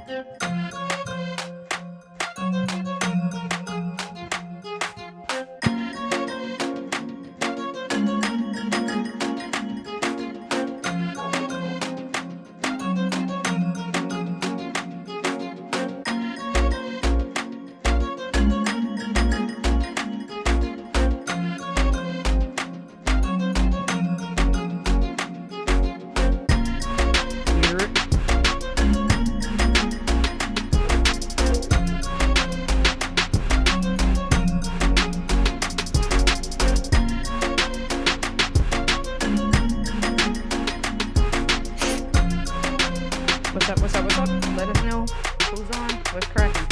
What's up? What's up? What's up? Let us know who's on. What's cracking?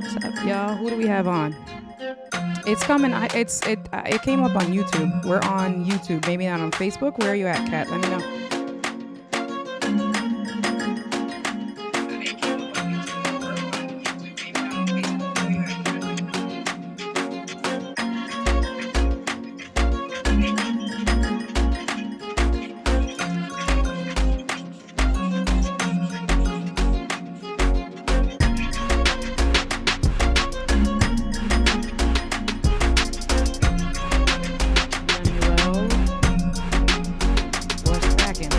What's up, y'all? Who do we have on? It's coming. It came up on YouTube. We're on YouTube. Maybe not on Facebook. Where are you at, Kat? Let me know. Lemuel, what's cracking?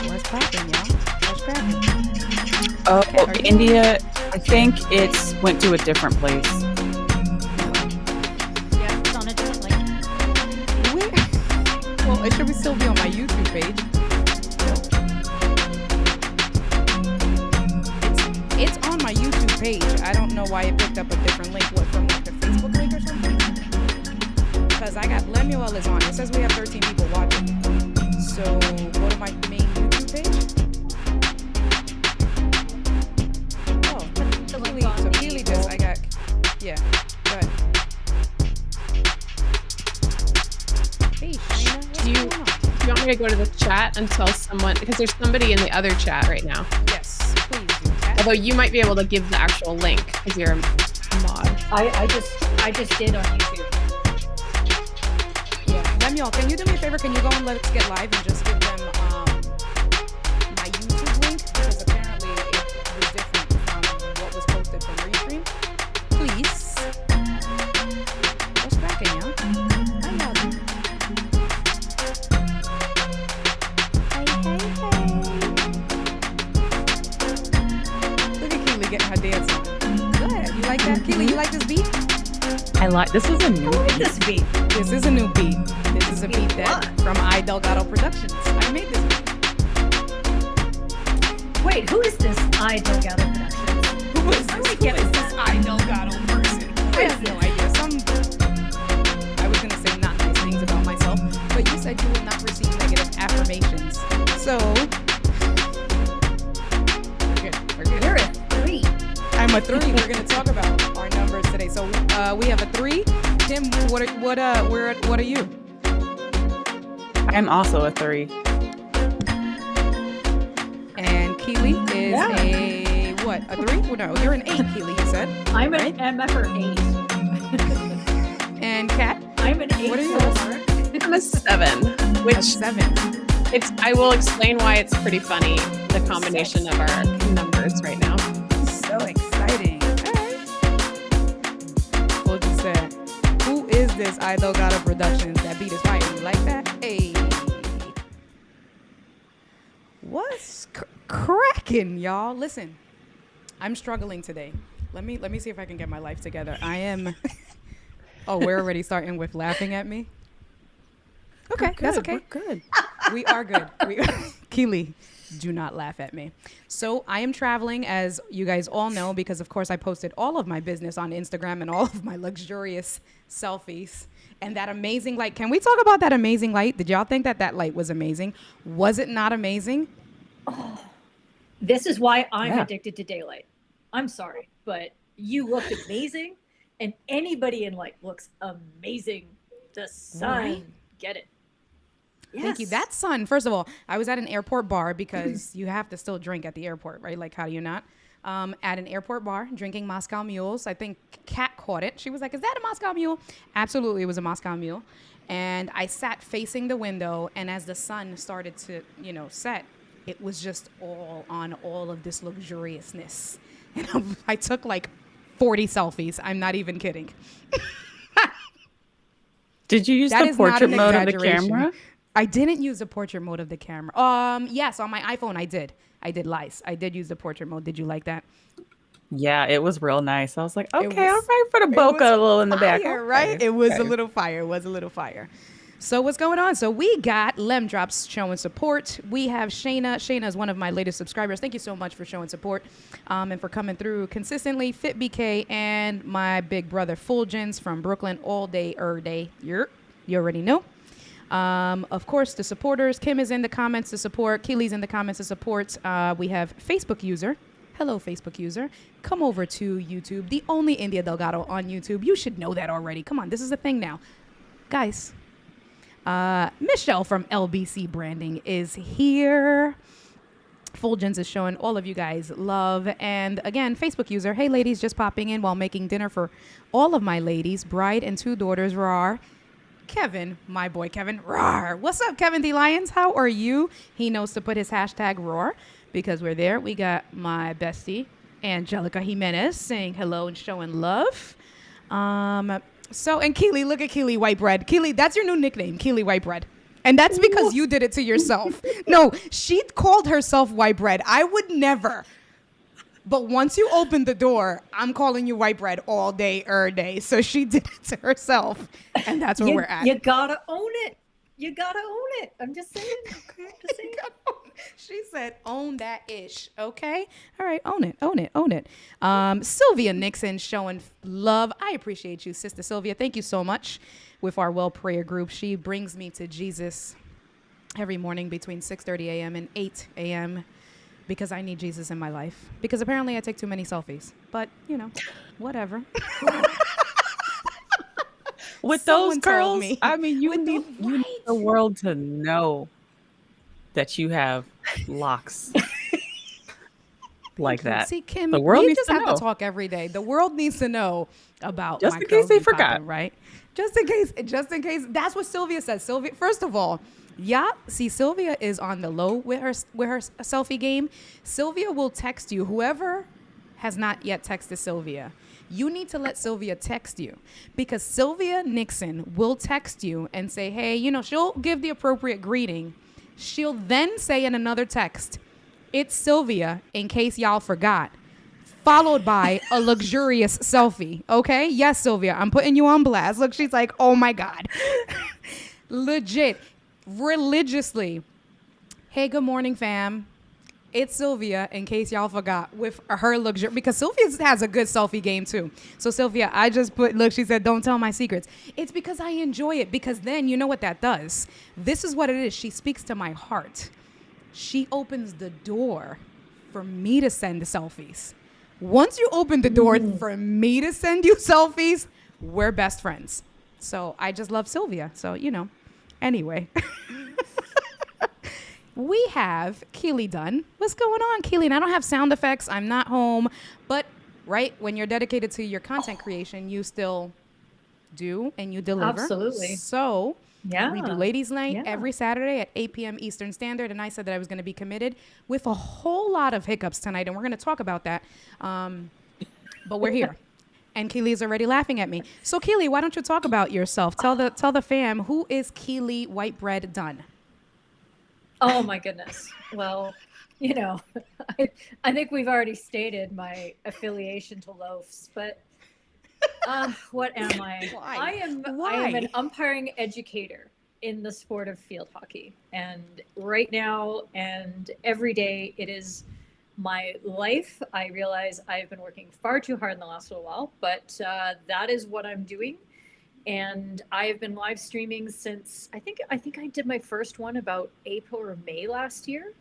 What's cracking, y'all? What's cracking? Oh, Kat, are you on? India, I think it's went to a different place. Yeah, it's on a different link. Where? Well, it should still be on my YouTube page. It's on my YouTube page. I don't know why it picked up a different link. What, from like the Facebook link or something? Because I got Lemuel is on. It says we have 13 people watching. So go to my main YouTube page. Oh, The link Keely. on So the Keely just, I got, yeah. Go ahead. Hey, Shayna, what's Do you- going on? You want me to go to the chat and tell someone, because there's somebody in the other chat right now. Yes, please do, Kat. Although you might be able to give the actual link because you're a mod. I just did on YouTube. Yeah. Lemuel, can you do me a favor? Can you go on Let's Get Live and just give them my YouTube link? Because apparently it was different from what was posted from Restream. Please. What's cracking, y'all? How y'all doing? Look at Keely getting her dance on. Go ahead. You like that? Keely, you like this beat? I like this is a new What is beat. this beat? This is a new beat. This is a beat that from I Delgado Productions. I made this beat. Wait, who is this I Delgado Productions? Who is this? Who is this I Delgado person? I have no idea. I was gonna say not nice things about myself, but you said you would not receive negative affirmations. So we're good. We're good. You're a 3. I'm a 3. We're gonna talk about our numbers today. So we have a 3. Tim, what are you? I'm also a 3. And Keely is Yeah. a what? A 3? Well, no, you're an 8, Keely, you said. I'm an Right? MFer 8. And Kat, I'm an 8 What are you? so far. I'm a 7, a which 7. I will explain why it's pretty funny, the combination of our numbers right now. So exciting. All right. What you said. Who is this I Delgado Productions? That beat is fire. You like that? Hey. What's cracking, y'all? Listen, I'm struggling today. Let me see if I can get my life together. I am Oh, we're already starting with laughing at me. Okay, that's okay. We're good. We are good. Keely, do not laugh at me. So I am traveling, as you guys all know, because of course I posted all of my business on Instagram and all of my luxurious selfies and that amazing light. Can we talk about that amazing light? Did y'all think that that light was amazing? Was it not amazing? This is why I'm Yeah. addicted to daylight. I'm sorry, but you looked amazing, and anybody in light looks amazing. The sun, Right? get it? Thank you. Yes. That sun, first of all, I was at an airport bar because you have to still drink at the airport, right? Like, how do you not? At an airport bar, drinking Moscow Mules. I think Kat caught it. She was like, "Is that a Moscow Mule?" Absolutely, it was a Moscow Mule. And I sat facing the window, and as the sun started to, set, it was just all on all of this luxuriousness. And I took like 40 selfies. I'm not even kidding. Did you use That the is not portrait an mode of the exaggeration. camera? I didn't use the portrait mode of the camera. Yes, on my iPhone I did. I did lies. I did use the portrait mode. Did you like that? Yeah, it was real nice. I was like, okay, was- all right, for the It bokeh was a little in the back. fire, right? Okay, It was okay. a little fire. It was a little fire. So what's going on? So we got Lem Drops showing support. We have Shayna. Shayna is one of my latest subscribers. Thank you so much for showing support and for coming through consistently. Fit BK and my big brother Fulgens from Brooklyn all day, day. You already know. Of course, the supporters. Kim is in the comments to support. Keely's in the comments to support. We have Facebook user. Hello, Facebook user. Come over to YouTube. The only India Delgado on YouTube. You should know that already. Come on, this is a thing now. Guys, Michelle from LBC Branding is here. Fulgens is showing all of you guys love. And again, Facebook user. Hey, ladies, just popping in while making dinner for all of my ladies. Bride and 2 daughters, rar. Kevin, my boy Kevin, roar. What's up, Kevin D. Lyons? How are you? He knows to put his hashtag roar because we're there. We got my bestie, Angelica Jimenez, saying hello and showing love. And Keely, look at Keely White Bread. Keely, that's your new nickname, Keely White Bread. And that's because you did it to yourself. No, she called herself White Bread. I would never. But once you open the door, I'm calling you White Bread all day, day. So she did it to herself. And that's where we're at. You gotta own it. You gotta own it. I'm just saying. Okay. Just saying. She said, own that ish. Okay. All right. Own it. Own it. Own it. Sylvia Nixon showing love. I appreciate you, Sister Sylvia. Thank you so much with our Well Prayer group. She brings me to Jesus every morning between 6:30 a.m. and 8 a.m. because I need Jesus in my life. Because apparently I take too many selfies. But, whatever. With Someone those told curls, me. I mean, you With need the world to know that you have locks like that. See, Kim, The world we needs just to have know. to talk every day. The world needs to know about Just my in case curls they be forgot. popping, right? Just in case. That's what Sylvia says. Sylvia, first of all, yeah. See, Sylvia is on the low with her selfie game. Sylvia will text you. Whoever has not yet texted Sylvia, you need to let Sylvia text you because Sylvia Nixon will text you and say, hey, she'll give the appropriate greeting. She'll then say in another text, it's Sylvia, in case y'all forgot, followed by a luxurious selfie. Okay? Yes, Sylvia, I'm putting you on blast. Look, she's like, oh my God. Legit, religiously. Hey, good morning, fam. It's Sylvia, in case y'all forgot, with her luxury, because Sylvia has a good selfie game too. So Sylvia, I just look, she said, don't tell my secrets. It's because I enjoy it, because then you know what that does. This is what it is. She speaks to my heart. She opens the door for me to send the selfies. Once you open the door for me to send you selfies, we're best friends. So I just love Sylvia. So, anyway. We have Keely done. What's going on, Keely? And I don't have sound effects. I'm not home. But, right, when you're dedicated to your content creation, you still do and you deliver. Absolutely. So, Yeah. we do Ladies Night Yeah. every Saturday at 8 p.m. Eastern Standard. And I said that I was going to be committed with a whole lot of hiccups tonight. And we're going to talk about that. But we're here. And Keely's already laughing at me. So, Keely, why don't you talk about yourself? Tell the fam, who is Keely White Bread Dunn? Oh my goodness. Well, I think we've already stated my affiliation to loafs, but What am I? Why? I am Why? an umpiring educator in the sport of field hockey. And right now and every day it is my life. I realize I've been working far too hard in the last little while, but that is what I'm doing. And I have been live streaming since I think I did my first one about April or May last year.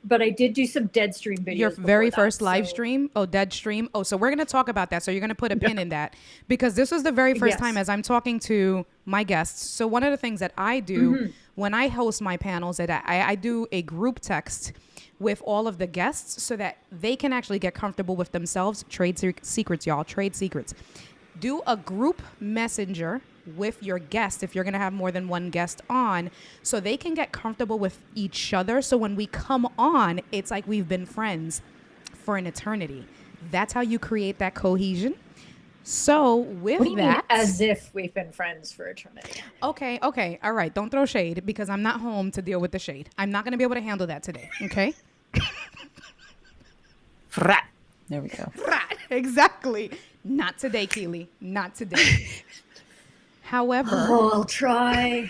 But I did do some dead stream videos. Your before very that, first live so- stream? Oh, dead stream. Oh, so we're going to talk about that. So you're going to put a pin in that because this was the very first Yes. time as I'm talking to my guests. So one of the things that I do when I host my panels that I do a group text with all of the guests so that they can actually get comfortable with themselves. Trade secrets, y'all. Trade secrets. Do a group messenger with your guest if you're going to have more than one guest on so they can get comfortable with each other. So when we come on, it's like we've been friends for an eternity. That's how you create that cohesion. So with What do you mean, that, as if we've been friends for eternity? okay. All right. Don't throw shade because I'm not home to deal with the shade. I'm not going to be able to handle that today. Okay. Frat. There we go. Right. Exactly. Not today, Keely. Not today. However, Oh, I'll try.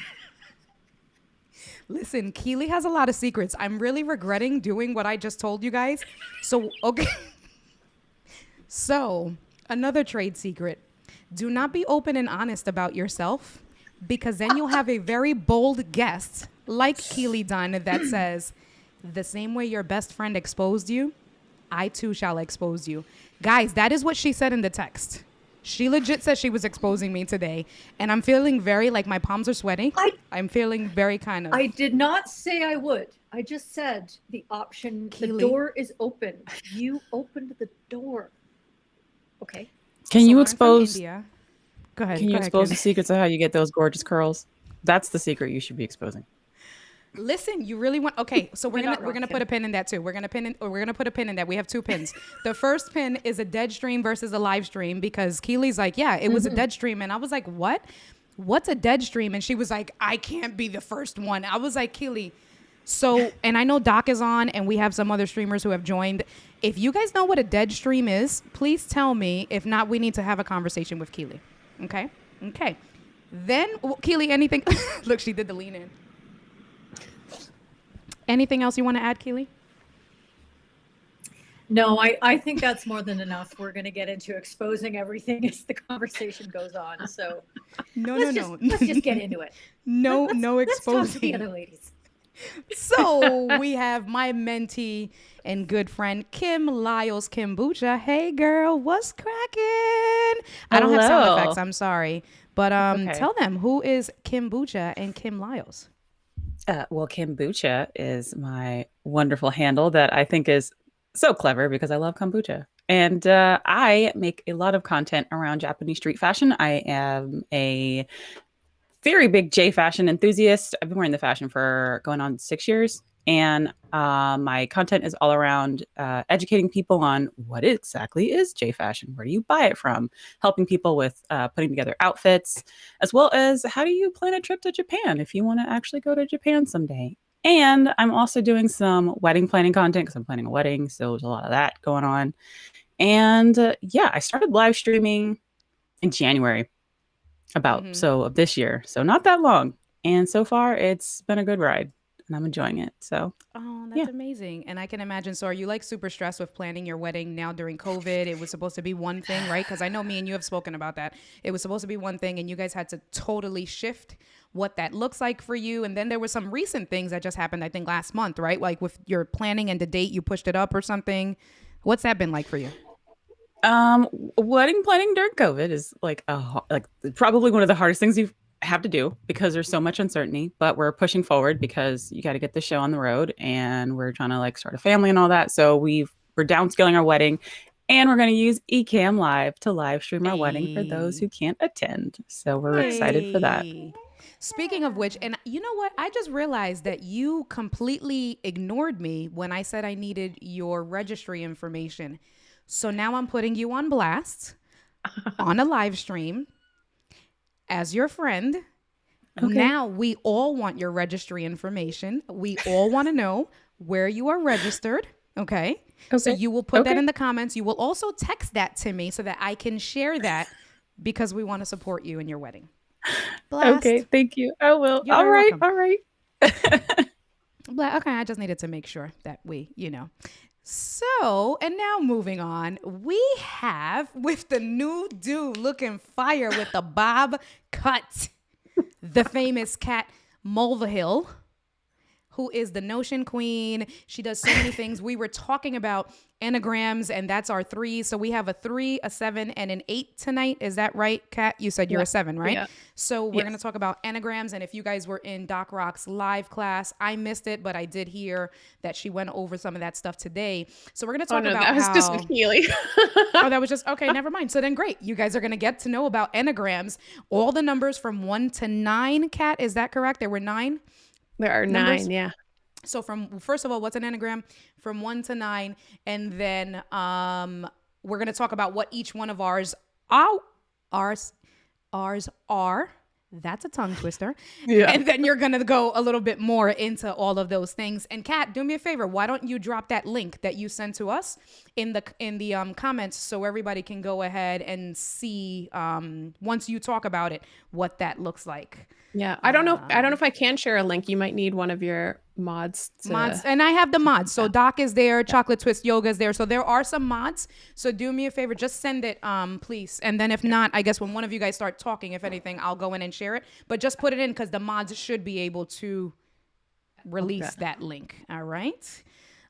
listen, Keely has a lot of secrets. I'm really regretting doing what I just told you guys. So, okay. So, another trade secret. Do not be open and honest about yourself because then you'll have a very bold guest like Keely Dunn that says, the same way your best friend exposed you, I too shall expose you. Guys, that is what she said in the text. She legit said she was exposing me today, and I'm feeling very like my palms are sweating. I'm feeling very kind of. I did not say I would. I just said the option, Keely. the door is open. You opened the door. Okay. Can So you learn from expose? India. Go ahead. Can you go ahead, expose the Keely. secrets of how you get those gorgeous curls? That's the secret you should be exposing. Listen, you really want? Okay, so we're You're gonna not we're gonna wrong, put a pin in that too. We're gonna put a pin in that. We have two pins. The first pin is a dead stream versus a live stream because Keely's like, yeah, it was a dead stream, and I was like, what? What's a dead stream? And she was like, I can't be the first one. I was like, Keely. So, and I know Doc is on, and we have some other streamers who have joined. If you guys know what a dead stream is, please tell me. If not, we need to have a conversation with Keely. Okay. Okay. Then Keely, anything? Look, she did the lean in. Anything else you want to add, Keely? No, I think that's more than enough. We're going to get into exposing everything as the conversation goes on. So No, let's just get into it. no Let's talk to the exposing. other ladies. So we have my mentee and good friend Kim Lyles Kimbucha. Hey girl, what's cracking? I don't have sound Hello. effects. I'm sorry, but Okay. tell them who is Kimbucha and Kim Lyles. Well, kombucha is my wonderful handle that I think is so clever because I love kombucha. And I make a lot of content around Japanese street fashion. I am a very big J fashion enthusiast. I've been wearing the fashion for going on 6 years. And my content is all around educating people on what exactly is J fashion, where do you buy it from, helping people with putting together outfits, as well as how do you plan a trip to Japan if you want to actually go to Japan someday. And I'm also doing some wedding planning content because I'm planning a wedding. So there's a lot of that going on. And yeah, I started live streaming in January of this year. So not that long. And so far it's been a good ride and I'm enjoying it. So Oh, that's Yeah. amazing. And I can imagine. So are you like super stressed with planning your wedding now during COVID? It was supposed to be one thing, right? Because I know me and you have spoken about that. It was supposed to be one thing and you guys had to totally shift what that looks like for you. And then there were some recent things that just happened, I think last month, right? Like with your planning and the date, you pushed it up or something. What's that been like for you? wedding planning during COVID is like probably one of the hardest things you have to do because there's so much uncertainty, but we're pushing forward because you got to get the show on the road and we're trying to like start a family and all that. So we're downscaling our wedding and we're going to use Ecamm Live to live stream our wedding for those who can't attend. So we're excited for that. Hey. Speaking of which, and you know what? I just realized that you completely ignored me when I said I needed your registry information. So now I'm putting you on blast on a live stream as your friend. Okay. Now we all want your registry information. We all want to know where you are registered. Okay. So Okay. you will put that Okay. in the comments. You will also text that to me so that I can share that because we want to support you in your wedding. Blast. Okay, thank you. I will. You're All very right, welcome. all right. Okay, I just needed to make sure that we, So, and now moving on, we have with the new dude looking fire with the bob cut, the famous Kat Mulvihill, who is the Notion Queen. She does so many things. We were talking about enneagrams, and that's our 3. So we have a 3, a 7, and an 8 tonight. Is that right, Kat? You said you're a 7, right? Yeah. So we're Yes. going to talk about enneagrams. And if you guys were in Doc Rock's live class, I missed it, but I did hear that she went over some of that stuff today. So we're going to Oh talk no, about that was how... just with Keely. Oh, that was just okay. Never mind. So then, great. You guys are gonna get to know about enneagrams. All the numbers from 1 to 9. Kat, is that correct? There were 9. There are Numbers? 9, yeah. So from first of all, what's an enneagram? From 1 to 9, and then we're gonna talk about what each one of ours are. That's a tongue twister. Yeah. And then you're going to go a little bit more into all of those things. And Kat, do me a favor. Why don't you drop that link that you sent to us in the comments so everybody can go ahead and see once you talk about it, what that looks like. Yeah. I don't know if I can share a link. You might need one of your mods to... Mods, and I have the mods. So Doc is there, Chocolate Twist Yoga is there. So there are some mods. So do me a favor, just send it, please. And then if not, I guess when one of you guys start talking, if anything, I'll go in and share it. But just put it in because the mods should be able to release that link. All right.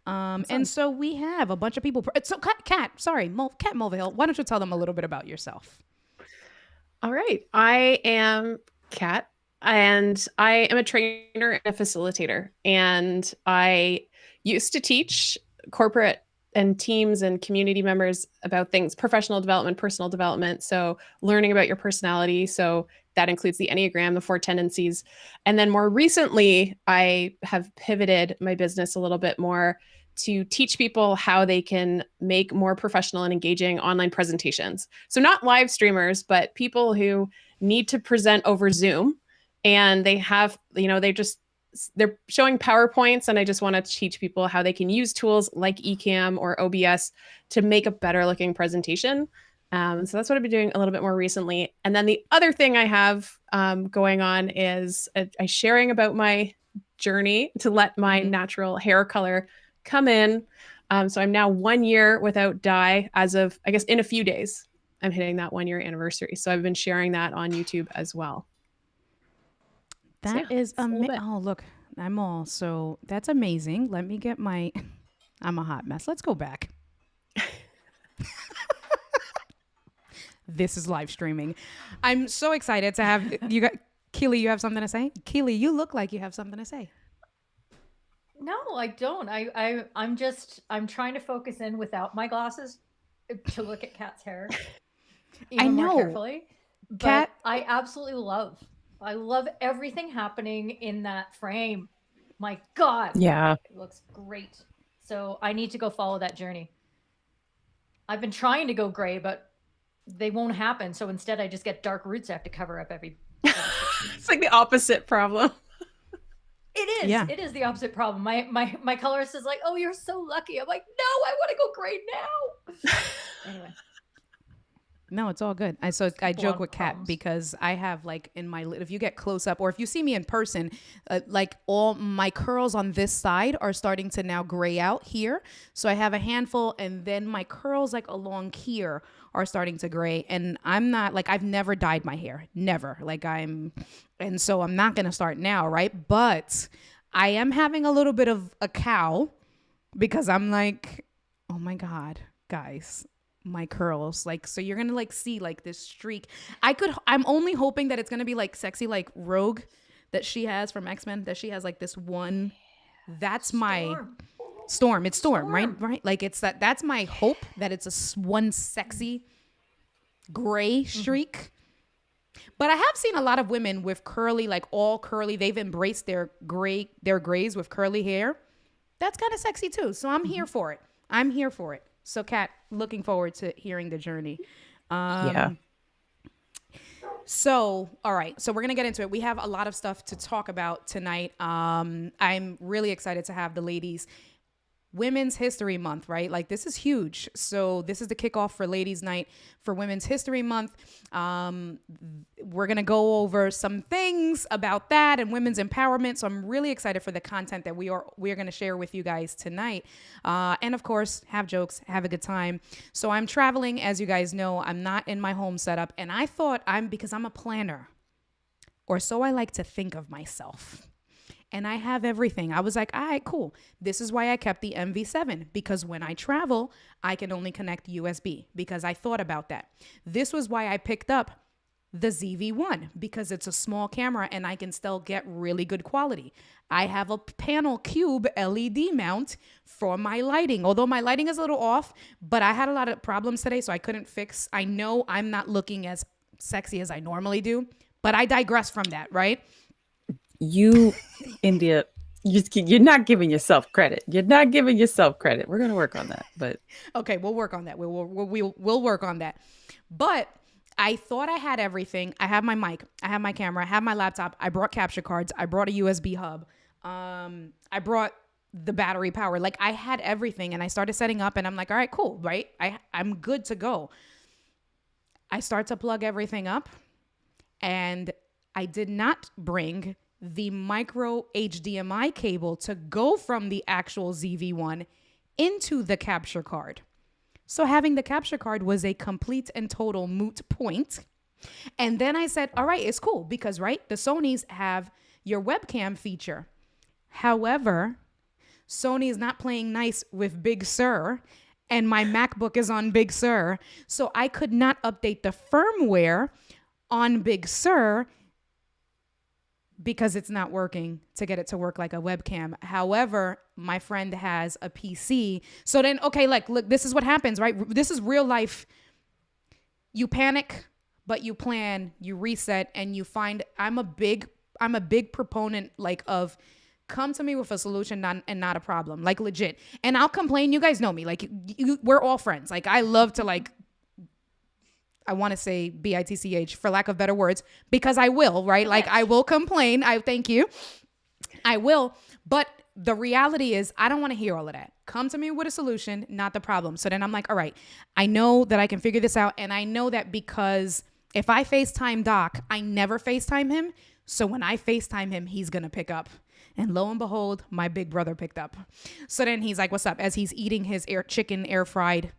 And so we have a bunch of people. So Kat Mulvihill, why don't you tell them a little bit about yourself? All right. I am Kat. And I am a trainer and a facilitator. And I used to teach corporate and teams and community members about things, professional development, personal development. So learning about your personality. So that includes the Enneagram, the 4 tendencies. And then more recently, I have pivoted my business a little bit more to teach people how they can make more professional and engaging online presentations. So not live streamers, but people who need to present over Zoom. And they have, they're showing PowerPoints, and I just want to teach people how they can use tools like Ecamm or OBS to make a better looking presentation. So that's what I've been doing a little bit more recently. And then the other thing I have going on is a sharing about my journey to let my natural hair color come in. So I'm now 1 year without dye as of, I guess, in a few days. I'm hitting that 1 year anniversary. So I've been sharing that on YouTube as well. That is amazing. Oh, look, so that's amazing. Let me get I'm a hot mess. Let's go back. This is live streaming. I'm so excited to have Keely, you have something to say? Keely, you look like you have something to say. No, I don't. I'm trying to focus in without my glasses to look at Kat's hair even more carefully. But Kat, I absolutely I love everything happening in that frame. My God. Yeah. It looks great. So I need to go follow that journey. I've been trying to go gray, but they won't happen. So instead I just get dark roots I have to cover up every It's like the opposite problem. It is. Yeah. It is the opposite problem. My colorist is like, "Oh, you're so lucky." I'm like, "No, I want to go gray now." Anyway. No, it's all good. I joke with Kat because I have if you get close up or if you see me in person, all my curls on this side are starting to now gray out here. So I have a handful, and then my curls along here are starting to gray. And I'm not I've never dyed my hair, never. And so I'm not gonna start now, right? But I am having a little bit of a cow because I'm like, oh my God, guys. My curls, so you're gonna see this streak. I'm only hoping that it's gonna be sexy Rogue that she has from X-Men, that she has this one. That's my Storm. It's Storm, right? It's that's my hope, that it's one sexy gray streak. But I have seen a lot of women with curly, all curly. They've embraced their grays with curly hair. That's kind of sexy too. So I'm here for it. So Kat, looking forward to hearing the journey. Yeah. So, all right. So we're going to get into it. We have a lot of stuff to talk about tonight. I'm really excited to have the ladies Women's History Month, right? Like this is huge. So this is the kickoff for Ladies Night for Women's History Month. We're going to go over some things about that and women's empowerment. So I'm really excited for the content that we are going to share with you guys tonight. And of course, have jokes, have a good time. So I'm traveling, as you guys know. I'm not in my home setup, and I thought because I'm a planner, or so I like to think of myself. And I have everything. I was like, all right, cool. This is why I kept the MV7, because when I travel, I can only connect USB, because I thought about that. This was why I picked up the ZV-1, because it's a small camera and I can still get really good quality. I have a panel cube LED mount for my lighting, although my lighting is a little off, but I had a lot of problems today, so I couldn't fix. I know I'm not looking as sexy as I normally do, but I digress from that, right? You, India, you're not giving yourself credit. You're not giving yourself credit. We're going to work on that. But okay, we'll work on that. We'll work on that. But I thought I had everything. I have my mic. I have my camera. I have my laptop. I brought capture cards. I brought a USB hub. I brought the battery power. Like I had everything, and I started setting up, and I'm like, all right, cool, right? I'm good to go. I start to plug everything up, and I did not bring the micro HDMI cable to go from the actual ZV-1 into the capture card. So having the capture card was a complete and total moot point. And then I said, all right, it's cool because, right, the Sonys have your webcam feature. However, Sony is not playing nice with Big Sur, and my MacBook is on Big Sur. So I could not update the firmware on Big Sur because it's not working to get it to work like a webcam. However, my friend has a PC. So then, okay, like, look, this is what happens, right? This is real life. You panic, but you plan, you reset, and you find, I'm a big proponent, like, of come to me with a solution and not a problem, like legit. And I'll complain. You guys know me. Like, we're all friends. Like, I love to, like, I want to say bitch for lack of better words, because I will, right? Like I will complain. Thank you. I will. But the reality is I don't want to hear all of that. Come to me with a solution, not the problem. So then I'm like, all right, I know that I can figure this out. And I know that because if I FaceTime Doc, I never FaceTime him. So when I FaceTime him, he's going to pick up. And lo and behold, my big brother picked up. So then he's like, what's up? As he's eating his air fried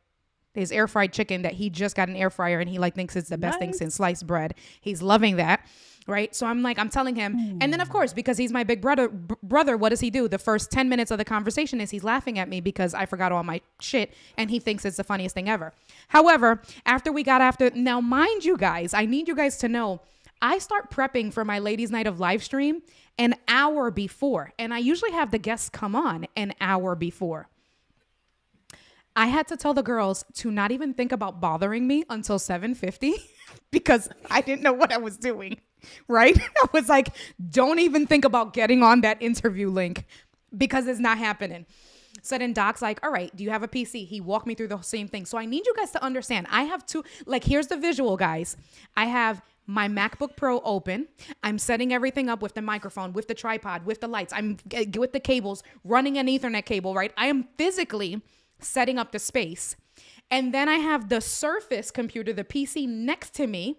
chicken that he just got an air fryer, and he like thinks it's the best thing since sliced bread. He's loving that, right? So I'm telling him, and then of course, because he's my big brother, what does he do? The first 10 minutes of the conversation is he's laughing at me because I forgot all my shit, and he thinks it's the funniest thing ever. However, now mind you guys, I need you guys to know, I start prepping for my ladies' night of live stream an hour before, and I usually have the guests come on an hour before. I had to tell the girls to not even think about bothering me until 7:50 because I didn't know what I was doing, right? I was like, don't even think about getting on that interview link because it's not happening. So then Doc's like, all right, do you have a PC? He walked me through the same thing. So I need you guys to understand. I have two, like, here's the visual, guys. I have my MacBook Pro open. I'm setting everything up with the microphone, with the tripod, with the lights. I'm with the cables, running an Ethernet cable, right? I am physically setting up the space. And then I have the Surface computer, the PC next to me,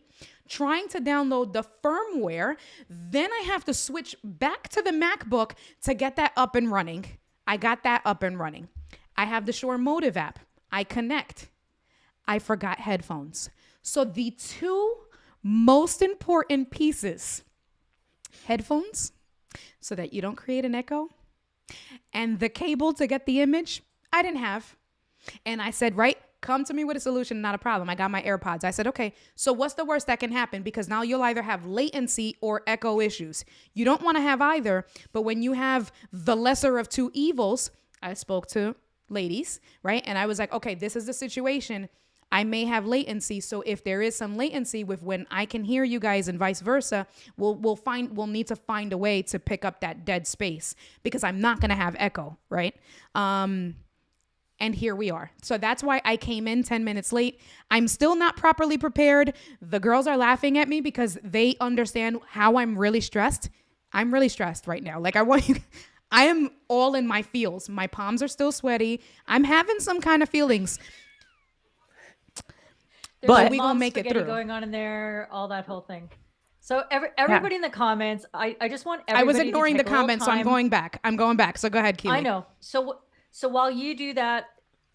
trying to download the firmware. Then I have to switch back to the MacBook to get that up and running. I got that up and running. I have the Shure Motive app. I connect. I forgot headphones. So the two most important pieces, headphones, so that you don't create an echo, and the cable to get the image, I didn't have. And I said, right, come to me with a solution, not a problem. I got my AirPods. I said, okay, so what's the worst that can happen? Because now you'll either have latency or echo issues. You don't want to have either, but when you have the lesser of two evils, I spoke to ladies, right? And I was like, okay, this is the situation. I may have latency. So if there is some latency with when I can hear you guys and vice versa, we'll need to find a way to pick up that dead space because I'm not going to have echo, right? And here we are. So that's why I came in 10 minutes late. I'm still not properly prepared. The girls are laughing at me because they understand how I'm really stressed. I'm really stressed right now. Like I am all in my feels. My palms are still sweaty. I'm having some kind of feelings. There's But- we gonna make it spaghetti through. going on in there, all that whole thing. So everybody in the comments, I just want everybody I was to ignoring the take a little comments, so I'm time. going back. I'm going back. So go ahead, Keely. I know. So while you do that,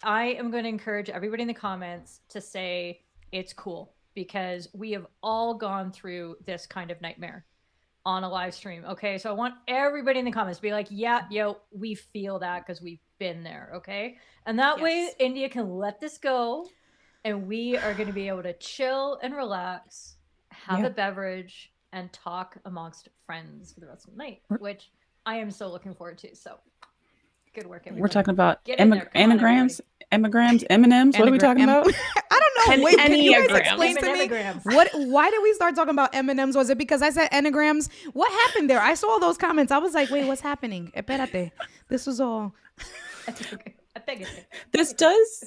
I am going to encourage everybody in the comments to say it's cool, because we have all gone through this kind of nightmare on a live stream. Okay. So I want everybody in the comments to be like, yeah, yo, we feel that because we've been there. Okay. And that way Yes. India can let this go, and we are going to be able to chill and relax, have Yeah. a beverage, and talk amongst friends for the rest of the night, which I am so looking forward to. So good work, everybody. We're talking about Get in there. Come on, anagrams, M&Ms. What are we talking about? I don't know. Wait, can you guys Enneagrams. explain to me Enneagrams. why did we start talking about M&Ms? Was it because I said enneagrams? What happened there? I saw those comments. I was like, wait, what's happening? Espérate. This was all. I beg it. This does.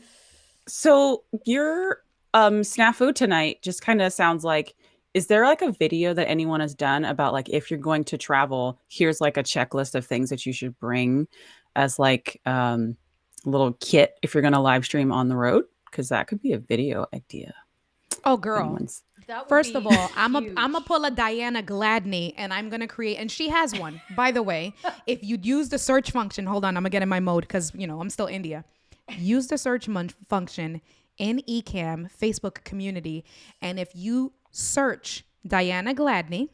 So your snafu tonight just kind of sounds like, is there like a video that anyone has done about like, if you're going to travel, here's like a checklist of things that you should bring as like a little kit if you're going to live stream on the road? Because that could be a video idea. Oh, if girl. anyone's- That would First of be all, I'm huge. gonna pull a Diana Gladney, and I'm gonna create, and she has one, by the way. If you'd use the search function, hold on, I'm gonna get in my mode because I'm still India. Use the search function in Ecamm Facebook community, and if you search Diana Gladney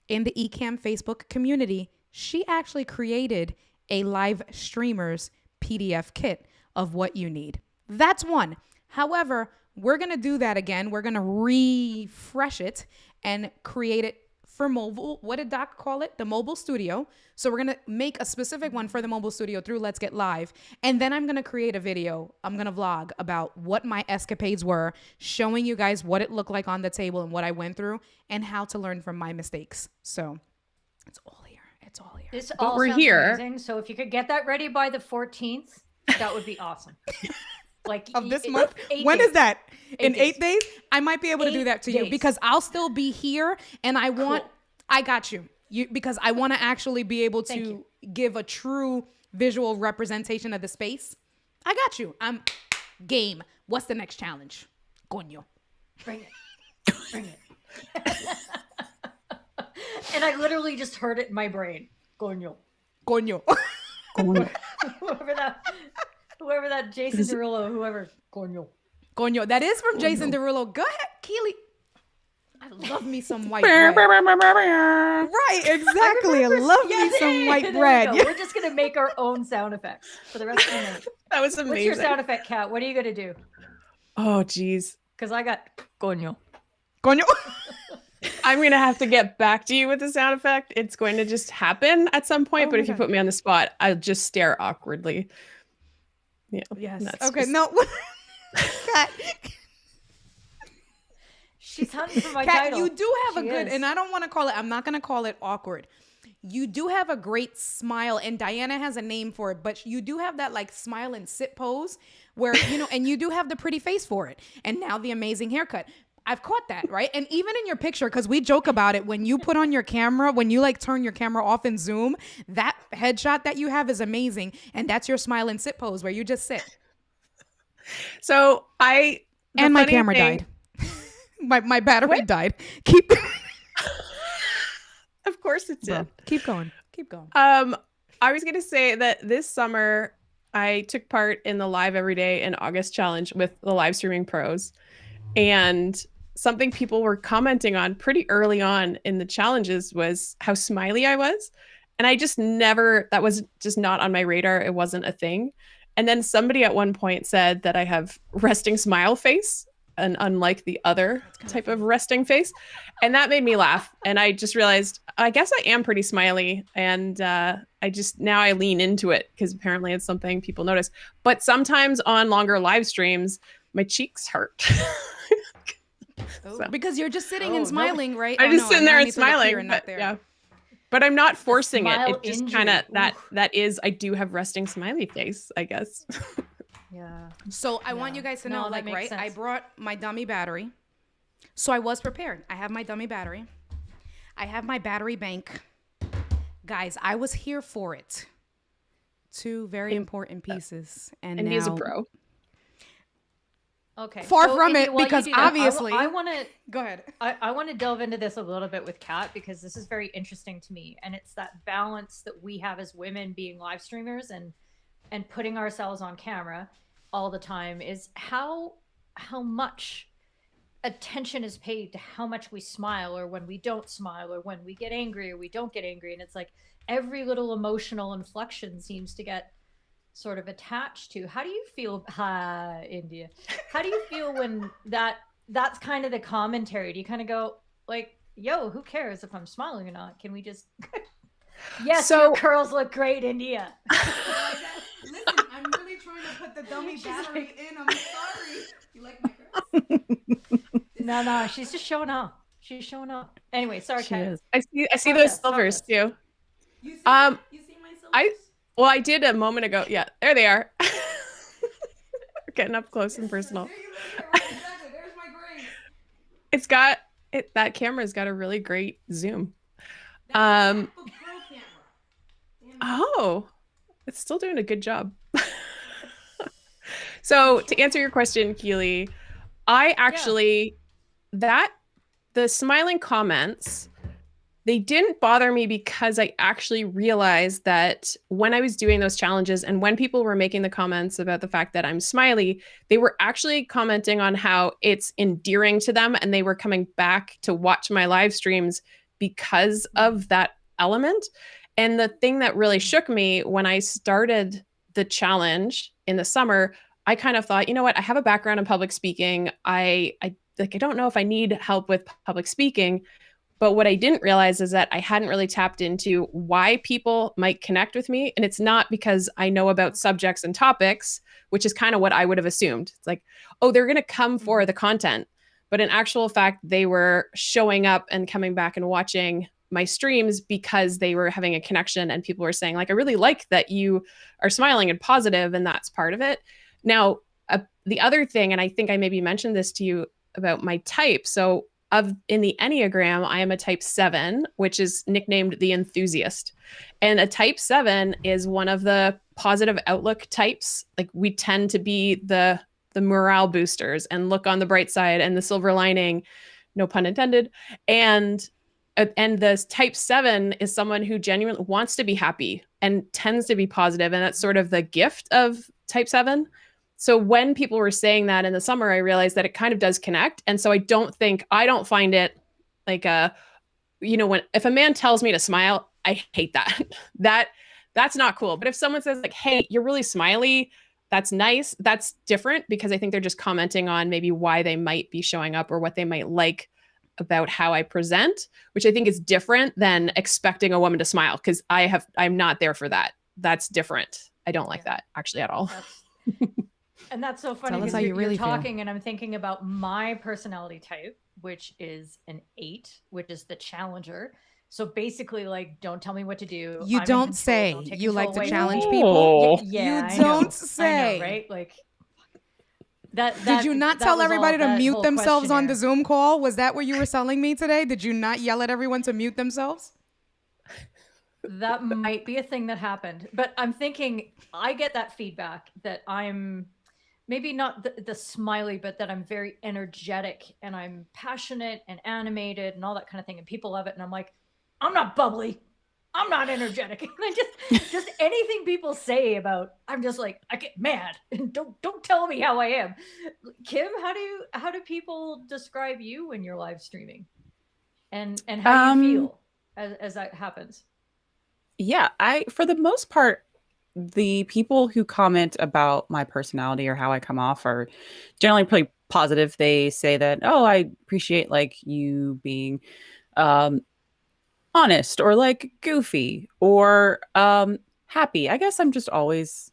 in the Ecamm Facebook community, she actually created a live streamers PDF kit of what you need. That's one. However, we're going to do that again. We're going to refresh it and create it for mobile. What did Doc call it? The mobile studio. So we're going to make a specific one for the mobile studio through Let's Get Live. And then I'm going to create a video. I'm going to vlog about what my escapades were, showing you guys what it looked like on the table and what I went through and how to learn from my mistakes. So it's all here. It's all here. This all we're sounds here. amazing. So if you could get that ready by the 14th, that would be awesome. Like Of this it- month? 8 When days. is that? In 8 8 days? I might be able to do 8 that to you days. because I'll still be here and I want, Cool. I got you. Because I want to actually be able Thank to you. give a true visual representation of the space. I got you. I'm game. What's the next challenge? Coño. Bring it. Bring it. And I literally just heard it in my brain. Coño. Coño. whoever that Jason Derulo, whoever. Coño. Coño. That is from Jason Derulo. Go ahead, Keely. I love me some white bread. Right. Right, exactly. I love me some white There we bread. go. We're just gonna make our own sound effects for the rest of the night. That was What's amazing. your sound effect, Kat? What are you gonna do? Oh, geez. Because I got coño. Coño. I'm going to have to get back to you with the sound effect. It's going to just happen at some point, Oh but my if you God. put me on the spot, I'll just stare awkwardly. Yeah. Yes. that's Okay, just- no. Kat, She's hunting for my Kat, title. you do have a She good, is. and I don't want to call it, I'm not going to call it awkward. You do have a great smile, and Diana has a name for it, but you do have that like smile and sit pose where, and you do have the pretty face for it. And now the amazing haircut. I've caught that, right? And even in your picture, because we joke about it, when you put on your camera, when you like turn your camera off and zoom, that headshot that you have is amazing. And that's your smile and sit pose where you just sit. So the And my funny camera thing- died. my battery died. Keep Of course it's Bro, it. keep going. Keep going. I was going to say that this summer I took part in the Live Every Day in August challenge with the live streaming pros. And something people were commenting on pretty early on in the challenges was how smiley I was. And I just never, that was just not on my radar. It wasn't a thing. And then somebody at one point said that I have resting smile face, and unlike the other type of resting face. And that made me laugh. And I just realized, I guess I am pretty smiley. And now I lean into it because apparently it's something people notice. But sometimes on longer live streams, my cheeks hurt. So- Because you're just sitting Oh, and no. smiling, right? I'm Oh, just no, sitting now there I and need to look here smiling. and not But, there. yeah. But I'm not forcing it. Smile It just injury. kind of Oof. that is, I do have resting smiley face, I guess. Yeah. So I want Yeah. you guys to No, know, that like, makes right? I sense. brought my dummy battery. So I was prepared. I have my dummy battery. I have my battery bank. Guys, I was here for it. Two very important pieces. And India's a now, pro. Okay. Far so from India, it, while you because do that, obviously- I want to go ahead. I want to delve into this a little bit with Kat because this is very interesting to me, and it's that balance that we have as women being live streamers and putting ourselves on camera all the time is how much attention is paid to how much we smile or when we don't smile or when we get angry or we don't get angry, and it's like every little emotional inflection seems to get sort of attached to. How do you feel, India? How do you feel when that's kind of the commentary? Do you kind of go like, yo, who cares if I'm smiling or not? Can we just yes, So- your curls look great, India. Listen, I'm really trying to put the dummy battery in. I'm sorry. You like my curls? No, she's just showing off. She's showing off. Anyway, sorry, She Kat. is. I see Talk those us, talk silvers us. too. You see, Um, you see my silvers? Well, I did a moment ago. Yeah, there they are. Getting up close and personal. There you go. Right, exactly. There's my grace. It's got it. That camera's got a really great zoom. That's a MacBook Pro camera. Damn it. Oh, it's still doing a good job. So to answer your question, Keely, I actually the smiling comments, they didn't bother me because I actually realized that when I was doing those challenges and when people were making the comments about the fact that I'm smiley, they were actually commenting on how it's endearing to them and they were coming back to watch my live streams because of that element. And the thing that really shook me when I started the challenge in the summer, I kind of thought, you know what, I have a background in public speaking. I don't know if I need help with public speaking. But what I didn't realize is that I hadn't really tapped into why people might connect with me. And it's not because I know about subjects and topics, which is kind of what I would have assumed. It's like, oh, they're going to come for the content. But in actual fact, they were showing up and coming back and watching my streams because they were having a connection and people were saying, like, I really like that you are smiling and positive, and that's part of it. Now, the other thing, and I think I maybe mentioned this to you about my type. So in the Enneagram, I am a type 7, which is nicknamed the enthusiast. And a type 7 is one of the positive outlook types. Like, we tend to be the morale boosters and look on the bright side and the silver lining, no pun intended. And the type 7 is someone who genuinely wants to be happy and tends to be positive, and that's sort of the gift of type 7. So when people were saying that in the summer, I realized that it kind of does connect. And so I don't find it like if a man tells me to smile, I hate that. That's not cool. But if someone says like, hey, you're really smiley, that's nice. That's different because I think they're just commenting on maybe why they might be showing up or what they might like about how I present, which I think is different than expecting a woman to smile, because I'm not there for that. That's different. I don't like that actually at all. And that's so funny Tell us because how you you're really feel. talking and I'm thinking about my personality type, which is an 8, which is the challenger. So basically, like, don't tell me what to do. You I'm in don't control. say. Don't take You like control to away from challenge me. people. Yeah, I You know. don't I know, say. right? Like that. Did you not that tell was all everybody to that mute whole themselves on the questionnaire. Zoom call? Was that what you were telling me today? Did you not yell at everyone to mute themselves? That might be a thing that happened, but I'm thinking I get that feedback that I'm maybe not the smiley, but that I'm very energetic and I'm passionate and animated and all that kind of thing. And people love it. And I'm like, I'm not bubbly. I'm not energetic. And I just anything people say about, I'm just like, I get mad and don't tell me how I am. Kim, how do people describe you when you're live streaming? And how do you feel as that happens? Yeah, for the most part, the people who comment about my personality or how I come off are generally pretty positive. They say that, oh, I appreciate like you being honest or like goofy or happy. I guess I'm just always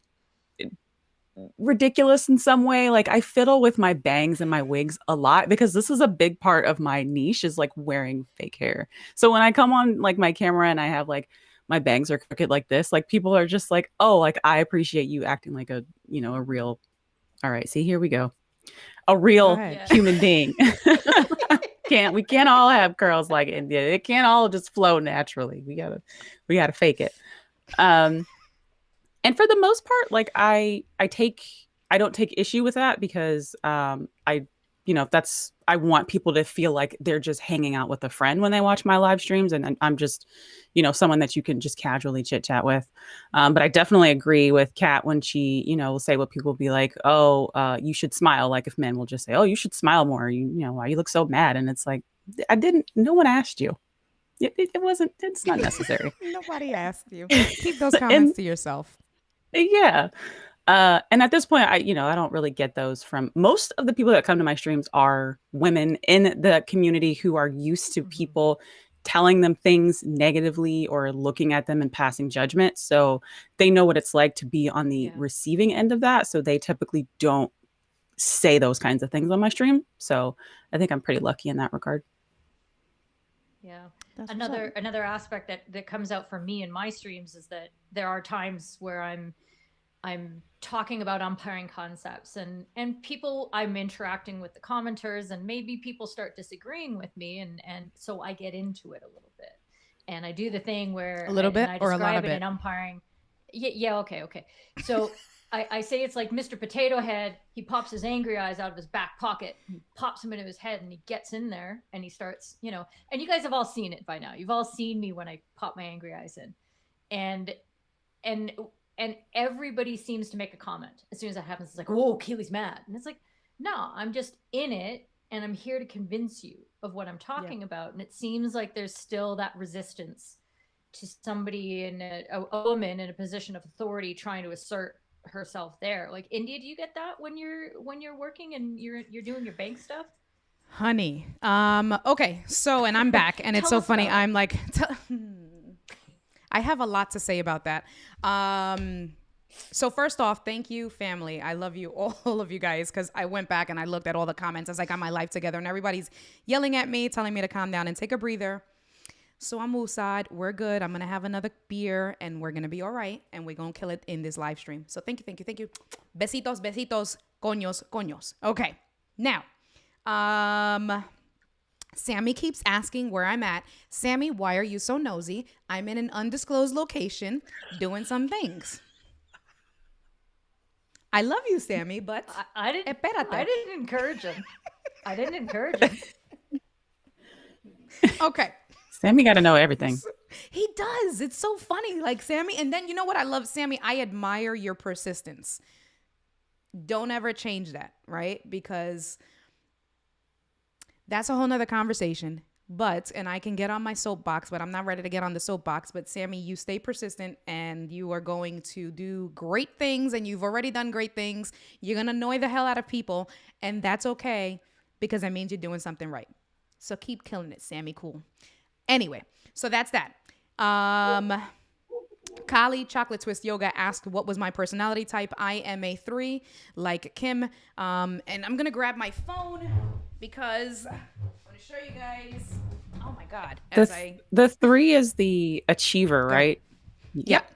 ridiculous in some way. Like, I fiddle with my bangs and my wigs a lot because this is a big part of my niche, is like wearing fake hair. So when I come on like my camera and I have like my bangs are crooked like this, like people are just like, oh, like I appreciate you acting like a real, all right, see, here we go, a real Right. human being. We can't all have curls like India. It can't all just flow naturally. We gotta fake it. And for the most part, like I don't take issue with that because I that's I want people to feel like they're just hanging out with a friend when they watch my live streams, and I'm just someone that you can just casually chit chat with. But I definitely agree with Kat when she will say what people be like, oh, you should smile. Like if men will just say, oh, you should smile more. Why you look so mad, and it's like I didn't. No one asked you. It wasn't. It's not necessary. Nobody asked you. Keep those comments to yourself. Yeah. And at this point, I don't really get those from most of the people that come to my streams are women in the community who are used to people telling them things negatively or looking at them and passing judgment. So they know what it's like to be on the receiving end of that. So they typically don't say those kinds of things on my stream. So I think I'm pretty lucky in that regard. Yeah. Another aspect that comes out for me in my streams is that there are times where I'm talking about umpiring concepts and people, I'm interacting with the commenters, and maybe people start disagreeing with me, and so I get into it a little bit, and I do the thing where a little bit I or a lot describe of it it in umpiring. Yeah, okay. So I say it's like Mr. Potato Head. He pops his angry eyes out of his back pocket, he pops them into his head, and he gets in there and he starts, and you guys have all seen it by now. You've all seen me when I pop my angry eyes in, and everybody seems to make a comment as soon as that happens. It's like, whoa, Keely's mad. And it's like, no, I'm just in it, and I'm here to convince you of what I'm talking about. And it seems like there's still that resistance to somebody in a woman in a position of authority trying to assert herself there. Like, India, do you get that when you're working and you're doing your bank stuff? Honey. Okay. So, and I'm back, and it's so funny. I'm like, I have a lot to say about that. So first off, thank you, family. I love you, all of you guys, because I went back and I looked at all the comments as I got my life together, and everybody's yelling at me, telling me to calm down and take a breather. So I'm woosad. We're good. I'm going to have another beer, and we're going to be all right, and we're going to kill it in this live stream. So thank you. Besitos, coños. Okay. Now, Sammy keeps asking where I'm at. Sammy, why are you so nosy? I'm in an undisclosed location doing some things. I love you, Sammy, but I didn't encourage him. Okay. Sammy got to know everything. He does. It's so funny. Like, Sammy. And then you know what? I love Sammy. I admire your persistence. Don't ever change that, right? Because that's a whole nother conversation. And I can get on my soapbox, but I'm not ready to get on the soapbox. But Sammy, you stay persistent, and you are going to do great things, and you've already done great things. You're going to annoy the hell out of people, and that's okay, because that means you're doing something right. So keep killing it, Sammy. Cool. Anyway, so that's that. Kali Chocolate Twist Yoga asked what was my personality type. I am a 3, like Kim. And I'm going to grab my phone because I want to show you guys. Oh, my God. The 3 is the achiever, right? Yep.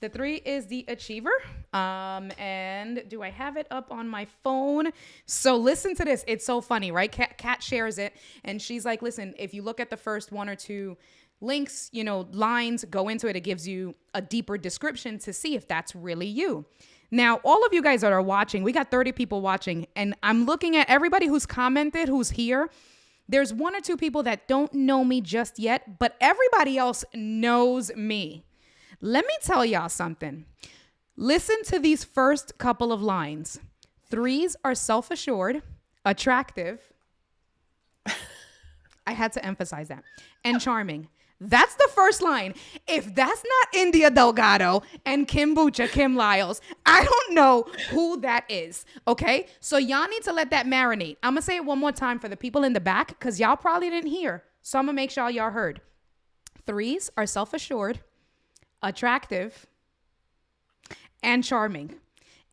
The 3 is the achiever. And do I have it up on my phone? So listen to this. It's so funny, right? Kat shares it, and she's like, listen, if you look at the first 1 or 2 links, lines, go into it. It gives you a deeper description to see if that's really you. Now, all of you guys that are watching, we got 30 people watching, and I'm looking at everybody who's commented, who's here. There's 1 or 2 people that don't know me just yet, but everybody else knows me. Let me tell y'all something. Listen to these first couple of lines. 3s are self-assured, attractive. I had to emphasize that. And charming. That's the first line. If that's not India Delgado and Kim Lyles, I don't know who that is. Okay? So y'all need to let that marinate. I'm going to say it one more time for the people in the back, because y'all probably didn't hear. So I'm going to make sure y'all heard. 3s are self-assured, attractive, and charming.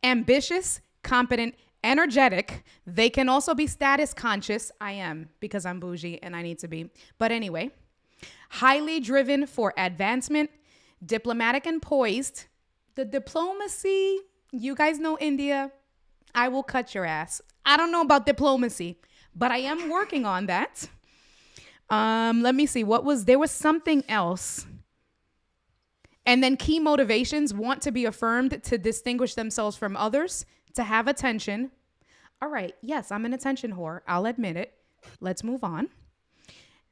Ambitious, competent, energetic. They can also be status conscious. I am, because I'm bougie and I need to be. But anyway, highly driven for advancement, diplomatic and poised. The diplomacy, you guys know India, I will cut your ass. I don't know about diplomacy, but I am working on that. Let me see. There was something else. And then key motivations: want to be affirmed, to distinguish themselves from others, to have attention. All right, yes, I'm an attention whore. I'll admit it. Let's move on.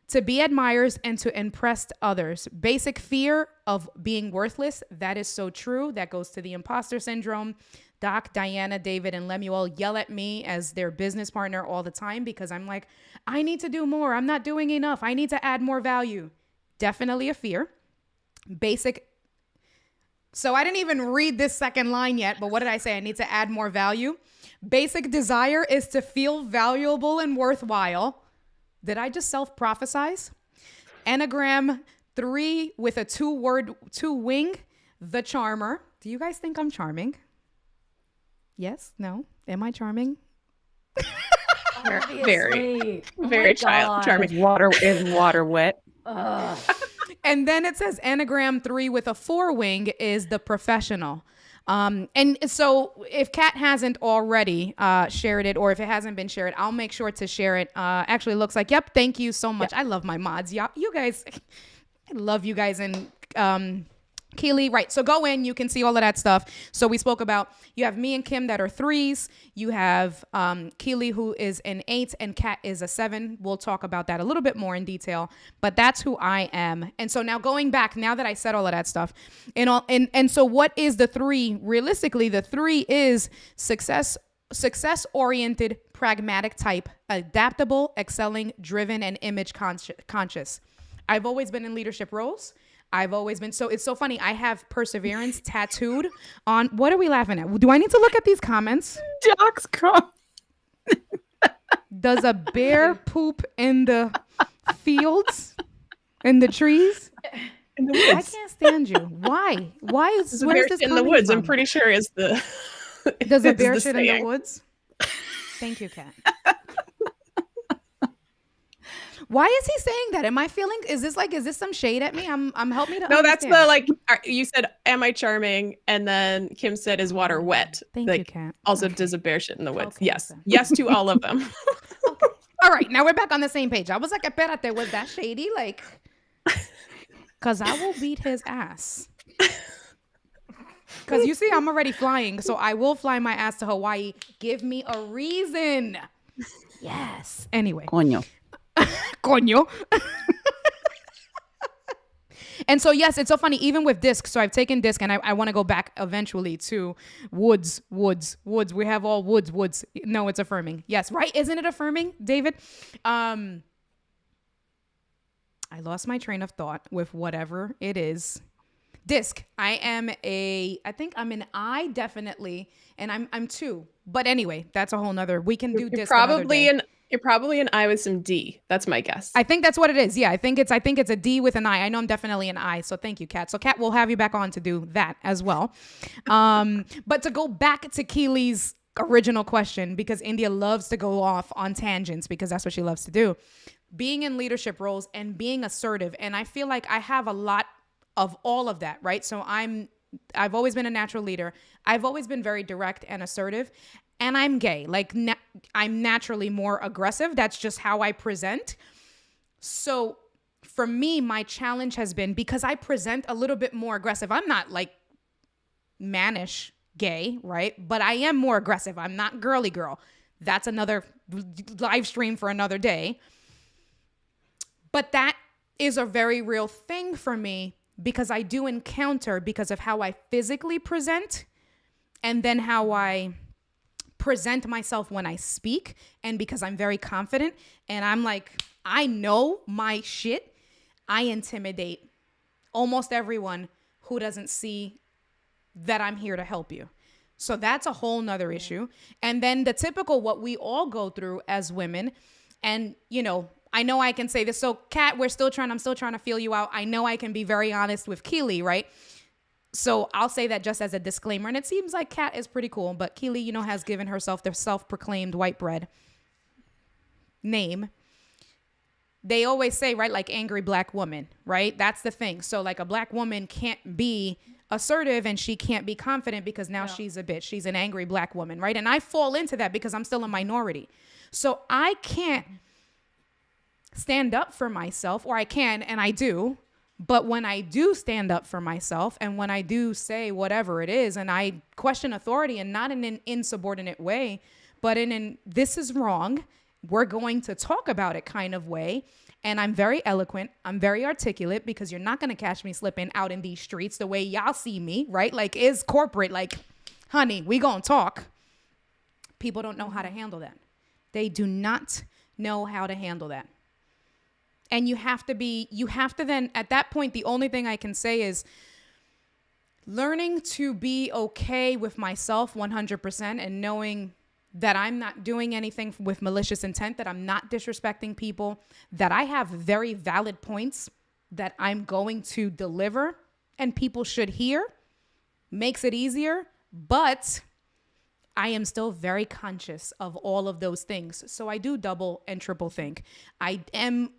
To be admired and to impress others. Basic fear of being worthless. That is so true. That goes to the imposter syndrome. Doc, Diana, David, and Lemuel yell at me as their business partner all the time because I'm like, I need to do more. I'm not doing enough. I need to add more value. Definitely a fear. Basic. So I didn't even read this second line yet, but what did I say? I need to add more value. Basic desire is to feel valuable and worthwhile. Did I just self-prophesize? Enneagram 3 with a two wing, the charmer. Do you guys think I'm charming? Yes? No? Am I charming? Very, Oh very my child God. charming. Is water wet? Ugh. And then it says Enneagram 3 with a 4 wing is the professional. And so if Kat hasn't already shared it, or if it hasn't been shared, I'll make sure to share it. Actually, it looks like, yep, thank you so much. I love my mods. Yeah, you guys, I love you guys. And Keely, right. So go in, you can see all of that stuff. So we spoke about, you have me and Kim that are 3s. You have Keely, who is an 8, and Kat is a 7. We'll talk about that a little bit more in detail, but that's who I am. And so now going back, now that I said all of that stuff, and so what is the 3? Realistically, the 3 is success oriented, pragmatic type, adaptable, excelling, driven, and image conscious. I've always been in leadership roles. I've always been. So it's so funny. I have perseverance tattooed on. What are we laughing at? Do I need to look at these comments? Doc's come. Does a bear poop in the fields? In the trees? In the I woods. can't stand you. Why? Why is There's a where bear is this in the coming woods. I'm from? pretty sure is the. Does a is bear the shit in the saying. woods? Thank you, Kat. Why is he saying that? Am I feeling? Is this some shade at me? Help me to. No, that's understand. the like. You said, "Am I charming?" And then Kim said, "Is water wet?" Thank like, you, Kat. Also, Okay. does a bear shit in the woods? Okay, Yes, okay. yes to all of them. All right, now we're back on the same page. I was like, espérate, was that shady? Like, because I will beat his ass. Because you see, I'm already flying, so I will fly my ass to Hawaii. Give me a reason. Yes. Anyway. Coño. Coño. And so, yes, it's so funny, even with disc. So I've taken disc, and I want to go back eventually to woods. We have all woods. No, it's affirming. Yes, right? Isn't it affirming, David? I lost my train of thought with whatever it is. Disc. I think I'm an I, definitely, and I'm 2. But anyway, that's a whole nother. We can do disc another day. You're probably an I with some D. That's my guess. I think that's what it is. Yeah, I think it's a D with an I. I know I'm definitely an I. So thank you, Kat. So Kat, we'll have you back on to do that as well. But to go back to Keely's original question, because India loves to go off on tangents because that's what she loves to do. Being in leadership roles and being assertive, and I feel like I have a lot of all of that, right? So I've always been a natural leader. I've always been very direct and assertive. And I'm gay. Like, I'm naturally more aggressive. That's just how I present. So for me, my challenge has been, because I present a little bit more aggressive. I'm not like mannish gay, right? But I am more aggressive. I'm not girly girl. That's another live stream for another day. But that is a very real thing for me, because I do encounter, because of how I physically present and then how I present myself when I speak, and because I'm very confident and I'm like, I know my shit, I intimidate almost everyone who doesn't see that I'm here to help you. So that's a whole nother issue. And then the typical, what we all go through as women, and I know I can say this. So Kat, I'm still trying to feel you out. I know I can be very honest with Keely, right? So I'll say that just as a disclaimer. And it seems like Kat is pretty cool, but Keely, has given herself the self-proclaimed white bread name. They always say, right, like angry black woman, right? That's the thing. So like a black woman can't be assertive and she can't be confident because now she's a bitch. She's an angry black woman, right? And I fall into that because I'm still a minority. So I can't stand up for myself, or I can, and I do, But when I do stand up for myself and when I do say whatever it is and I question authority, and not in an insubordinate way, but in an this is wrong, we're going to talk about it kind of way. And I'm very eloquent. I'm very articulate, because you're not going to catch me slipping out in these streets the way y'all see me, right? Like, is corporate, like, honey, we going to talk. People don't know how to handle that. They do not know how to handle that. And you have to then, at that point, the only thing I can say is learning to be okay with myself 100%, and knowing that I'm not doing anything with malicious intent, that I'm not disrespecting people, that I have very valid points that I'm going to deliver and people should hear, makes it easier. But I am still very conscious of all of those things. So I do double and triple think. I am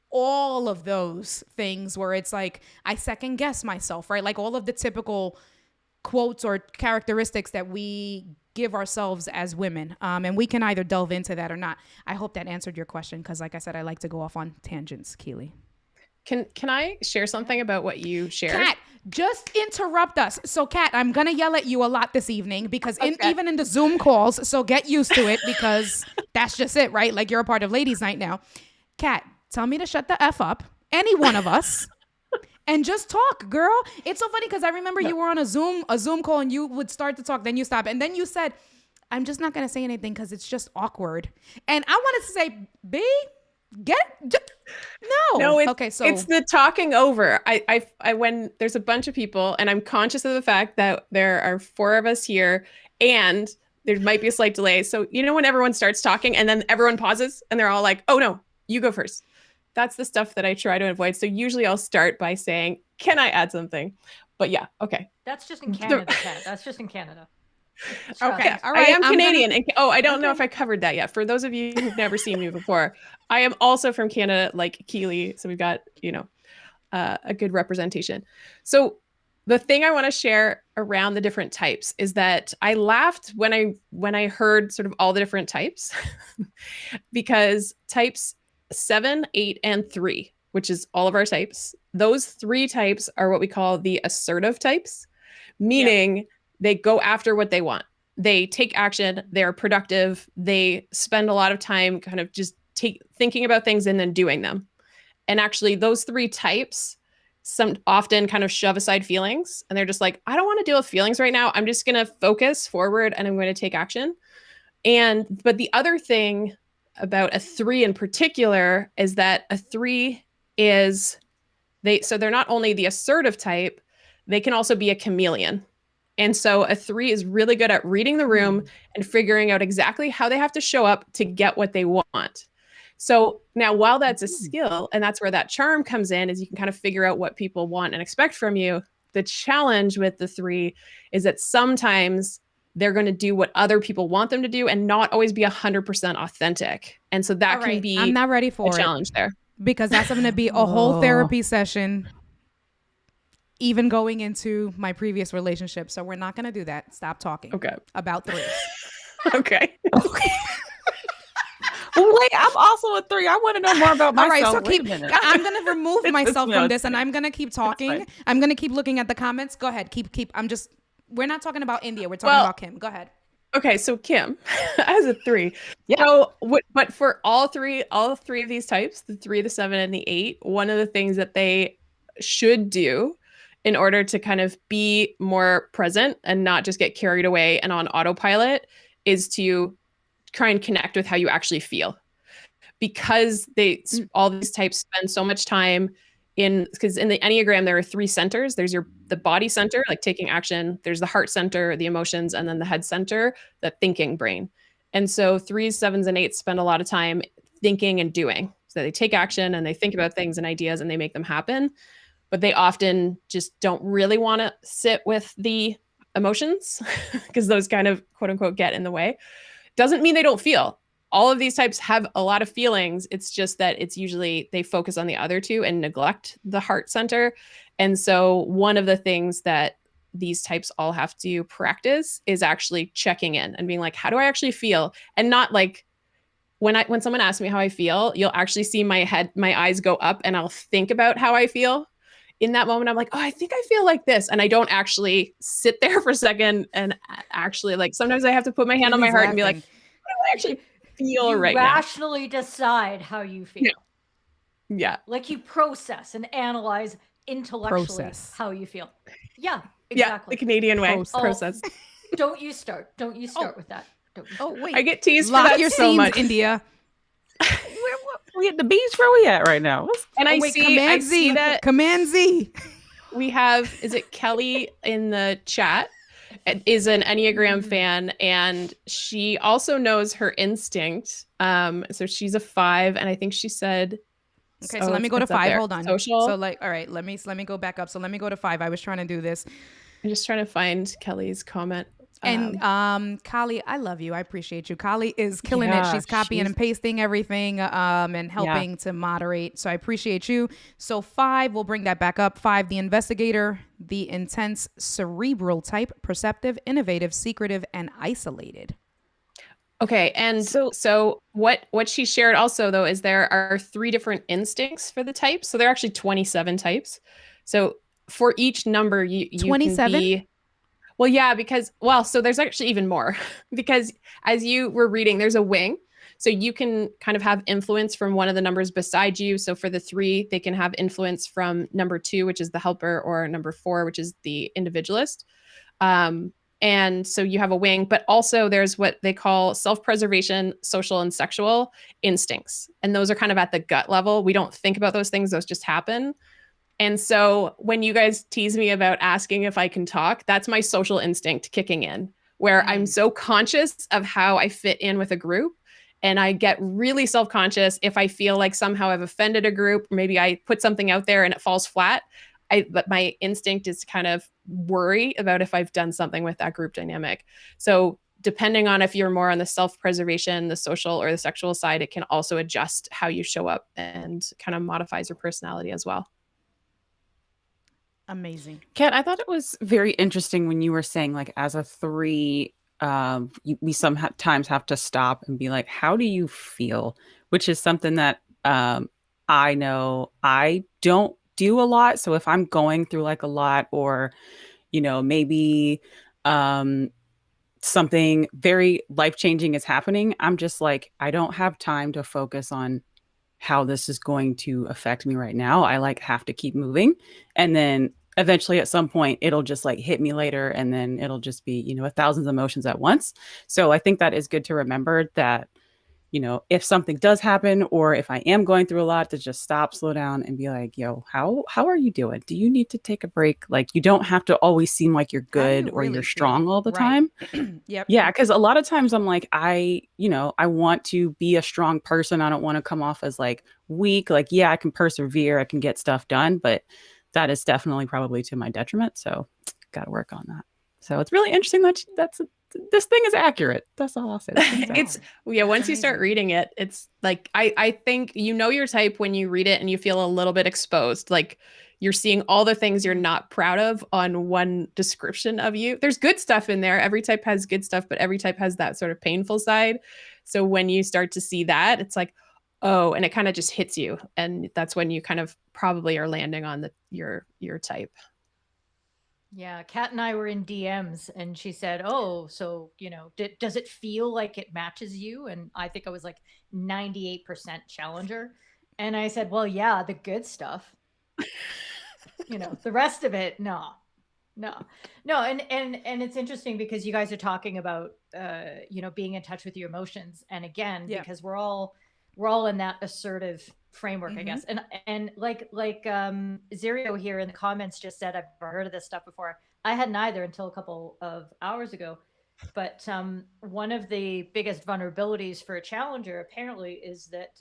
all of those things where it's like I second guess myself, right? Like all of the typical quotes or characteristics that we give ourselves as women. And we can either delve into that or not. I hope that answered your question, because like I said, I like to go off on tangents, Keely. Can I share something about what you shared? Kat, just interrupt us. So Kat, I'm going to yell at you a lot this evening, because even in the Zoom calls, so get used to it, because that's just it, right? Like, you're a part of Ladies Night now. Kat, tell me to shut the F up, any one of us, and just talk, girl. It's so funny, because I remember you were on a Zoom call, and you would start to talk, then you stop, and then you said, I'm just not going to say anything because it's just awkward. And I wanted to say, no, it's the talking over. I when there's a bunch of people and I'm conscious of the fact that there are 4 of us here and there might be a slight delay. So, when everyone starts talking and then everyone pauses and they're all like, oh no, you go first. That's the stuff that I try to avoid. So usually I'll start by saying, can I add something? But yeah, okay. That's just in Canada, Kat. That's just in Canada. Okay, all right. I am Canadian. I don't know if I covered that yet. For those of you who've never seen me before, I am also from Canada, like Keely. So we've got, a good representation. So the thing I want to share around the different types is that I laughed when I heard sort of all the different types, because types 7, 8, and 3, which is all of our types, those 3 types are what we call the assertive types, meaning they go after what they want. They take action. They're productive. They spend a lot of time kind of just thinking about things and then doing them. And actually those 3 types often kind of shove aside feelings, and they're just like, I don't want to deal with feelings right now. I'm just going to focus forward and I'm going to take action. But the other thing about a 3 in particular is that a 3 is they're not only the assertive type, they can also be a chameleon. And so a 3 is really good at reading the room and figuring out exactly how they have to show up to get what they want. So now, while that's a skill, and that's where that charm comes in, is you can kind of figure out what people want and expect from you. The challenge with the 3 is that sometimes they're going to do what other people want them to do and not always be 100% authentic. And so that can be I'm not ready for a challenge there. Because that's going to be a whole therapy session, even going into my previous relationship. So we're not going to do that. Stop talking about 3s. Okay. Wait, I'm also a 3. I want to know more about myself. All right, so I'm going to remove myself from this, and I'm going to keep talking. I'm going to keep looking at the comments. Go ahead. Keep. We're not talking about India. We're talking about Kim. Go ahead. Okay, so Kim, as a 3. So, but for all three of these types, the 3, the 7, and the 8, one of the things that they should do in order to kind of be more present and not just get carried away and on autopilot is to try and connect with how you actually feel. Because all these types spend so much time because in the Enneagram, there are 3 centers. There's the body center, like taking action. There's the heart center, the emotions, and then the head center, the thinking brain. And so 3s, 7s, and 8s spend a lot of time thinking and doing. So they take action and they think about things and ideas and they make them happen. But they often just don't really want to sit with the emotions because those kind of quote unquote get in the way. Doesn't mean they don't feel. All of these types have a lot of feelings. It's just that it's usually they focus on the other 2 and neglect the heart center. And so one of the things that these types all have to practice is actually checking in and being like, how do I actually feel? And not like when someone asks me how I feel, you'll actually see my eyes go up and I'll think about how I feel in that moment, I'm like, oh, I think I feel like this. And I don't actually sit there for a second and actually, like, sometimes I have to put my hand on my heart and be like, what do I actually feel You right now? rationally decide how you feel. Yeah. Like you process and analyze intellectually Process. how you feel. Yeah, Yeah. exactly. The Canadian way. Process. Process. Don't you start. Don't you start with that. Don't you Oh start. wait, I get teased for lock that your so scenes, much. India. We at the beach. Where we at right now? And I Wait, see Command Z. that Command Z. we have, is it Kelly in the chat? Is an Enneagram Mhm. fan, and she also knows her instinct. So she's a 5, and I think she said. Okay, so let me go to it's up 5. there. Hold on. Social. So like, all right, let me go back up. So let me go to 5. I was trying to do this. I'm just trying to find Kelly's comment. And Kali, I love you. I appreciate you. Kali is killing it. Yeah, She's copying she's- and pasting everything and helping to moderate. So I appreciate you. So 5, we'll bring that back up. 5, the investigator, the intense cerebral type, perceptive, innovative, secretive, and isolated. Okay, and so what she shared also though is there are 3 different instincts for the types. So there are actually 27 types. So for each number you 27? can be, well, yeah, because so there's actually even more because as you were reading, there's a wing. So you can kind of have influence from one of the numbers beside you. So for the 3, they can have influence from number 2, which is the helper, or number 4, which is the individualist. And so you have a wing, but also there's what they call self-preservation, social, and sexual instincts. And those are kind of at the gut level. We don't think about those things, those just happen. And so when you guys tease me about asking if I can talk, that's my social instinct kicking in, where I'm so conscious of how I fit in with a group. And I get really self-conscious if I feel like somehow I've offended a group, or maybe I put something out there and it falls flat. But my instinct is to kind of worry about if I've done something with that group dynamic. So depending on if you're more on the self-preservation, the social, or the sexual side, it can also adjust how you show up and kind of modifies your personality as well. Amazing. Kat, I thought it was very interesting when you were saying, like, as a 3, we sometimes have to stop and be like, how do you feel? Which is something that I know I don't do a lot. So if I'm going through like a lot, or, maybe something very life-changing is happening, I'm just like, I don't have time to focus on how this is going to affect me right now. I have to keep moving. And then eventually at some point it'll just like hit me later, and then it'll just be, 1,000 emotions at once. So I think that is good to remember that, if something does happen, or if I am going through a lot, to just stop, slow down, and be like, yo, how are you doing? Do you need to take a break? Like, you don't have to always seem like you're good or really you're feel? strong all the Right. time. Yep. Yeah, because a lot of times I'm like, I want to be a strong person. I don't want to come off as like weak. Like, yeah, I can persevere, I can get stuff done, but that is definitely probably to my detriment. So got to work on that. So it's really interesting that this thing is accurate. That's all I'll say. Once you start reading it, it's like, I think your type when you read it and you feel a little bit exposed, like you're seeing all the things you're not proud of on one description of you. There's good stuff in there. Every type has good stuff, but every type has that sort of painful side. So when you start to see that, it's like, oh, and it kind of just hits you. And that's when you kind of probably are landing on your type. Yeah, Kat and I were in DMs, and she said, "Oh, so does it feel like it matches you?" And I think I was like 98% challenger, and I said, "Well, yeah, the good stuff. The rest of it, no." And it's interesting because you guys are talking about being in touch with your emotions, and again, Yeah. because we're all in that assertive framework, I guess. And like Zirio here in the comments just said, I've never heard of this stuff before. I hadn't either until a couple of hours ago. But one of the biggest vulnerabilities for a challenger apparently is that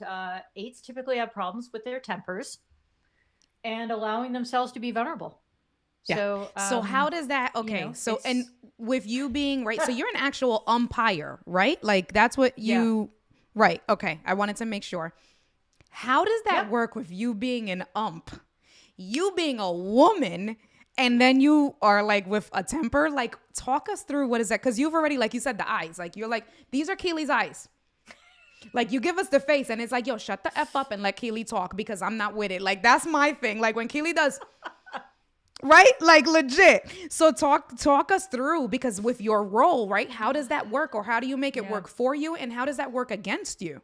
8s typically have problems with their tempers and allowing themselves to be vulnerable. Yeah. So how does that, okay, so, and with you being, right, so you're an actual umpire, right? Like, that's what you, right, okay, I wanted to make sure. How does that work with you being an ump? You being a woman, and then you are like with a temper? Like, talk us through what is that? Because you've already, like you said, the eyes. Like, you're like, these are Kaylee's eyes. Like, you give us the face, and it's like, yo, shut the F up and let Kaylee talk because I'm not with it. Like, that's my thing. Like, when Kaylee does, Right? Like legit. So talk us through, because with your role, right? How does that work, or how do you make it Yeah. work for you, and how does that work against you?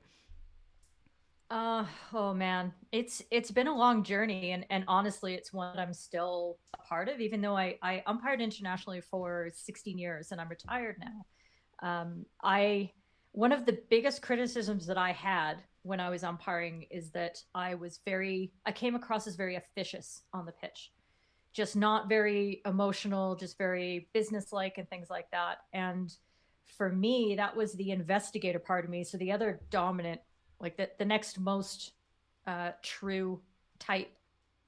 Oh man, it's been a long journey, and honestly, it's one that I'm still a part of, even though I umpired internationally for 16 years and I'm retired now. I One of the biggest criticisms that I had when I was umpiring is that I came across as very officious on the pitch, just not very emotional, just very businesslike and things like that. And for me, that was the investigator part of me. So the other dominant, like the next most true type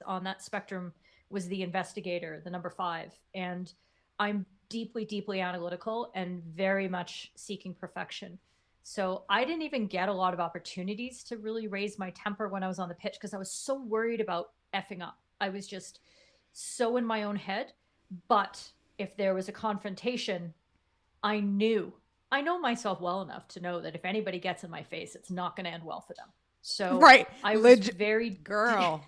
on that spectrum was the investigator, the number 5. And I'm deeply, deeply analytical and very much seeking perfection. So I didn't even get a lot of opportunities to really raise my temper when I was on the pitch because I was so worried about effing up. I was just so in my own head. But if there was a confrontation, I know myself well enough to know that if anybody gets in my face, it's not going to end well for them. So Right. I was Girl.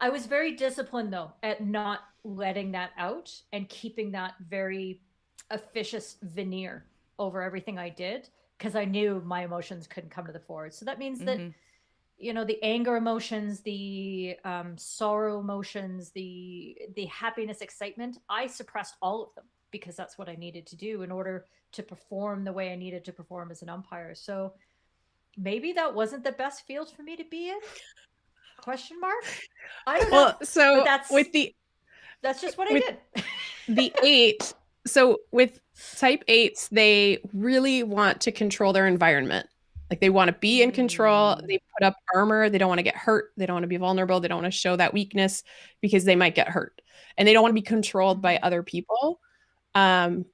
I was very disciplined though at not letting that out and keeping that very officious veneer over everything I did, because I knew my emotions couldn't come to the fore. So that means that the anger emotions, the sorrow emotions, the happiness, excitement, I suppressed all of them because that's what I needed to do in order to perform the way I needed to perform as an umpire. So maybe that wasn't the best field for me to be in? Question mark? I don't know. Well, so But that's with the just what I with- did. the 8, so with type 8s, they really want to control their environment. Like they want to be in control. They put up armor. They don't want to get hurt. They don't want to be vulnerable. They don't want to show that weakness because they might get hurt. And they don't want to be controlled by other people. And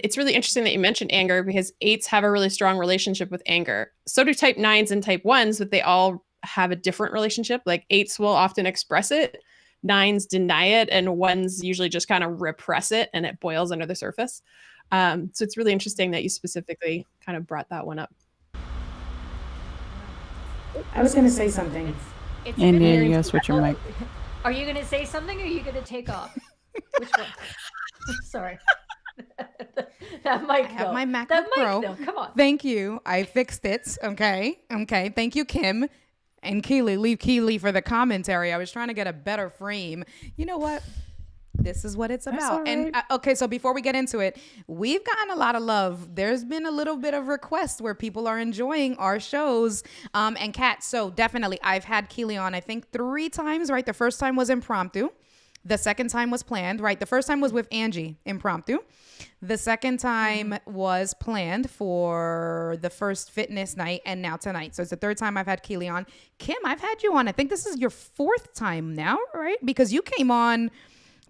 it's really interesting that you mentioned anger, because 8s have a really strong relationship with anger. So do type 9s and type 1s, but they all have a different relationship. Like 8s will often express it, 9s deny it, and 1s usually just kind of repress it and it boils under the surface. So it's really interesting that you specifically kind of brought that one up. I was going to say something. It's And been yeah, very- you gotta switch your mic. Are you going to say something or are you going to take off? Which one? Sorry. That mic. I have though. my MacBook That mic, Pro. though. Come on. Thank you. I fixed it. Okay. Thank you, Kim. And Keely. Leave Keely for the commentary. I was trying to get a better frame. You know what? This is what it's That's about. all And right. okay, so before we get into it, we've gotten a lot of love. There's been a little bit of requests where people are enjoying our shows. And Kat, so definitely, I've had Keely on, I think 3 times, right? The first time was impromptu. The second time was planned, right? The first time was with Angie, impromptu. The second time was planned for the first fitness night, and now tonight. So it's the third time I've had Keely on. Kim, I've had you on. I think this is your 4th time now, right? Because you came on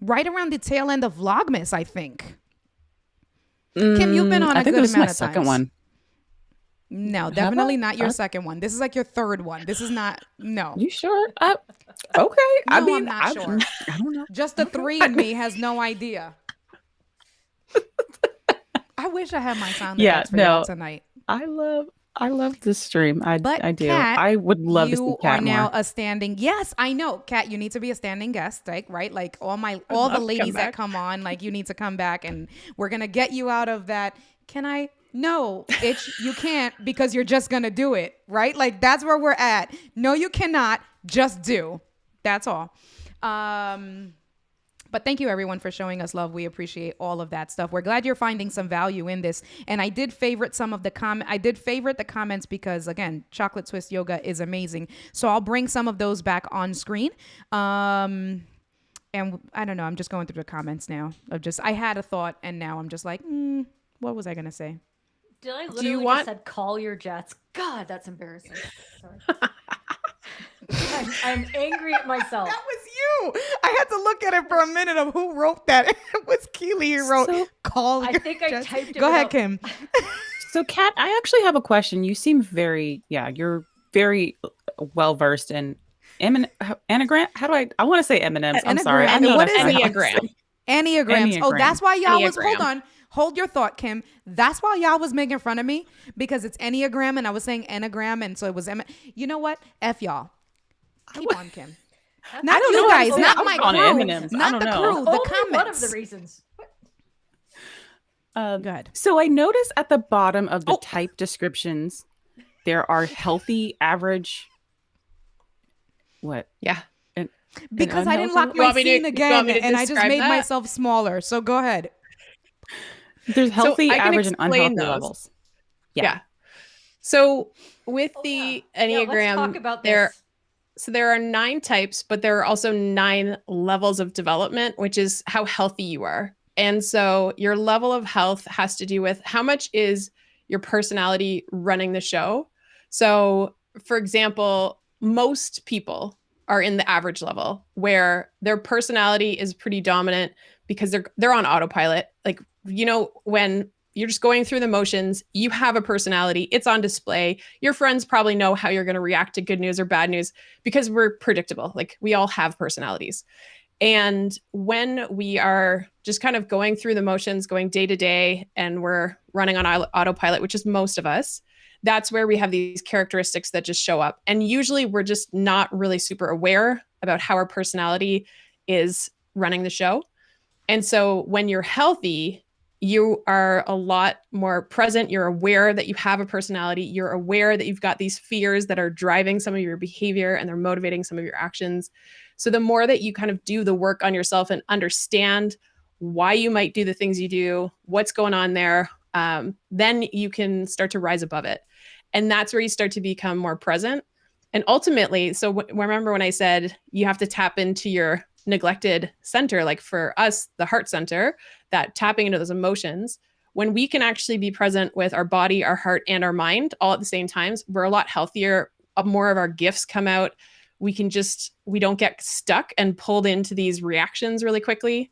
right around the tail end of Vlogmas, I think. Kim, you've been on a I think good it was amount my of second times. one. No, Have definitely I? not your second one. This is like your 3rd one. This is not, no. You sure? Okay. I No, mean, I'm not sure. I don't know. Just the 3 in me has no idea. I wish I had my sound effects for y'all tonight. I love this stream. I do. Kat, I would love to see you Kat are now more. a standing. Yes, I know, Kat. You need to be a standing guest, like right? Like all the ladies that come on, like you need to come back, and we're gonna get you out of that. Can I? No, you can't, because you're just gonna do it, right? Like that's where we're at. No, you cannot. Just do. That's all. But thank you everyone for showing us love. We appreciate all of that stuff. We're glad you're finding some value in this. And I did favorite some of the the comments because again, Chocolate Twist Yoga is amazing. So I'll bring some of those back on screen. And I don't know, I'm just going through the comments now. I had a thought and now I'm just like, what was I going to say? Did I literally want- just said call your jets? God, that's embarrassing. Sorry. I'm angry at myself. That was you. I had to look at it for a minute of who wrote that. It was Keely who wrote, So- call I your think I jets." typed it Go ahead, without- Kim. So, Kat, I actually have a question. You seem you're very well versed in anagram. How do I want to say M&Ms. I'm sorry. I know What that's is not how I Enneagram? say it. Enneagrams. Oh, Enneagram. that's why y'all was, Enneagram. hold your thought, Kim. That's why y'all was making fun of me, because it's Enneagram and I was saying Enneagram. And so it was, you know what? F y'all. Keep on, Kim. That's Not don't you know how to guys, say not it. my I'm on crew, M&Ms. I not don't the know. crew, the only comments. one of the reasons. Good. So I notice at the bottom of the Oh. type descriptions, there are healthy, average. What? Yeah. And Because I didn't unhealthy? lock You my want me to- scene you again, want me to and I just describe made that? myself smaller. So go ahead. There's healthy, I can average, and explain unhealthy those. levels. Yeah. So with Oh, the yeah. Yeah, Enneagram, let's talk about there this. there are 9 types, but there are also 9 levels of development, which is how healthy you are. And so your level of health has to do with how much is your personality running the show. So, for example, most people are in the average level where their personality is pretty dominant because they're on autopilot. Like, when you're just going through the motions, you have a personality, it's on display. Your friends probably know how you're going to react to good news or bad news because we're predictable. Like, we all have personalities. And when we are just kind of going through the motions, going day to day, and we're running on autopilot, which is most of us, that's where we have these characteristics that just show up. And usually we're just not really super aware about how our personality is running the show. And so when you're healthy, you are a lot more present. You're aware that you have a personality. You're aware that you've got these fears that are driving some of your behavior and they're motivating some of your actions. So the more that you kind of do the work on yourself and understand why you might do the things you do, what's going on there, then you can start to rise above it. And that's where you start to become more present. And ultimately, so remember when I said you have to tap into your neglected center, like for us, the heart center, that tapping into those emotions, when we can actually be present with our body, our heart, and our mind all at the same times, we're a lot healthier. More of our gifts come out. We don't get stuck and pulled into these reactions really quickly.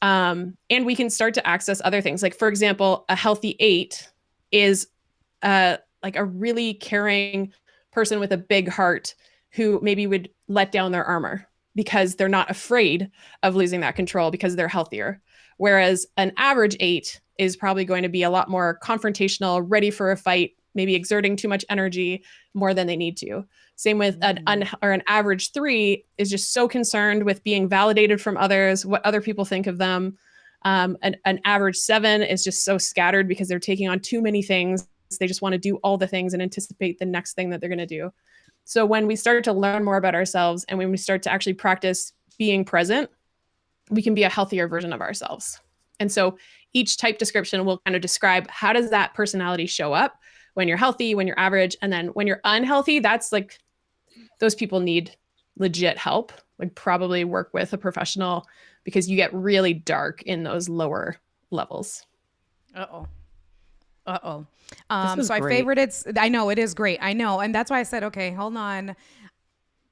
And we can start to access other things. Like, for example, a healthy 8 is like a really caring person with a big heart who maybe would let down their armor because they're not afraid of losing that control because they're healthier. Whereas an average 8 is probably going to be a lot more confrontational, ready for a fight, maybe exerting too much energy more than they need to. Same with an average 3 is just so concerned with being validated from others, what other people think of them. An average 7 is just so scattered because they're taking on too many things. They just want to do all the things and anticipate the next thing that they're going to do. So when we start to learn more about ourselves and when we start to actually practice being present, we can be a healthier version of ourselves. And so each type description will kind of describe how does that personality show up when you're healthy, when you're average, and then when you're unhealthy, that's like those people need legit help, like probably work with a professional because you get really dark in those lower levels. Uh-oh. was So I great. favorited I know it is great. I know. And that's why I said, okay, hold on.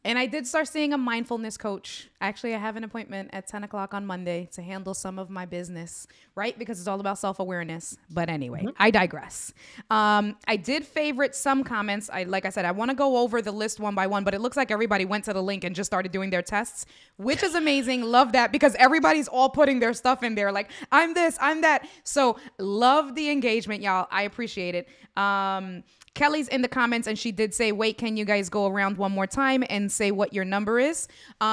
And I did start seeing a mindfulness coach. Actually, I have an appointment at 10 o'clock on Monday to handle some of my business, right? Because it's all about self-awareness. But anyway, I digress. I did favorite some comments. Like I said, I want to go over the list one by one, but it looks like everybody went to the link and just started doing their tests, which is amazing. Love that because everybody's all putting their stuff in there. Like, I'm this, I'm that. So love the engagement, y'all. I appreciate it. Kelly's in the comments and she did say, wait, can you guys go around one more time and say what your number is?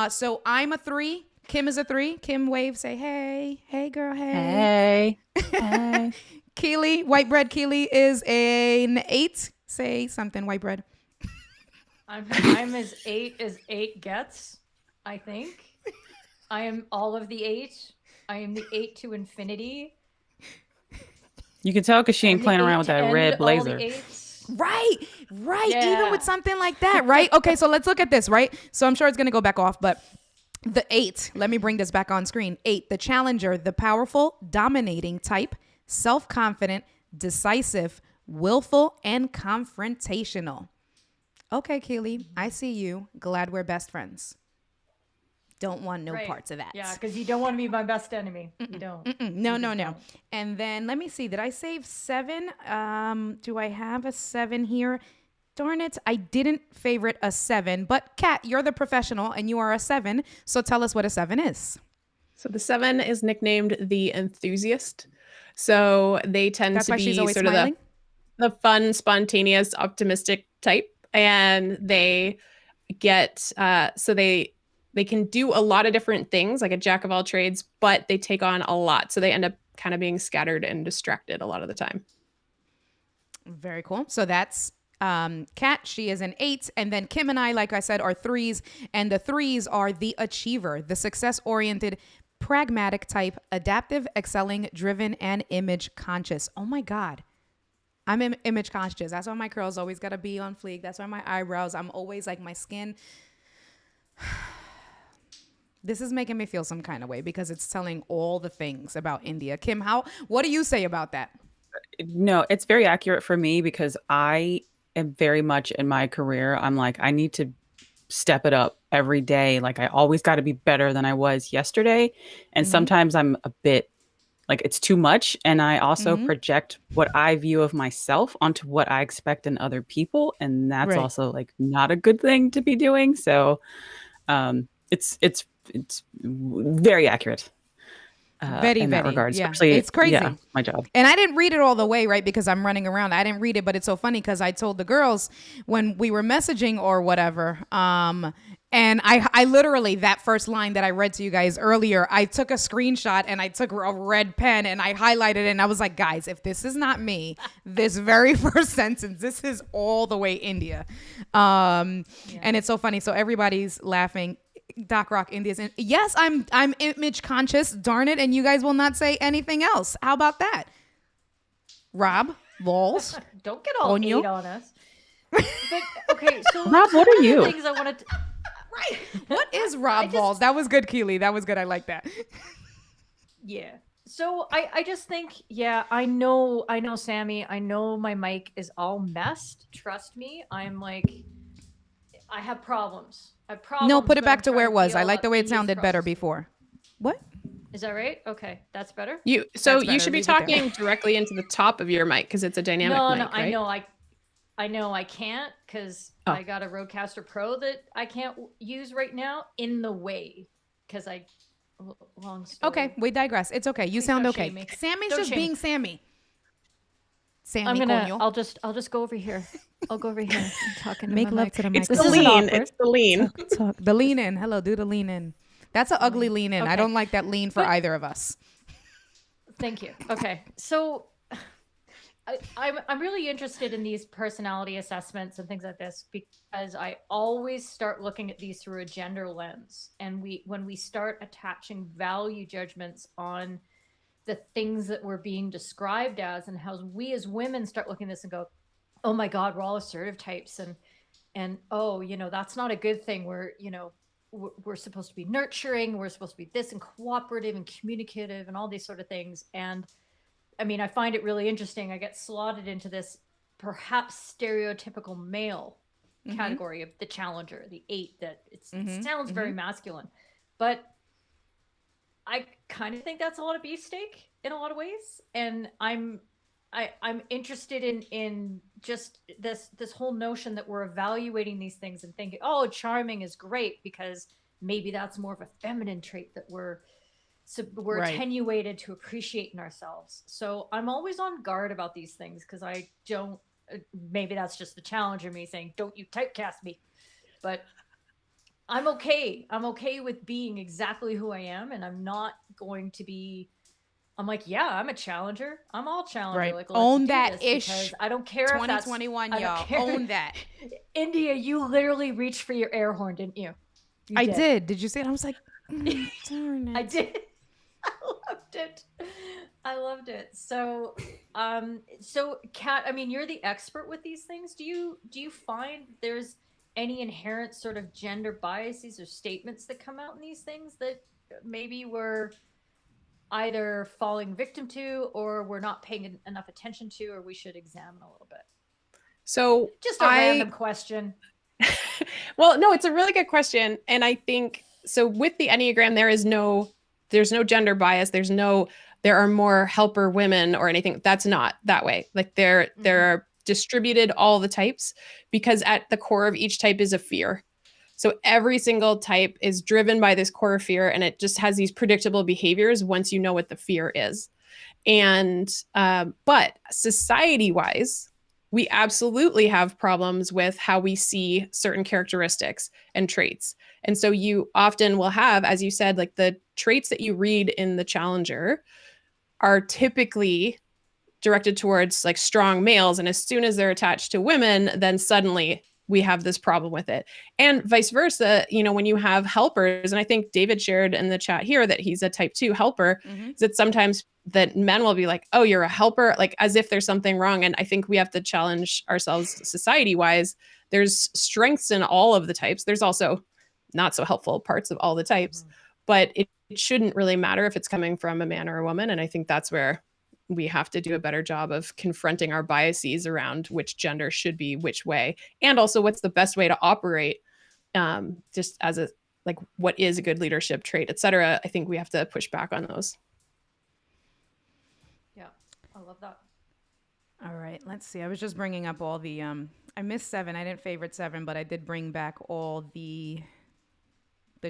So I'm a 3. Kim is a 3. Kim wave, say, hey. Hey, girl, hey. Hey. Keely, white bread Keely is an 8. Say something, white bread. I'm as 8 as 8 gets, I think. I am all of the 8. I am the 8 to infinity. You can tell because she ain't and the playing 8 around with to that end red all the blazer. 8s. Right. Even Yeah. with something like that, right? Okay, so let's look at this, right? So I'm sure it's going to go back off, but the 8, let me bring this back on screen. 8, the challenger, the powerful, dominating type, self-confident, decisive, willful, and confrontational. Okay, Keely, I see you. Glad we're best friends. Don't want no Right. parts of that. Yeah, because you don't want to be my best enemy. You don't. No, You no, just no. don't. And then let me see. Did I save 7? Do I have a 7 here? Darn it. I didn't favorite a 7. But Kat, you're the professional and you are a 7. So tell us what a 7 is. So the 7 is nicknamed the enthusiast. So they tend That's to why she's be always sort of smiling. the fun, spontaneous, optimistic type. And they get, so they they can do a lot of different things, like a jack of all trades, but they take on a lot. So they end up kind of being scattered and distracted a lot of the time. Very cool. So that's Kat. She is an 8. And then Kim and I, like I said, are 3s. And the 3s are the achiever, the success-oriented, pragmatic type, adaptive, excelling, driven, and image conscious. Oh my God. I'm image conscious. That's why my curls always got to be on fleek. That's why my eyebrows, I'm always like my skin. This is making me feel some kind of way because it's telling all the things about India. Kim, what do you say about that? No, it's very accurate for me because I am very much in my career. I'm like, I need to step it up every day. Like I always got to be better than I was yesterday. And sometimes I'm a bit like it's too much. And I also project what I view of myself onto what I expect in other people. And that's also like not a good thing to be doing. So it's very accurate. Very, in that regard, yeah. especially It's crazy. Yeah, my job. And I didn't read it all the way, right? Because I'm running around. I didn't read it, but it's so funny because I told the girls when we were messaging or whatever. And I literally, that first line that I read to you guys earlier, I took a screenshot and I took a red pen and I highlighted it and I was like, guys, if this is not me, this very first sentence, this is all the way India. And it's so funny. So everybody's laughing. Doc Rock India's in. Yes, I'm image conscious, darn it, and you guys will not say anything else. How about that? Rob Walls. Don't get all Onyo? hate on us. But okay, so Rob, what are one of the you? Things I wanted to, right. What is Rob Walls? That was good, Keely. That was good. I like that. Yeah. So I just think, yeah, I know, Sammy. I know my mic is all messed. Trust me. I'm like, I have problems. No, put it but back I'm to where it trying was. deal I like the way it these sounded better problems. before. What? Is that right? Okay, that's better. You That's better. should be Leave it there. talking directly into the top of your mic because it's a dynamic No, mic, right? I know I can't because Oh. I got a Rodecaster Pro that I can't use right now in the way because long story. Okay, we digress. It's okay. You Please sound don't okay. shame me. Sammy's Don't just shame me. being Sammy. Sammy, I'm gonna. coño. I'll just go over here. I'll go over here. I'm talking to Make my love mic. to the It's microphone. the This isn't lean. awkward. It's the lean. Talk. The lean in. Hello, do the lean in. That's an ugly lean in. I Okay. don't like that lean for either of us. Thank you. Okay, so I'm really interested in these personality assessments and things like this because I always start looking at these through a gender lens, and when we start attaching value judgments on the things that we're being described as, and how we as women start looking at this and go, oh my God, we're all assertive types, and oh, that's not a good thing. We're supposed to be nurturing, we're supposed to be this and cooperative and communicative and all these sort of things. And I mean, I find it really interesting. I get slotted into this perhaps stereotypical male category of the challenger, the 8, that it sounds very masculine, but I kind of think that's a lot of beefsteak in a lot of ways. And I'm interested in just this whole notion that we're evaluating these things and thinking, oh, charming is great because maybe that's more of a feminine trait that we're Right. attenuated to appreciate in ourselves. So I'm always on guard about these things because I don't. Maybe that's just the challenge in me saying, "Don't you typecast me," but I'm okay. I'm okay with being exactly who I am, and I'm not going to be. I'm like, yeah, I'm a challenger. I'm all challenger. Right. Like, Own let's do that this ish. because I don't care if that's 2021, I don't y'all. care. Own that. India, you literally reached for your air horn, didn't you? You I did. Did you see it? I was like, darn it. I did. I loved it. So, Kat, I mean, you're the expert with these things. Do you find there's any inherent sort of gender biases or statements that come out in these things that maybe we're either falling victim to or we're not paying enough attention to, or we should examine a little bit? So Just a random question. well, no, it's a really good question. And I think so with the Enneagram, there's no gender bias. There are more helper women or anything. That's not that way. Like there are distributed all the types because at the core of each type is a fear. So every single type is driven by this core fear, and it just has these predictable behaviors once you know what the fear is. And but society-wise, we absolutely have problems with how we see certain characteristics and traits. And so you often will have, as you said, like the traits that you read in the Challenger are typically directed towards like strong males. And as soon as they're attached to women, then suddenly we have this problem with it. And vice versa, you know, when you have helpers, and I think David shared in the chat here that he's a type 2 helper, Mhm. is that sometimes that men will be like, oh, you're a helper, like as if there's something wrong. And I think we have to challenge ourselves society wise. There's strengths in all of the types. There's also not so helpful parts of all the types, but it shouldn't really matter if it's coming from a man or a woman. And I think that's where we have to do a better job of confronting our biases around which gender should be which way, and also what's the best way to operate, just as a like what is a good leadership trait, etc. I think we have to push back on those. Yeah, I love that. All right, let's see. I was just bringing up all the I missed 7. I didn't favorite 7, but I did bring back all the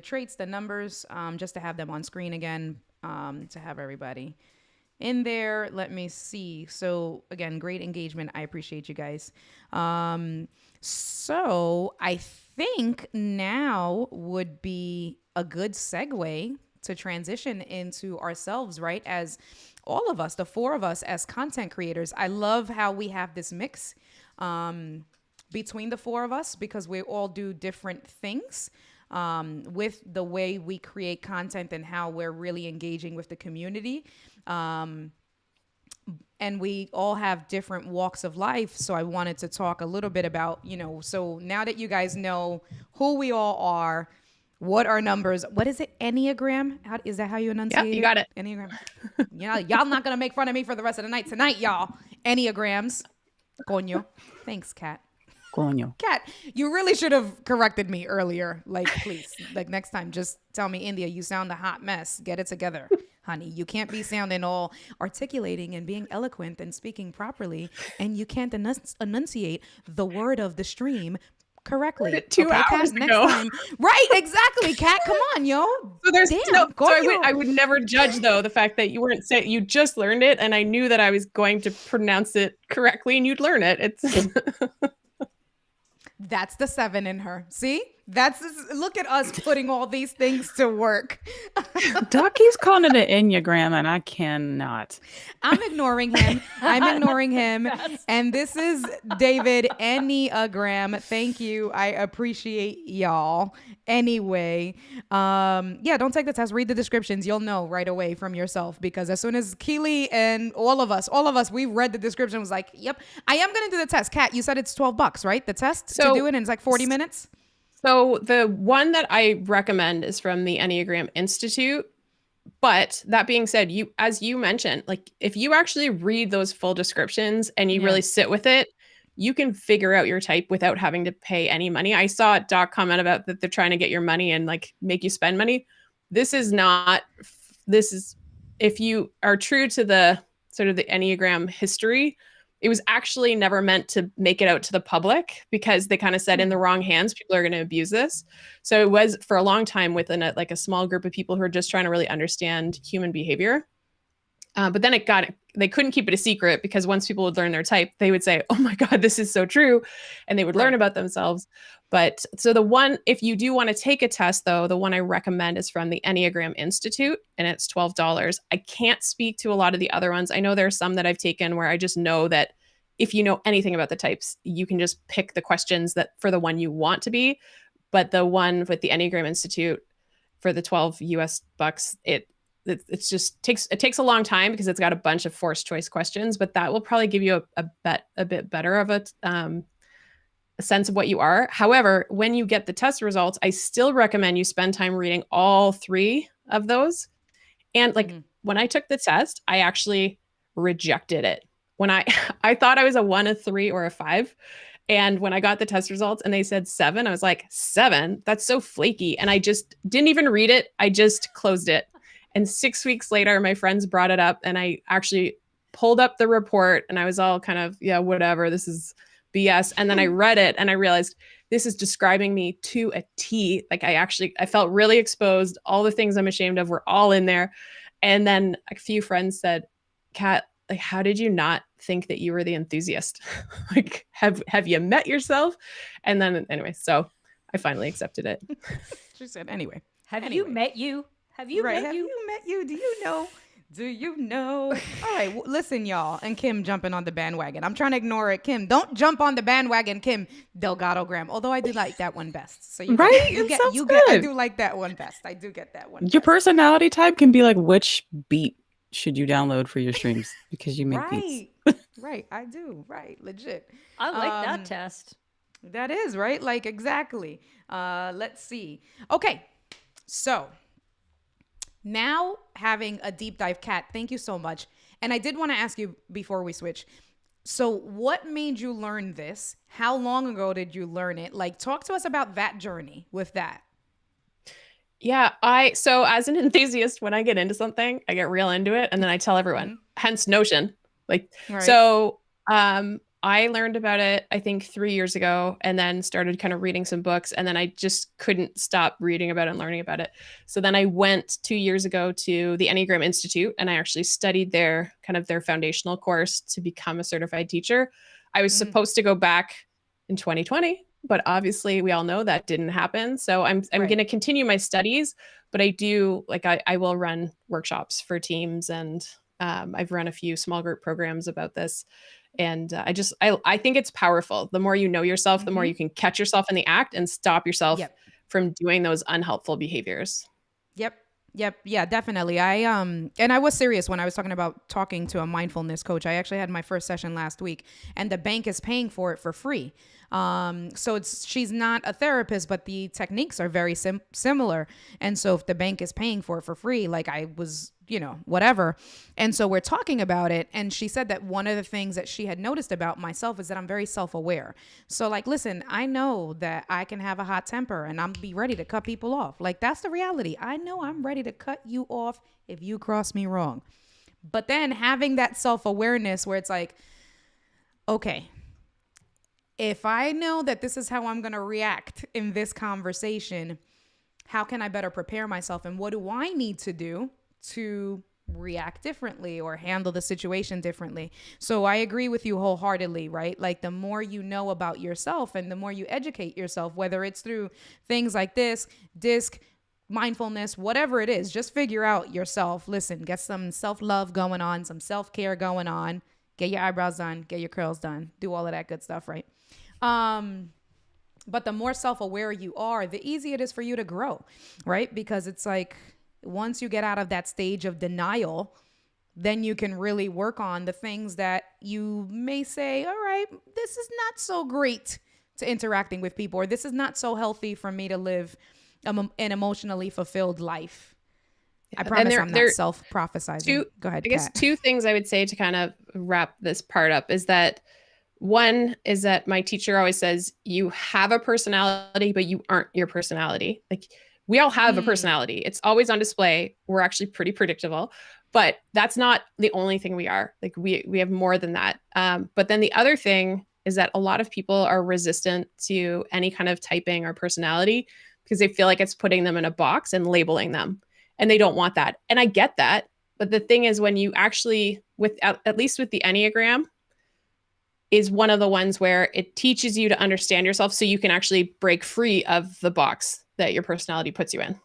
traits, the numbers, just to have them on screen again, to have everybody in there. Let me see. So again, great engagement. I appreciate you guys. So I think now would be a good segue to transition into ourselves, right? As all of us, the 4 of us as content creators. I love how we have this mix between the 4 of us, because we all do different things with the way we create content and how we're really engaging with the community. And we all have different walks of life. So I wanted to talk a little bit about, you know, so now that you guys know who we all are, what our numbers, what is it? Enneagram? Is that how you enunciate it? Yeah, you got it. Enneagram. You know, y'all not going to make fun of me for the rest of the night tonight, y'all. Enneagrams. Coño. Thanks, Kat. Coño. Kat, you really should have corrected me earlier. Like, please, like next time, just tell me, India, you sound a hot mess. Get it together, honey. You can't be sounding all articulating and being eloquent and speaking properly, and you can't enunciate the word of the stream correctly. Heard it 2 Kat, hours next ago. time. Right, exactly, Kat. Come on, yo. So there's Damn, no, so coño. I would never judge though the fact that you weren't saying, you just learned it, and I knew that I was going to pronounce it correctly, and you'd learn it. It's That's the 7 in her. See? Look at us putting all these things to work. Doc keeps calling it an Enneagram, and I cannot. I'm ignoring him. And this is David Enneagram. Thank you. I appreciate y'all. Anyway, yeah, don't take the test. Read the descriptions. You'll know right away from yourself, because as soon as Keely and all of us, we read the description, was like, yep, I am going to do the test. Kat, you said it's $12, right? The test to do it, and it's like 40 minutes. So the one that I recommend is from the Enneagram Institute. But that being said, as you mentioned, like if you actually read those full descriptions and you really sit with it, you can figure out your type without having to pay any money. I saw Doc comment about that they're trying to get your money and like make you spend money. This is if you are true to the sort of the Enneagram history, it was actually never meant to make it out to the public, because they kind of said in the wrong hands, people are going to abuse this. So it was for a long time within a small group of people who are just trying to really understand human behavior. But then they couldn't keep it a secret, because once people would learn their type, they would say, oh my God, this is so true. And they would learn about themselves. But so the one, if you do want to take a test though, the one I recommend is from the Enneagram Institute, and it's $12. I can't speak to a lot of the other ones. I know there are some that I've taken where I just know that if you know anything about the types, you can just pick the questions that for the one you want to be. But the one with the Enneagram Institute for the $12, it just takes a long time, because it's got a bunch of forced choice questions, but that will probably give you a bit better of a sense of what you are. However, when you get the test results, I still recommend you spend time reading all 3 of those. And when I took the test, I actually rejected it. When I thought I was a 1, a 3, or a 5. And when I got the test results and they said 7, I was like, 7? That's so flaky. And I just didn't even read it. I just closed it. And 6 weeks later, my friends brought it up, and I actually pulled up the report, and I was all kind of, yeah, whatever, this is BS. And then I read it and I realized this is describing me to a T. Like I felt really exposed. All the things I'm ashamed of were all in there. And then a few friends said, Kat, like, how did you not think that you were the enthusiast? Like, have you met yourself? And then anyway, so I finally accepted it. She said, anyway. Have Anyway. you met you? Have you Right. met Have you? you met you? Do you know? Do you know? All right. Listen, y'all. And Kim jumping on the bandwagon. I'm trying to ignore it. Kim, don't jump on the bandwagon, Kim Delgado-Gram. Although I do like that one best. So you Right? get, you It get, sounds you get. I good. do like that one best. I do get that one. Your best. personality type can be like, which beat should you download for your streams? Because you make beats. Right. Right. I do. Right. Legit. I like Um, that test. That is right. Like exactly. Let's see. Okay. So now having a deep dive, Kat, thank you so much. And I did want to ask you before we switch. So what made you learn this? How long ago did you learn it? Like talk to us about that journey with that. Yeah, so as an enthusiast, when I get into something, I get real into it, and then I tell everyone. Hence Notion. Like, Right. so I learned about it, I think 3 years ago, and then started kind of reading some books, and then I just couldn't stop reading about it and learning about it. So then I went 2 years ago to the Enneagram Institute, and I actually studied their foundational course to become a certified teacher. I was supposed to go back in 2020, but obviously we all know that didn't happen. So I'm Right. going to continue my studies, but I do like I will run workshops for teams, and I've run a few small group programs about this. And I think it's powerful. The more you know yourself, the more you can catch yourself in the act and stop yourself Yep. from doing those unhelpful behaviors. Yep. Yeah, definitely. And I was serious when I was talking to a mindfulness coach. I actually had my first session last week, and the bank is paying for it for free. So she's not a therapist, but the techniques are very similar. And so if the bank is paying for it for free, like I was, whatever. And so we're talking about it. And she said that one of the things that she had noticed about myself is that I'm very self-aware. So like, listen, I know that I can have a hot temper and I'm be ready to cut people off. Like that's the reality. I know I'm ready to cut you off if you cross me wrong. But then having that self-awareness where it's like, okay, if I know that this is how I'm going to react in this conversation, how can I better prepare myself? And what do I need to do to react differently or handle the situation differently? So I agree with you wholeheartedly, right? Like the more you know about yourself and the more you educate yourself, whether it's through things like this, DISC, mindfulness, whatever it is, just figure out yourself. Listen, get some self-love going on, some self-care going on, get your eyebrows done, get your curls done, do all of that good stuff, right? But the more self-aware you are, the easier it is for you to grow, right? Because it's like, once you get out of that stage of denial, then you can really work on the things that you may say, all right, this is not so great to interacting with people, or this is not so healthy for me to live an emotionally fulfilled life. I promise I'm not self-prophesizing. Go ahead, I guess Kat. 2 things I would say to kind of wrap this part up is that one is that my teacher always says, you have a personality, but you aren't your personality. Like we all have a personality. It's always on display. We're actually pretty predictable, but that's not the only thing we are. Like we have more than that. But then the other thing is that a lot of people are resistant to any kind of typing or personality because they feel like it's putting them in a box and labeling them, and they don't want that. And I get that. But the thing is, when you actually, at least with the Enneagram, is one of the ones where it teaches you to understand yourself so you can actually break free of the box that your personality puts you in.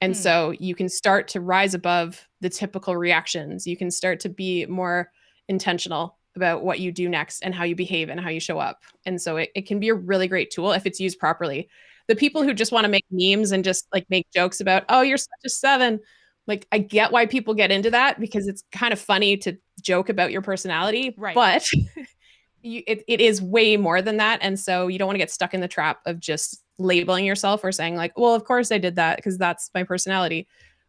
And so you can start to rise above the typical reactions. You can start to be more intentional about what you do next and how you behave and how you show up. And so it can be a really great tool if it's used properly. The people who just want to make memes and just like make jokes about, oh, you're such a 7. Like, I get why people get into that because it's kind of funny to joke about your personality, Right. But it is way more than that. And so you don't want to get stuck in the trap of just labeling yourself or saying like, well, of course I did that because that's my personality.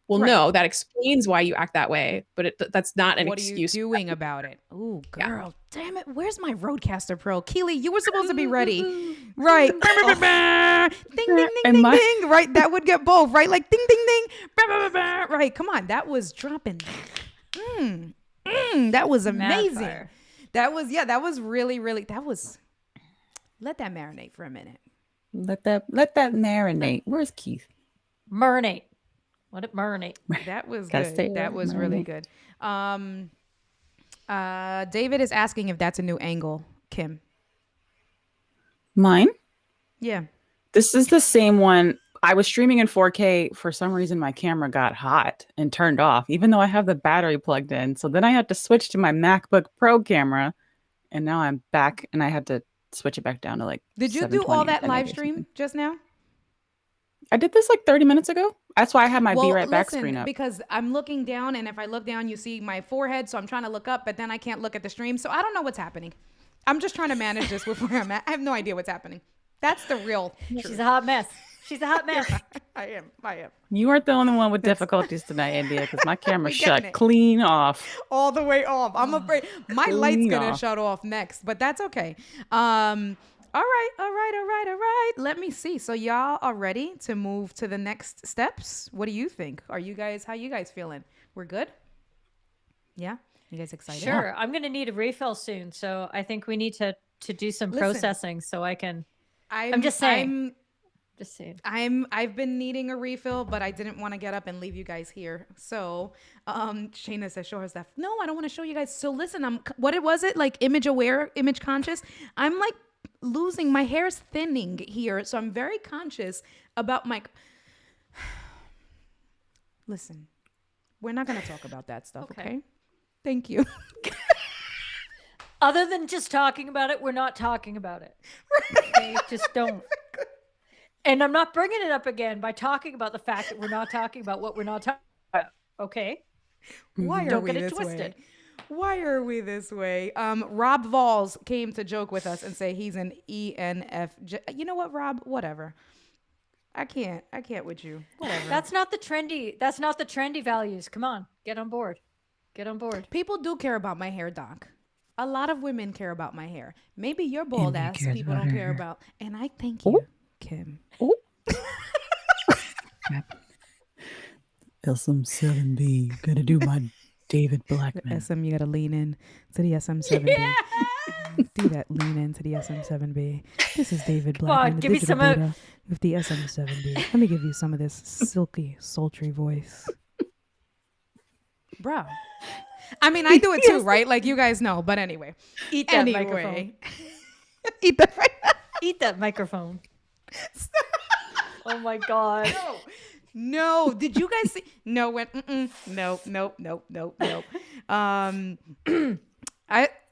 Well, Right. no, that explains why you act that way, but that's not an What are excuse. you doing about it? Ooh, girl, damn it. Where's my Roadcaster Pro? Keely, you were supposed to be ready. Right. Ding, ding, ding, And ding, my- ding. Right. That would get both, right? Like ding, ding, ding. Right. Come on. That was dropping. That was amazing. Fire. That was really, really, let that marinate for a minute. Let that marinate. Where's Keith? Marinate. Let it marinate. That was Gotta good. stay That away, was really marinate. good. David is asking if that's a new angle, Kim. Mine? Yeah. This is the same one. I was streaming in 4K. For some reason, my camera got hot and turned off, even though I have the battery plugged in. So then I had to switch to my MacBook Pro camera, and now I'm back, and I had to switch it back down to like. Did you do all 720 or that live 1080 or stream something. just now? I did this like 30 minutes ago. That's why I had my Be Right Back listen, screen up. because I'm looking down, and if I look down, you see my forehead. So I'm trying to look up, but then I can't look at the stream. So I don't know what's happening. I'm just trying to manage this with where I'm at. I have no idea what's happening. That's the real She's truth. a hot mess. She's a hot mess. I am. You aren't the only one with difficulties tonight, India, because my camera We getting shut it. clean off. All the way off. I'm afraid my light's Clean gonna off. shut off next, but that's okay. All right. Let me see. So y'all are ready to move to the next steps. What do you think? How you guys feeling? We're good? Yeah? You guys excited? Sure. I'm going to need a refill soon. So I think we need to do some Listen. processing so I can. I'm just saying. Just saying. I've been needing a refill, but I didn't want to get up and leave you guys here. So, Shayna says, show her stuff. No, I don't want to show you guys. So listen, what was it? Like image aware, image conscious. I'm like losing, my hair's thinning here. So I'm very conscious about my, listen, we're not going to talk about that stuff. Okay. Thank you. Other than just talking about it, we're not talking about it. Okay? Just don't. And I'm not bringing it up again by talking about the fact that we're not talking about what we're not talking about. Okay? Why are Don't we get it this twisted. way? Why are we this way? Rob Valls came to joke with us and say he's an ENFJ. You know what, Rob? Whatever. I can't with you. Whatever. That's not the trendy values. Come on. Get on board. Get on board. People do care about my hair, Doc. A lot of women care about my hair. Maybe your bald India ass cares people about don't her care hair. about. And I thank you, Kim. SM7B. Gotta do my David Blackman. SM, you gotta lean in to the SM7B. Do that, lean into the SM7B. This is David on, Blackman, the give me digital some of- Buddha with the SM7B. Let me give you some of this silky, sultry voice. Bro. I mean, I do it too, right? Like you guys know. But anyway. Eat that microphone. Eat that right now. Eat that microphone. Oh my God. No, did you guys see? No, nope. I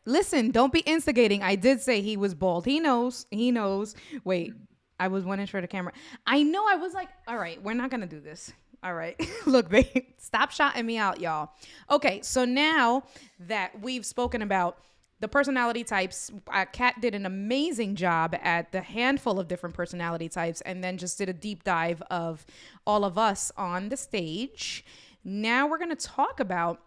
listen. Don't be instigating. I did say he was bald. He knows. Wait, I was 1 inch for the camera. I know. I was like, all right, we're not gonna do this. All right, look, babe, stop shouting me out, y'all. Okay, so now that we've spoken about the personality types, Kat did an amazing job at the handful of different personality types and then just did a deep dive of all of us on the stage. Now we're going to talk about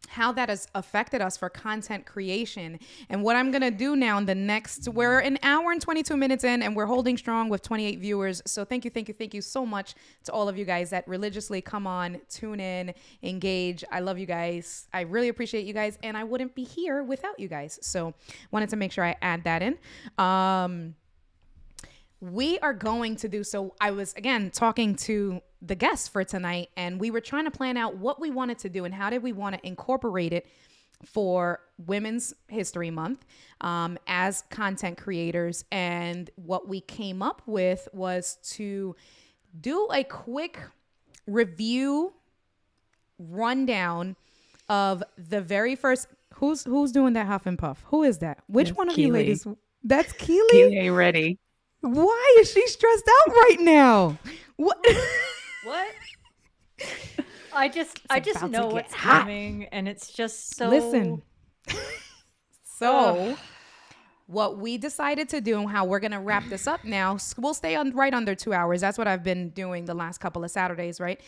how that has affected us for content creation. And what I'm going to do now in the next, we're an hour and 22 minutes in and we're holding strong with 28 viewers. So thank you so much to all of you guys that religiously come on, tune in, engage. I love you guys. I really appreciate you guys. And I wouldn't be here without you guys. So wanted to make sure I add that in. We are going to do, so I was again talking to the guests for tonight and we were trying to plan out what we wanted to do and how did we want to incorporate it for Women's History Month as content creators. And what we came up with was to do a quick review rundown of the very first, who's doing that huff and puff? Who is that? Which That's one of you Keely. ladies? That's Keely? Keely ain't ready. Why is she stressed out right now? What? What? I just about to know get what's hot. coming, and it's just so. Listen. So, what we decided to do and how we're going to wrap this up now, we'll stay on right under 2 hours. That's what I've been doing the last couple of Saturdays, right?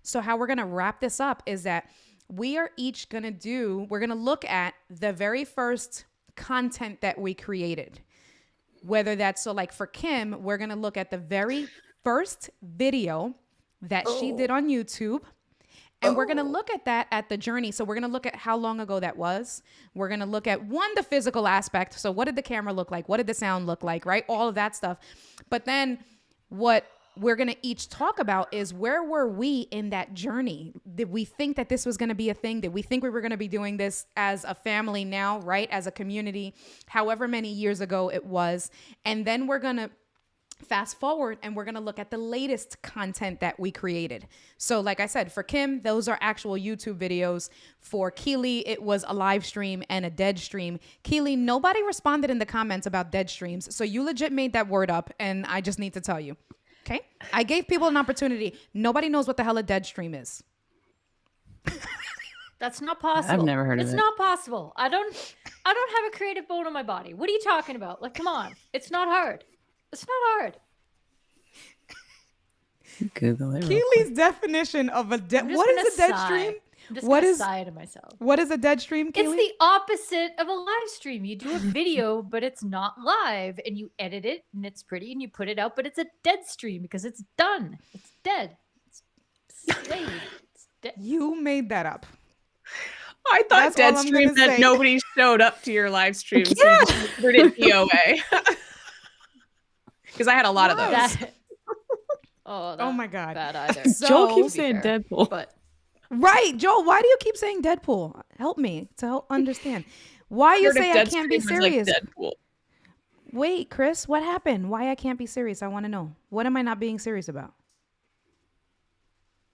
So, how we're going to wrap this up is that we are each going to we're going to look at the very first content that we created. Whether that's, so like for Kim, we're going to look at the very first video that she did on YouTube. And we're going to look at that at the journey. So we're going to look at how long ago that was. We're going to look at the physical aspect. So what did the camera look like? What did the sound look like? Right? All of that stuff. But then what we're going to each talk about is where were we in that journey? Did we think that this was going to be a thing? Did we think we were going to be doing this as a family now, right? As a community, however many years ago it was. And then we're going to fast forward and we're going to look at the latest content that we created. So like I said, for Kim, those are actual YouTube videos. For Keely, it was a live stream and a dead stream. Keely, nobody responded in the comments about dead streams. So you legit made that word up, and I just need to tell you. Okay? I gave people an opportunity. Nobody knows what the hell a dead stream is. That's not possible. I've never heard of It's it. not possible. I don't have a creative bone in my body. What are you talking about? Like, come on. It's not hard. It's not hard. Google it. real quick. Keely's definition of a dead. I'm just What gonna is a dead sigh. stream? I'm just What gonna is- sigh to myself. What is a dead stream, Keely? It's the opposite of a live stream. You do a video, but it's not live, and you edit it, and it's pretty, and you put it out, but it's a dead stream because it's done. It's dead. It's slayed. It's dead. You made that up. I thought That's dead all I'm stream gonna that say. nobody showed up to your live stream. So you just put it DOA. Because I had a lot of those. That, oh, Oh my God. bad either. So- Joel to keeps be saying fair, Deadpool. but Right, Joel, why do you keep saying Deadpool? Help me to help understand. Why you Heard of say I dead can't be stream was like serious? Deadpool. Wait, Chris, what happened? Why I can't be serious? I want to know. What am I not being serious about?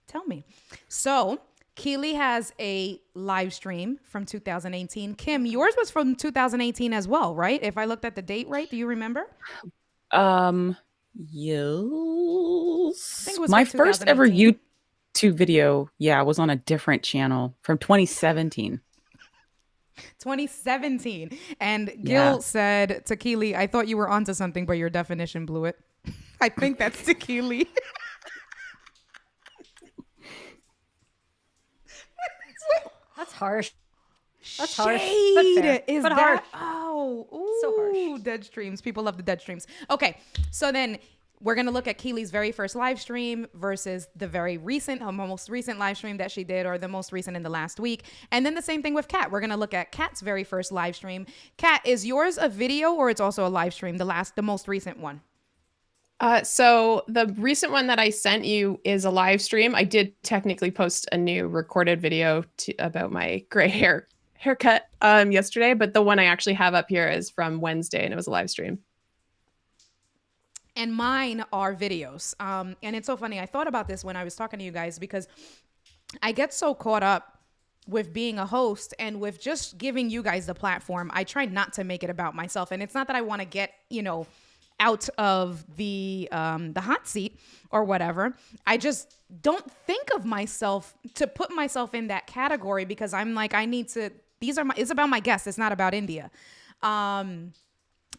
Tell me. So, Keely has a live stream from 2018. Kim, yours was from 2018 as well, right? If I looked at the date right, do you remember? Yes. think it was My from first ever 2018. YouTube video, was on a different channel from 2017. 2017. And Gil Yeah. said to Keely, I thought you were onto something, but your definition blew it. I think that's to Keely. that's harsh. That's harsh, but fair, Shade. Is but that? harsh. Oh, So harsh. ooh, dead streams. People love the dead streams. Okay, so then we're gonna look at Keely's very first live stream versus the very recent, her most recent live stream that she did, or the most recent in the last week. And then the same thing with Kat. We're gonna look at Kat's very first live stream. Kat, is yours a video or it's also a live stream? The most recent one. So the recent one that I sent you is a live stream. I did technically post a new recorded video about my gray haircut yesterday, but the one I actually have up here is from Wednesday, and it was a live stream. And mine are videos. And it's so funny. I thought about this when I was talking to you guys because I get so caught up with being a host and with just giving you guys the platform. I try not to make it about myself. And it's not that I want to get, out of the hot seat or whatever. I just don't think of myself to put myself in that category because I'm like, I need to, it's about my guests. It's not about India.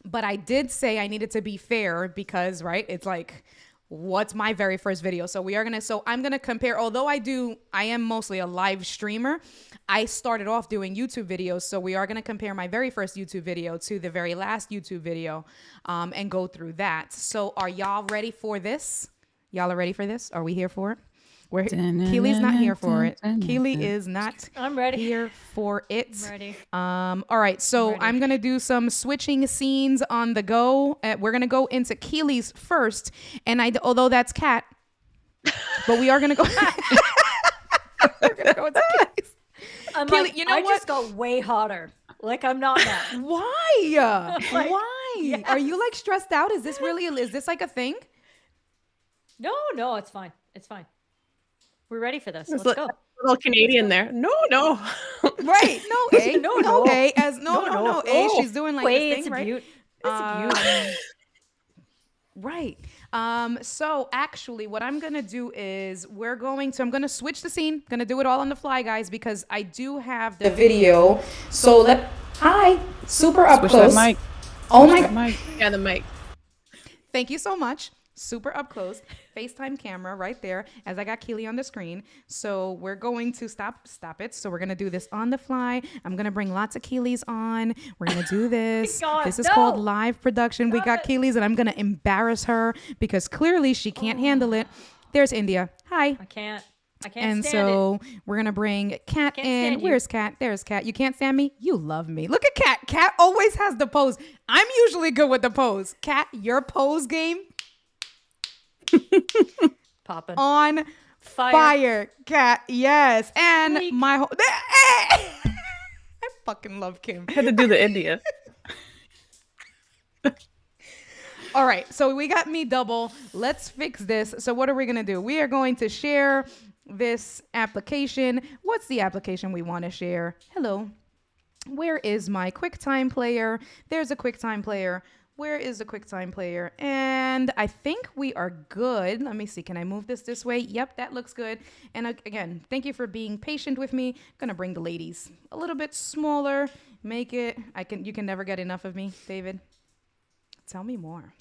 But I did say I needed to be fair because, right, it's like, what's my very first video? So I'm going to compare, although I am mostly a live streamer. I started off doing YouTube videos. So we are going to compare my very first YouTube video to the very last YouTube video and go through that. So are y'all ready for this? Y'all are ready for this? Are we here for it? Keely's not here for it. Keely is not I'm ready. here for it. I'm ready. All right, so ready. I'm gonna do some switching scenes on the go. We're gonna go into Keely's first, and although that's Kat, but we are gonna go. We're gonna go into Keely's. I'm Keely, like, you know I what? just got way hotter. Like I'm not now. Why? Like, Why? yes. Are you like stressed out? Is this like a thing? No, it's fine. It's fine. We're ready for this. There's Let's go. Little Canadian there. No. Right? No, A. No. A. As no. A. Oh, She's doing like wait, this it's thing, a right? beaut. It's a beaut. Right. So actually what I'm going to do is I'm going to switch the scene. Going to do it all on the fly, guys, because I do have the video. So super up Switch close. that mic. Oh my That mic. Yeah, the mic. Thank you so much. Super up close. FaceTime camera right there as I got Keely on the screen. So we're going to stop it. So we're going to do this on the fly. I'm going to bring lots of Keelys on. We're going to do this. God, This is no. called live production. We got it. Keelys and I'm going to embarrass her because clearly she can't handle it. There's India. Hi. I can't And stand it. so we're going to bring Kat Can't in. stand you. Where's Kat? There's Kat. You can't stand me? You love me. Look at Kat. Kat always has the pose. I'm usually good with the pose. Kat, your pose game. Popping. On fire, Cat. Yes. And Freak. my whole I fucking love Kim. I had to do the India. All right, so we got me double. Let's fix this. So what are we gonna do? We are going to share this application. What's the application we want to share? Hello. Where is my QuickTime player? There's a QuickTime player. Where is the QuickTime player? And I think we are good. Let me see. Can I move this way? Yep, that looks good. And again, thank you for being patient with me. I'm gonna bring the ladies a little bit smaller. Make it. You can never get enough of me, David. Tell me more.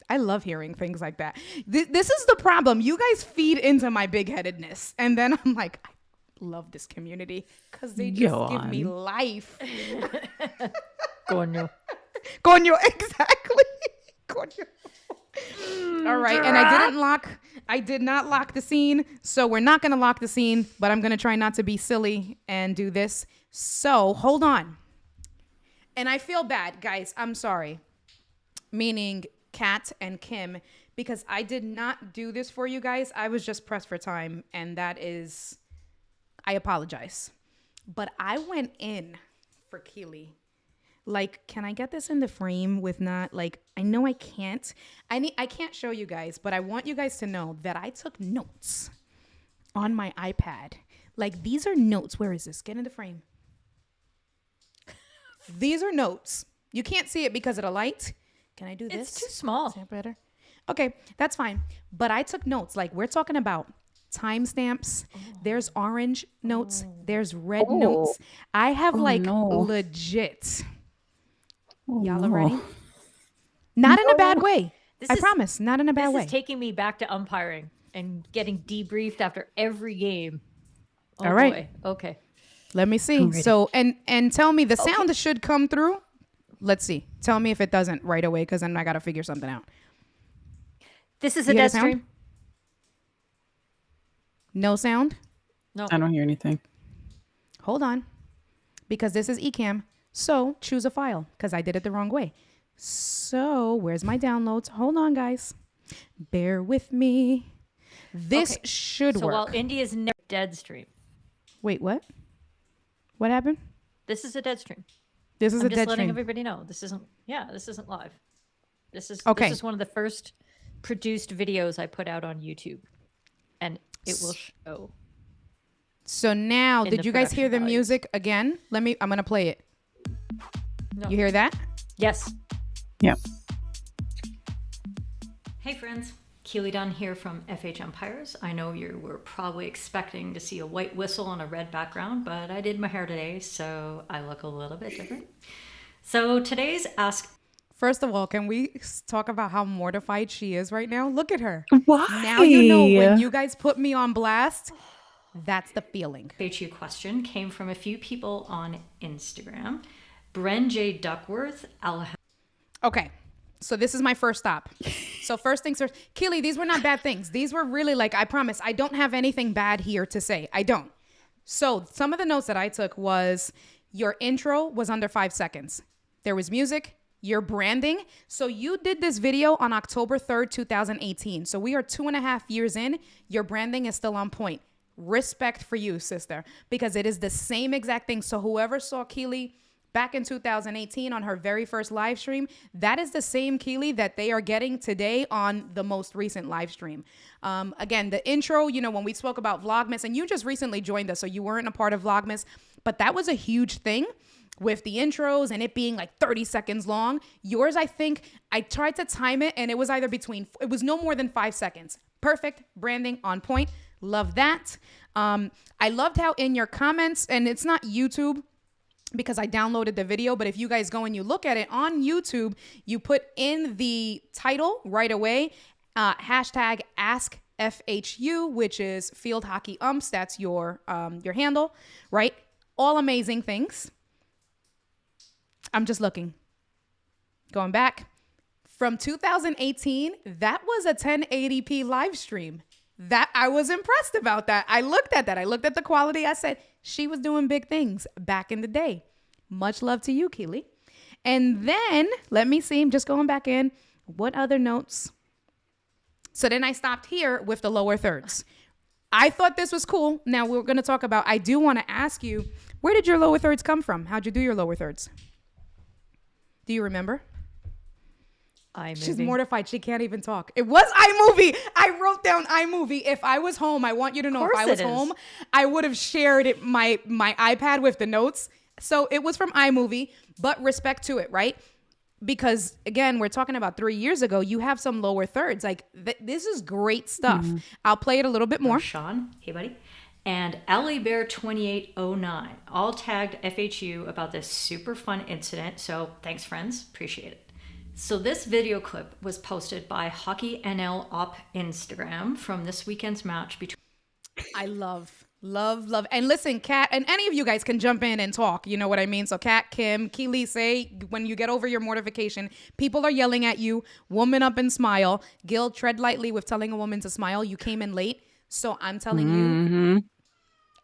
I love hearing things like that. This is the problem. You guys feed into my big-headedness. And then I'm like, I love this community because they just Go give me on. life. Coño. Coño, exactly. Coño. All right. And I did not lock the scene. So we're not going to lock the scene, but I'm going to try not to be silly and do this. So hold on. And I feel bad, guys. I'm sorry. Meaning Kat and Kim, because I did not do this for you guys. I was just pressed for time, and I apologize. But I went in for Keely. Like, can I get this in the frame with not, like, I know I can't. I can't show you guys, but I want you guys to know that I took notes on my iPad. Like, these are notes. Where is this? Get in the frame. These are notes. You can't see it because of the light. Can I do this? It's too small. Is that better? Okay, that's fine. But I took notes. Like, we're talking about timestamps. There's orange notes. There's red notes. I have legit. Y'all are ready? Not in a bad way. This I is- promise. Not in a bad This way. is taking me back to umpiring and getting debriefed after every game. Oh, All right. boy. Okay. Let me see. So, and tell me the sound should come through. Let's see. Tell me if it doesn't right away, because then I got to figure something out. This is a You hear dead the sound? stream. No sound? No. I don't hear anything. Hold on. Because this is Ecamm. So choose a file, because I did it the wrong way. So where's my downloads? Hold on, guys. Bear with me. This Okay. should So work. while India's dead stream, Wait, what? What happened? this is a dead stream. This is I'm a just dead letting stream. everybody know. This isn't live. This is Okay. This is one of the first produced videos I put out on YouTube, and it will show. So now, in did the you guys hear the production values. music again? I'm going to play it. No. You hear that? Yes. Yep. Hey friends, Keely Dunn here from FH Empires. I know you were probably expecting to see a white whistle on a red background, but I did my hair today, so I look a little bit different. So today's Ask. First of all, can we talk about how mortified she is right now? Look at her. Why? Now you know when you guys put me on blast, that's the feeling. FHU question came from a few people on Instagram. Bren J. Duckworth, Okay. So this is my first stop. So first things first, Keely, these were not bad things. These were really like, I promise, I don't have anything bad here to say. I don't. So some of the notes that I took was your intro was under 5 seconds. There was music, your branding. So you did this video on October 3rd, 2018. So we are 2.5 years in. Your branding is still on point. Respect for you, sister, because it is the same exact thing. So whoever saw Keely back in 2018 on her very first live stream, that is the same Keely that they are getting today on the most recent live stream. Again, the intro, when we spoke about Vlogmas, and you just recently joined us, so you weren't a part of Vlogmas, but that was a huge thing with the intros and it being like 30 seconds long. Yours, I think, I tried to time it and it was it was no more than 5 seconds. Perfect branding on point. Love that. I loved how in your comments, and it's not YouTube, because I downloaded the video, but if you guys go and you look at it on YouTube, you put in the title right away, hashtag AskFHU, which is Field Hockey Umps. That's your handle, right? All amazing things. I'm just looking. Going back. From 2018, that was a 1080p live stream. That I was impressed about that. I looked at that. I looked at the quality. I said, she was doing big things back in the day. Much love to you, Keely. And then, let me see. I'm just going back in. What other notes? So then I stopped here with the lower thirds. I thought this was cool. Now we're going to talk about, I do want to ask you, where did your lower thirds come from? How'd you do your lower thirds? Do you remember? She's mortified. She can't even talk. It was iMovie. I wrote down iMovie. If I was home, I want you to know, if I was home, I would have shared it, my iPad with the notes. So it was from iMovie, but respect to it, right? Because again, we're talking about 3 years ago. You have some lower thirds. Like this is great stuff. I'll play it a little bit more. Sean, hey buddy, and Ally Bear 2809 all tagged FHU about this super fun incident. So thanks, friends, appreciate it. So this video clip was posted by Hockey NL Op Instagram from this weekend's match between. I love. And listen, Kat, and any of you guys can jump in and talk. You know what I mean? So Kat, Kim, Keely, say when you get over your mortification, people are yelling at you, woman up and smile. Gil, tread lightly with telling a woman to smile. You came in late. So I'm telling you,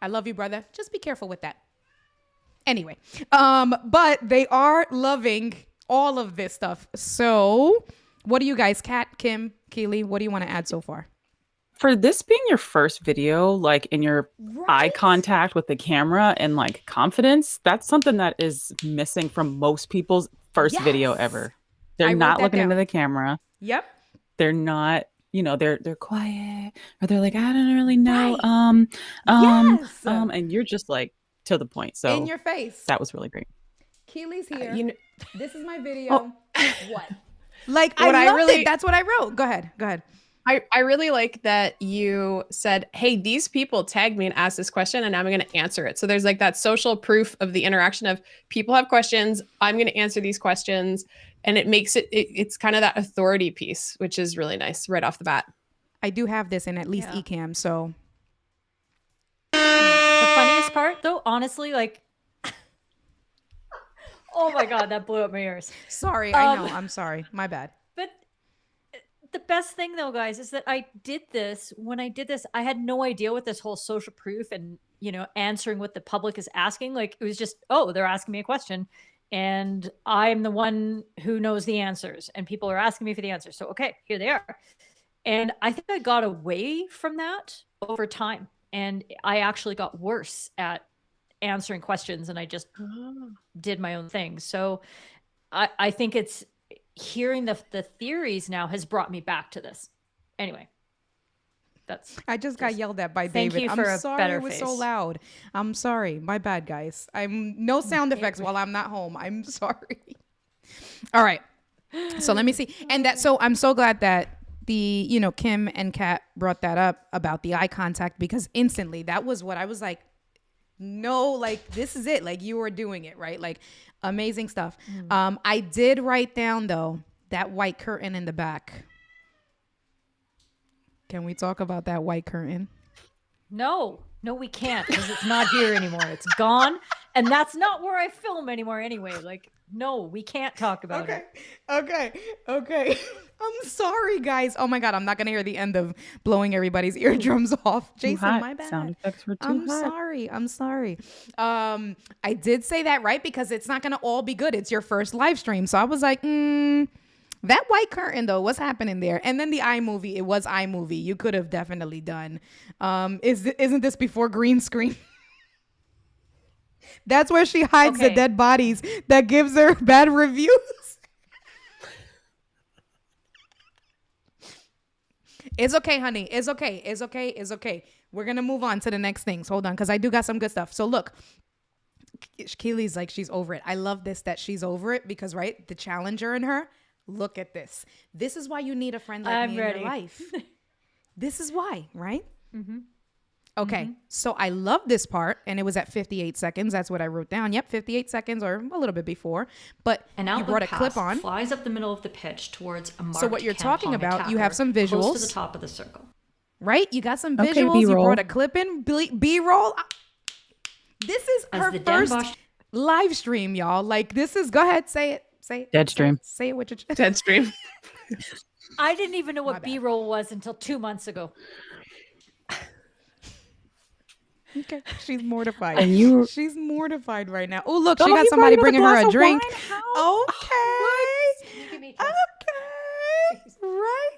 I love you, brother. Just be careful with that. Anyway, but they are loving all of this stuff. So what do you guys, Kat, Kim, Keely, what do you want to add so far? For this being your first video, like in your eye contact with the camera and like confidence, that's something that is missing from most people's first video ever. They're not looking into the camera. Yep. They're not, you know, they're quiet, or they're like, I don't really know. And you're just like to the point. So in your face. That was really great. Keely's here. This is my video. What? Like I loved it. That's what I wrote. Go ahead. I really like that you said, hey, these people tagged me and asked this question and I'm going to answer it. So there's like that social proof of the interaction of people have questions. I'm going to answer these questions. And it makes it's kind of that authority piece, which is really nice right off the bat. I do have this in at least Ecamm. So The funniest part though, honestly, like, oh my God, that blew up my ears. Sorry. I know. I'm sorry. My bad. But the best thing though, guys, is that I did this. When I did this, I had no idea what this whole social proof and, you know, answering what the public is asking. Like it was just, oh, they're asking me a question and I'm the one who knows the answers and people are asking me for the answers. So, okay, here they are. And I think I got away from that over time. And I actually got worse at answering questions and I just did my own thing. So I think it's hearing the theories now has brought me back to this. Anyway, I just got yelled at by thank David. you for I'm a sorry better it was so face. loud. I'm sorry. My bad, guys. I'm no sound effects while I'm not home. I'm sorry. All right. So let me see. And so I'm so glad that Kim and Kat brought that up about the eye contact, because instantly that was what I was like, no, like this is it. Like you were doing it right. Like amazing stuff. I did write down though, that white curtain in the back. Can we talk about that white curtain? No, we can't because it's not here anymore. It's gone. And that's not where I film anymore anyway. Like, no, we can't talk about it. Okay. I'm sorry, guys. Oh my God, I'm not gonna hear the end of blowing everybody's eardrums off. Jason, my bad. Sound effects were too I'm hot. sorry. I did say that right because it's not gonna all be good. It's your first live stream, so I was like, that white curtain though, what's happening there? And then the iMovie, it was iMovie. You could have definitely done. Isn't this before green screen? That's where she hides the dead bodies that gives her bad reviews. It's okay, honey. It's okay. We're going to move on to the next things. Hold on, because I do got some good stuff. So look, Keely's like, she's over it. I love this, that she's over it because, right, the challenger in her, look at this. This is why you need a friend like me in your life. This is why, right? Mm-hmm. Okay, so I love this part, and it was at 58 seconds. That's what I wrote down. Yep, 58 seconds or a little bit before. But you brought a clip on. Flies up the middle of the pitch towards a marked So what you're talking Kampong about, you attacker have some visuals. close to the top of the circle. Right? You got some Okay, visuals. You B-roll. brought a clip in. B-roll. This is As her the Den first Bosch live stream, y'all. Like, this is, go ahead, say it. Dead stream. Say it with your chest. Dead stream. I didn't even know My what bad. B-roll was until 2 months ago. Okay, she's mortified. And she's mortified right now. Oh, look, Oh, she got he somebody brought in bringing her glass a of drink. wine? How? Okay. Give me a kiss. Okay. Right.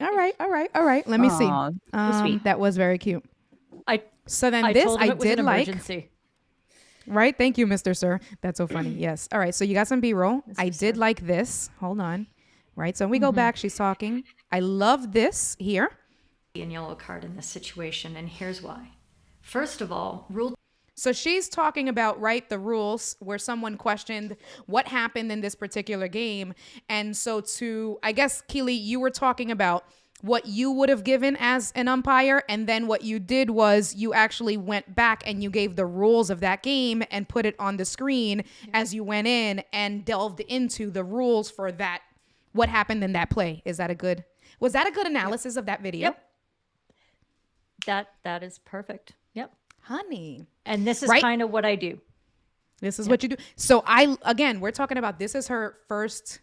All right, all right, all right. Let me see. Aw, so sweet. That was very cute. I So then I this told him I it was did an like. emergency. Right? Thank you, Mr. Sir. That's so funny. Yes. All right. So you got some B-roll. I Mr. did Sir. like this. Hold on. Right. So when we go back, she's talking. I love this here. And yellow card in this situation, and here's why. First of all, rule So she's talking about, right, the rules where someone questioned what happened in this particular game. And so I guess, Keely, you were talking about what you would have given as an umpire. And then what you did was you actually went back and you gave the rules of that game and put it on the screen as you went in and delved into the rules for that, what happened in that play. Was that a good analysis of that video? Yep. That is perfect. Yep. Honey. And this is Right? kind of what I do. This is what you do. So we're talking about, this is her first,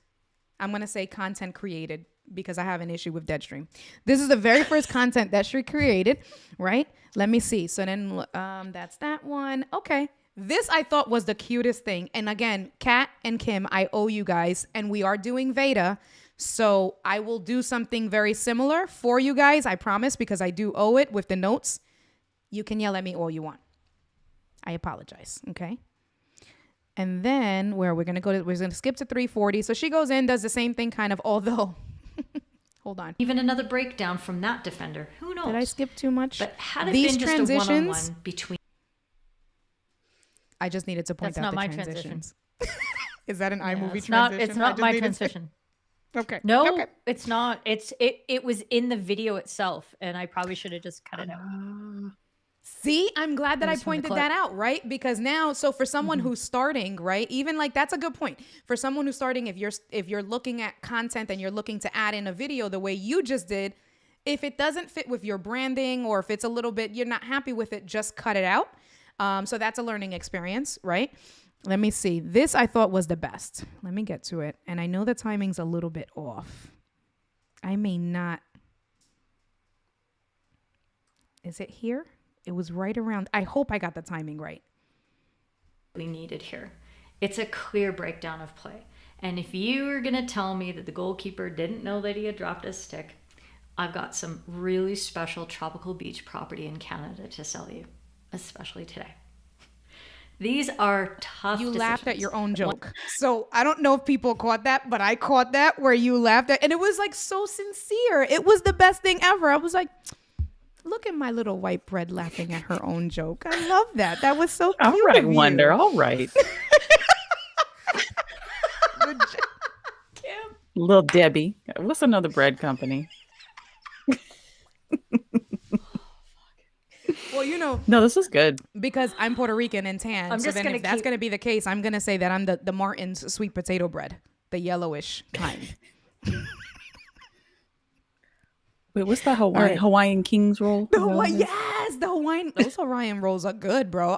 I'm going to say content created because I have an issue with Deadstream. This is the very first content that she created, right? Let me see. So then that's that one. Okay. This I thought was the cutest thing. And again, Kat and Kim, I owe you guys, and we are doing Veda. So I will do something very similar for you guys. I promise, because I do owe it with the notes. You can yell at me all you want. I apologize. Okay. And then we're going to skip to 340. So she goes in, does the same thing kind of, although, hold on. even another breakdown from that defender. Who knows? Did I skip too much? But had it These been just a transitions, one-on-one between I just needed to point That's out not the my transition. transitions. Is that an Yeah, iMovie it's not. transition? It's I not just my needed to- transition. Okay. No, Okay. it's not. It was in the video itself, and I probably should have just cut it out. See, I'm glad that It I was from the pointed clip. that out, right? Because now, so for someone who's starting, right? Even like that's a good point. For someone who's starting, if you're looking at content and you're looking to add in a video the way you just did, if it doesn't fit with your branding or if it's a little bit, you're not happy with it, just cut it out. So that's a learning experience, right? Let me see. This I thought was the best. Let me get to it. And I know the timing's a little bit off. I may not. Is it here? It was right around. I hope I got the timing right. we needed here. It's a clear breakdown of play. And if you are going to tell me that the goalkeeper didn't know that he had dropped his stick, I've got some really special tropical beach property in Canada to sell you, especially today. These are tough You decisions. laughed at your own joke. So I don't know if people caught that, but I caught that where you laughed at, and it was like so sincere. It was the best thing ever. I was like, look at my little white bread laughing at her own joke. I love that. That was so cute. All right, of you. Wonder. All right. Little Debbie. What's another bread company? Well, you know, No, this is good. because I'm Puerto Rican and tan. I'm so just then gonna if that's keep- going to be the case, I'm going to say that I'm the Martin's sweet potato bread, the yellowish kind. Wait, what's the Hawaiian, right. Hawaiian King's roll? The Hawaiian, yes, the Hawaiian. Those Hawaiian rolls are good, bro.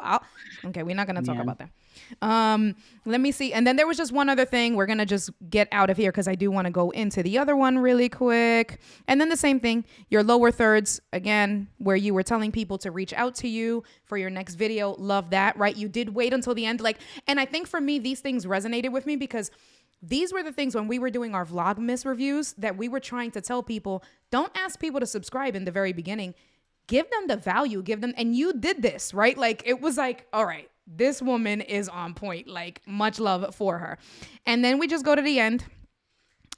Okay, we're not gonna talk Man. about that. Let me see. And then there was just one other thing. We're gonna just get out of here because I do want to go into the other one really quick. And then the same thing. Your lower thirds again, where you were telling people to reach out to you for your next video. Love that, right? You did wait until the end, and I think for me these things resonated with me because these were the things when we were doing our Vlogmas reviews that we were trying to tell people, don't ask people to subscribe in the very beginning. Give them the value, and you did this, right? Like, it was like, all right, this woman is on point, like much love for her. And then we just go to the end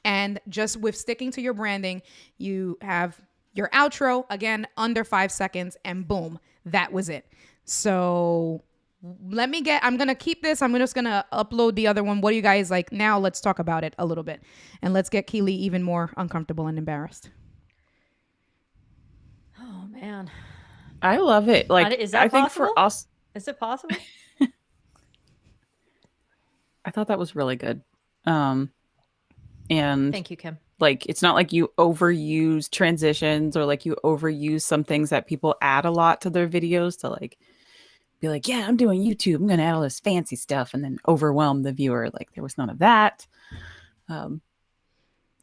and just with sticking to your branding, you have your outro, again, under 5 seconds, and boom, that was it. So I'm going to keep this. I'm just going to upload the other one. What do you guys like? Now let's talk about it a little bit and let's get Keely even more uncomfortable and embarrassed. Oh man, I love it. Like, Is that I think possible? for us, is it possible? I thought that was really good. And Thank you, Kim. like, it's not like you overuse transitions or like you overuse some things that people add a lot to their videos to like be like, yeah, I'm doing YouTube. I'm going to add all this fancy stuff and then overwhelm the viewer. Like, there was none of that.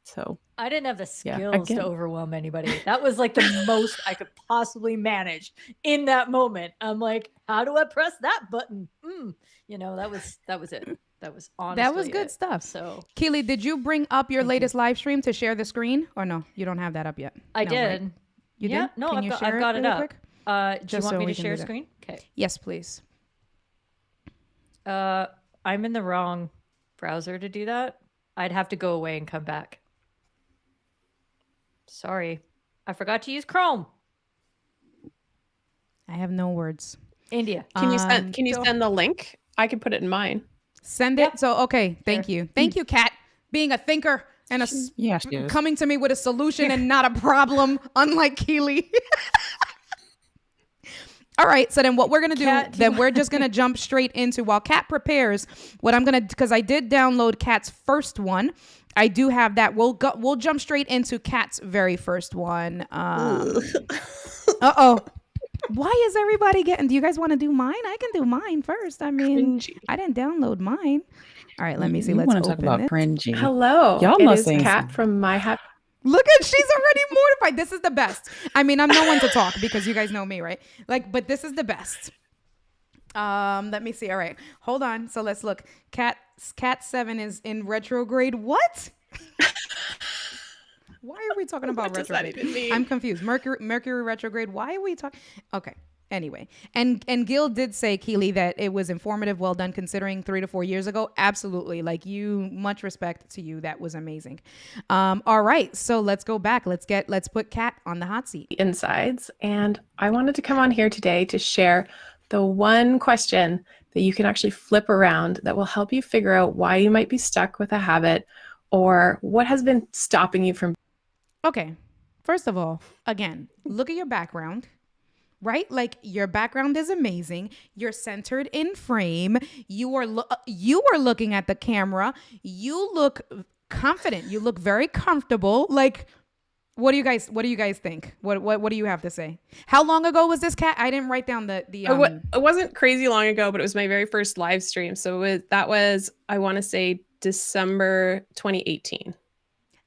So I didn't have the Yeah, skills again. to overwhelm anybody. That was like the most I could possibly manage in that moment. I'm like, how do I press that button? That was it. That was honestly That was good it. stuff. So Keely, did you bring up your Thank you. latest live stream to share the screen, or no? You don't have that up yet. I No, did. right? You Yeah, did? no, Can I've you got, share I've got it really up. quick? Do you Just want so me we to can share do that. screen? Okay. Yes, please. I'm in the wrong browser to do that. I'd have to go away and come back. Sorry. I forgot to use Chrome. I have no words. India. Can you send so- send the link? I can put it in mine. Send Yep. it. So, okay. Thank Sure. you. Thank you, Kat, being a thinker and Yeah, she is. coming to me with a solution and not a problem, unlike Keely. All right. So then what we're going to do, Kat, do then you- we're just going to jump straight into, while Kat prepares, what I'm going to, because I did download Kat's first one. I do have that. We'll jump straight into Kat's very first one. Uh-oh. Why is everybody getting, do you guys want to do mine? I can do mine first. I mean, Cringy. I didn't download mine. All right, let me see. You Let's want open to talk about it. cringy? Hello. Y'all it must is sing Kat some- from My Happy. Look at, she's already mortified. This is the best. I mean, I'm no one to talk because you guys know me, right? Like, but this is the best. Let me see. All right, hold on. So let's look. Cat 7 is in retrograde. What? Why are we talking about What does that retrograde? even mean? I'm confused. Mercury retrograde. Why are we talking? Okay. Anyway, and Gil did say, Keely, that it was informative, well done considering 3 to 4 years ago. Absolutely. Like, you, much respect to you. That was amazing. All right. So let's go back. Let's put Kat on the hot seat. Insides, and I wanted to come on here today to share the one question that you can actually flip around that will help you figure out why you might be stuck with a habit or what has been stopping you from. Okay. First of all, again, look at your background. Right? Like, your background is amazing. You're centered in frame. You are looking at the camera. You look confident. You look very comfortable. Like, what do you guys think? What do you have to say? How long ago was this, Kat? I didn't write down the It wasn't crazy long ago, but it was my very first live stream. So that was, I want to say, December 2018.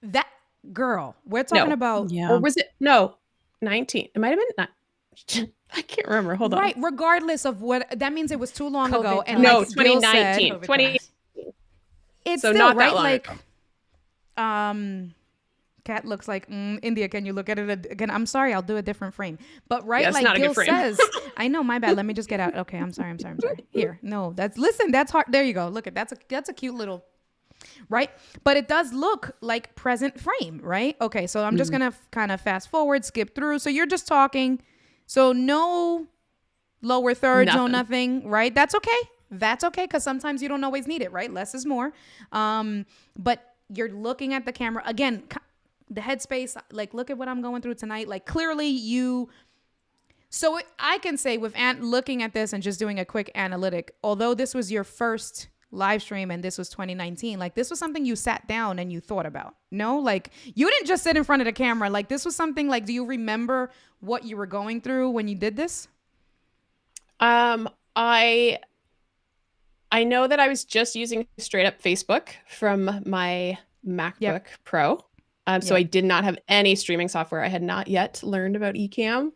that girl. We're talking No. about Yeah. Or was it? No, 19. It might have been. I can't remember. Hold on. right. Regardless of what that means, it was too long COVID ago. And times. No, like Gil said, 2019. COVID 20. times. it's So still not that right. long Like, ago. Kat looks like India. Can you look at it again? I'm sorry, I'll do a different frame. But right, Yeah, it's like not a good Gil frame. says, I know, my bad. Let me just get out. Okay, I'm sorry. Here, no, that's hard. There you go. Look at that's a cute little, right? But it does look like present frame, right? Okay, so I'm just gonna kind of fast forward, skip through. So you're just talking. So no lower thirds, no nothing, right? That's okay. That's okay, because sometimes you don't always need it, right? Less is more. But you're looking at the camera again. The headspace, like, look at what I'm going through tonight. Like, clearly you. So I can say, with looking at this and just doing a quick analytic, although this was your first live stream and this was 2019, like, this was something you sat down and you thought about. No, like, you didn't just sit in front of the camera. Like, this was something, like, do you remember what you were going through when you did this? I know that I was just using straight up Facebook from my MacBook Pro. So I did not have any streaming software. I had not yet learned about Ecamm.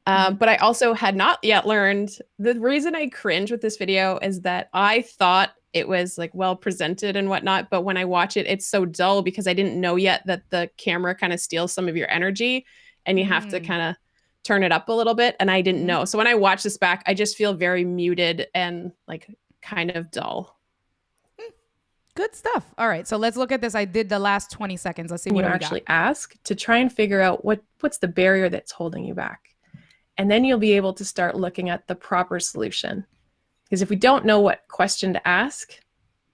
But I also had not yet learned. The reason I cringe with this video is that I thought it was like well presented and whatnot, but when I watch it, it's so dull because I didn't know yet that the camera kind of steals some of your energy and you have to kind of turn it up a little bit. And I didn't know. So when I watch this back, I just feel very muted and like kind of dull. Good stuff. All right, so let's look at this. I did the last 20 seconds. Let's see You what we actually got. ask to try and figure out what's the barrier that's holding you back. And then you'll be able to start looking at the proper solution. Because if we don't know what question to ask,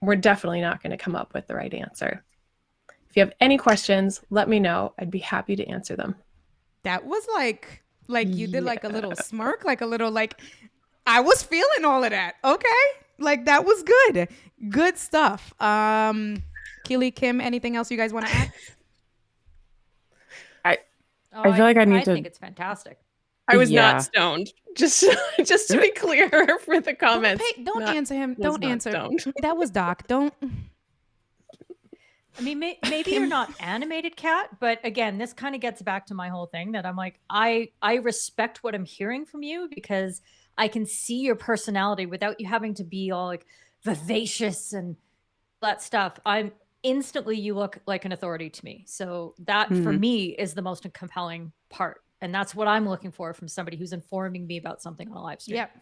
we're definitely not going to come up with the right answer. If you have any questions, let me know. I'd be happy to answer them. That was like you did like a little smirk, like a little like, I was feeling all of that. Okay. Like, that was good. Good stuff. Keely, Kim, anything else you guys want to add? Oh, I feel like I need to- think it's fantastic. I was Yeah. not stoned. Just to be clear for the comments. Don't Not- answer him. was Don't not answer. stoned. That was Doc. Don't. I mean, maybe you're not animated, Kat, but again, this kind of gets back to my whole thing that I'm like, I respect what I'm hearing from you because I can see your personality without you having to be all like vivacious and that stuff, I'm instantly, you look like an authority to me. So that for Mhm. me is the most compelling part. And that's what I'm looking for from somebody who's informing me about something on a live stream. Yep.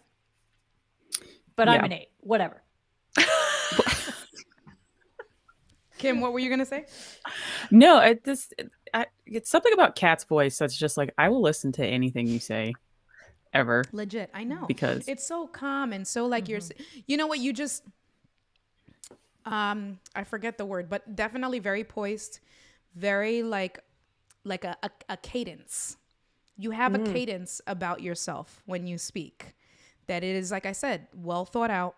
But I'm Yeah. an 8, whatever. Kim, what were you gonna say? No, it's something about Kat's voice that's just like I will listen to anything you say, ever, Legit, I know. because It's so calm and so like you know what, you just I forget the word, but definitely very poised, very like a cadence. You have a cadence about yourself when you speak that it is, like I said, well thought out.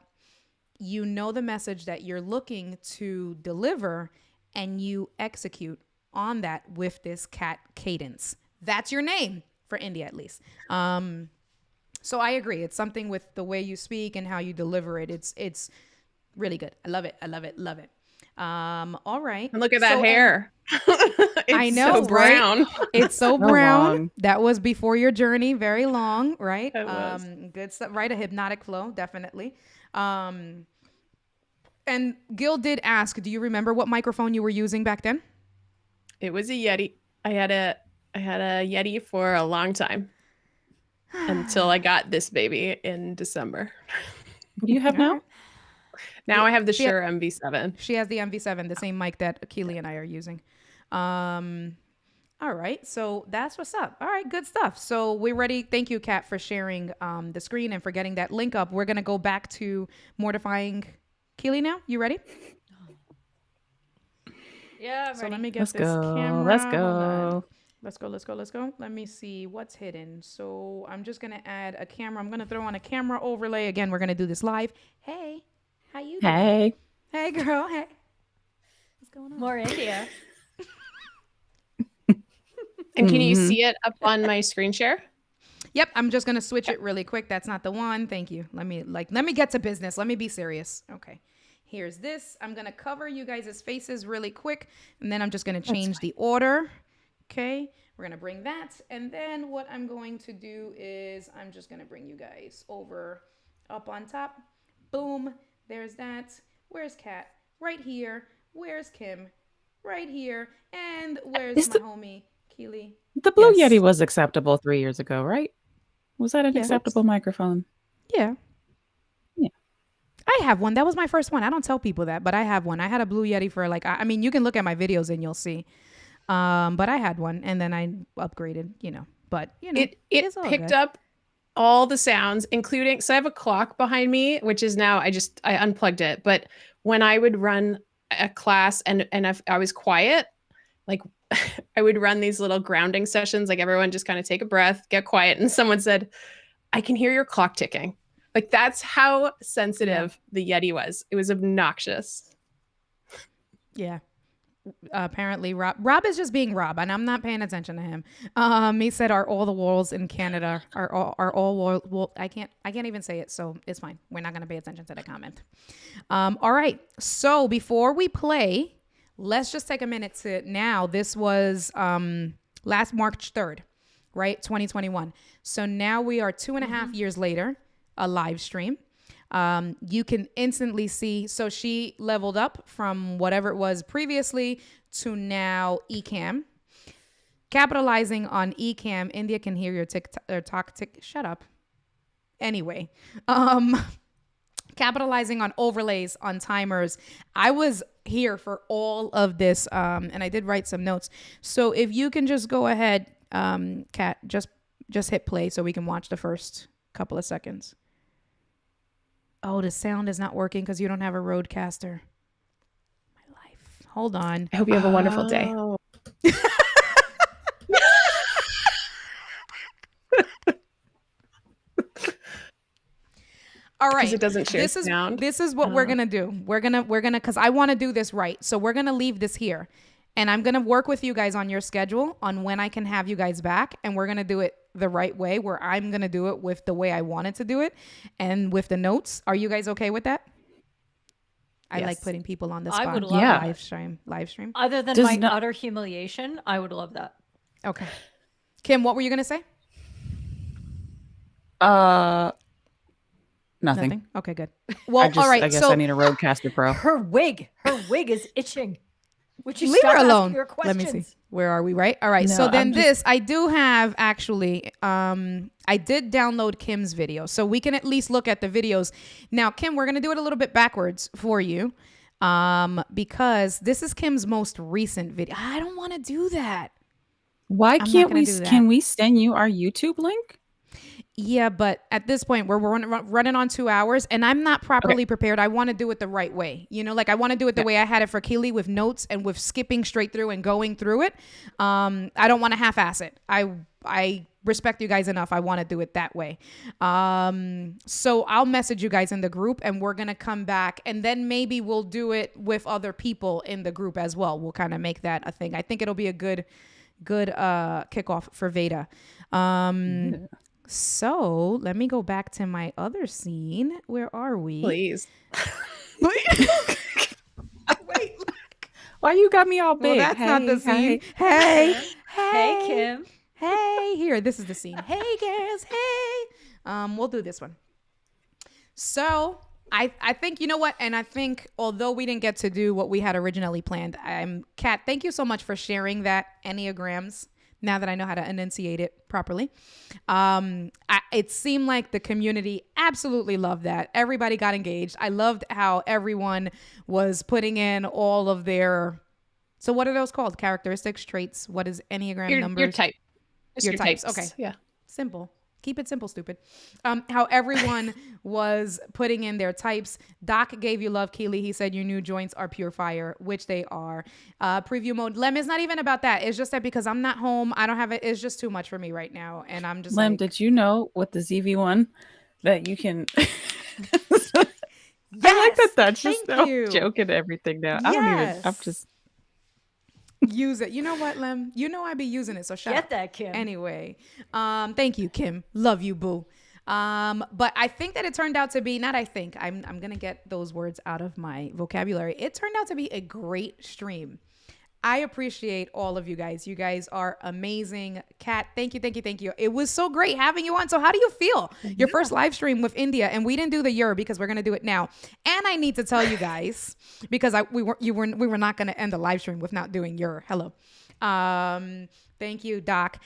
You know the message that you're looking to deliver and you execute on that with this cat cadence. That's your name for India, at least. So I agree. It's something with the way you speak and how you deliver it. It's really good. I love it. I love it. Love it. All right. And look at that So, hair. It's I know, so brown. it's so So brown. long. That was before your journey. Very long, right? It was. Good stuff. Right. A hypnotic flow. Definitely. And Gil did ask, do you remember what microphone you were using back then? It was a Yeti. I had a Yeti for a long time until I got this baby in December. what do you have now? Now I have the Yeah. Shure MV7. She has the MV7, the same mic that Keely and I are using. All right, so that's what's up. All right, good stuff. So we're ready. Thank you, Kat, for sharing the screen and for getting that link up. We're gonna go back to mortifying Keely now. You ready? Yeah, I'm So ready. let me get Let's this go. camera. Let's Hold on. go. Let's go. Let me see what's hidden. So I'm just gonna add a camera. I'm gonna throw on a camera overlay. Again, we're gonna do this live. Hey, how you doing? Hey. Hey, girl. Hey. What's going on? More India. And can you Mhm. see it up on my screen share? Yep, I'm just gonna switch it really quick. That's not the one. Thank you. Let me get to business. Let me be serious. Okay. Here's this. I'm gonna cover you guys' faces really quick, and then I'm just gonna change the order. Okay. We're gonna bring that, and then what I'm going to do is I'm just gonna bring you guys over up on top. Boom. There's that. Where's Kat? Right here. Where's Kim? Right here. And where's Is my the- homie Keely? The Blue Yes. Yeti was acceptable 3 years ago, right? Was that an Yeah. acceptable microphone? Yeah. Yeah. I have one. That was my first one. I don't tell people that, but I have one. I had a Blue Yeti for like, I mean, you can look at my videos and you'll see. But I had one and then I upgraded, but It it's all picked good. up all the sounds, including, so I have a clock behind me, which is now I unplugged it. But when I would run a class and if I was quiet, like I would run these little grounding sessions, like everyone just kind of take a breath, get quiet. And someone said, I can hear your clock ticking. Like that's how sensitive the Yeti was. It was obnoxious. Yeah. Apparently Rob is just being Rob and I'm not paying attention to him. He said, are all the walls in Canada are all wall I can't even say it, so it's fine. We're not going to pay attention to the comment. All right. So before we play, let's just take a minute to now. This was last March 3rd, right? 2021. So now we are 2.5 years later, a live stream. You can instantly see, so she leveled up from whatever it was previously to now Ecamm. Capitalizing on Ecamm, India can hear your talk tick. Shut up. Anyway, capitalizing on overlays, on timers. I was here for all of this, and I did write some notes. So if you can just go ahead, Kat, just hit play so we can watch the first couple of seconds. Oh, the sound is not working because you don't have a Rodecaster. My life. Hold on. I hope you have a wonderful day. Oh. All right. Because it doesn't share This sound. is what we're gonna do. We're gonna because I want to do this right. So we're gonna leave this here, and I'm gonna work with you guys on your schedule on when I can have you guys back, and we're gonna do it the right way, where I'm gonna do it with the way I wanted to do it, and with the notes. Are you guys okay with that? I like Yes. putting people on the I spot. would love Yeah. that. Live stream. Other than Does my not- utter humiliation, I would love that. Okay. Kim, what were you gonna say? Nothing. Okay, good. Well, all right. I guess so I need a Rodecaster Pro. Her wig is itching. Would you leave stop her asking alone. her Let questions? me see. Where are we? Right. All right. No, so then I'm just- this I do have actually. I did download Kim's video, so we can at least look at the videos. Now, Kim, we're gonna do it a little bit backwards for you, because this is Kim's most recent video. I don't want to do that. Why not can't gonna we? do that. Can we send you our YouTube link? Yeah, but at this point, we're running on 2 hours, and I'm not properly prepared. I want to do it the right way. You know, like I want to do it the way I had it for Keely, with notes and with skipping straight through and going through it. I don't want to half-ass it. I respect you guys enough. I want to do it that way. So I'll message you guys in the group, and we're gonna come back, and then maybe we'll do it with other people in the group as well. We'll kind of make that a thing. I think it'll be a good kickoff for Veda. So let me go back to my other scene. Where are we? Please. Wait. Why you got me all Well, big? that's not the Hey, scene. Hey, Hey, Kim. Hey, here. This is the scene. Hey, girls. Hey. We'll do this one. So I think, you know what? And I think although we didn't get to do what we had originally planned, Kat, thank you so much for sharing that Enneagrams. Now that I know how to enunciate it properly. It seemed like the community absolutely loved that. Everybody got engaged. I loved how everyone was putting in all of their, so what are those called? Characteristics, traits? What is Enneagram numbers? Your type. Just Your your types, types. okay. Yeah. Simple. Keep it simple, stupid. How everyone was putting in their types. Doc gave you love, Keely. He said your new joints are pure fire, which they are. Preview mode. Lem, it's not even about that. It's just that because I'm not home, I don't have it. It's just too much for me right now. And I'm just Lem, like, did you know with the ZV1 that you can? I like that. That's just thank so you. joke and everything now. I don't even. I'm Yes. just. use it. You know what, Lem? You know I be using it, so shut Get up. that, Kim. Anyway, thank you, Kim. Love you, boo. But I think that it turned out to be, not I think, I'm gonna get those words out of my vocabulary. It turned out to be a great stream. I appreciate all of you guys. You guys are amazing. Kat, thank you, thank you, thank you. It was so great having you on. So how do you feel? Your first live stream with India, and we didn't do the year because we're gonna do it now. And I need to tell you guys, because we were not gonna end the live stream with not doing your hello. Thank you, Doc.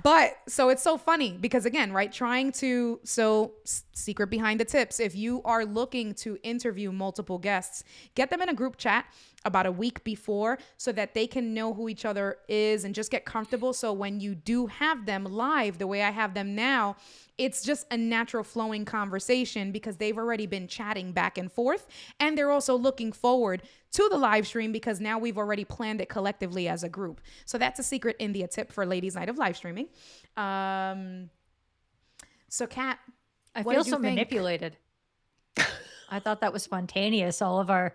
But so it's so funny because again, right, secret behind the tips. If you are looking to interview multiple guests, get them in a group chat about a week before so that they can know who each other is and just get comfortable. So when you do have them live, the way I have them now, it's just a natural flowing conversation because they've already been chatting back and forth. And they're also looking forward to the live stream because now we've already planned it collectively as a group. So that's a secret India tip for Ladies Night of live streaming. So Kat, I what feel did you so think? manipulated. I thought that was spontaneous, all of our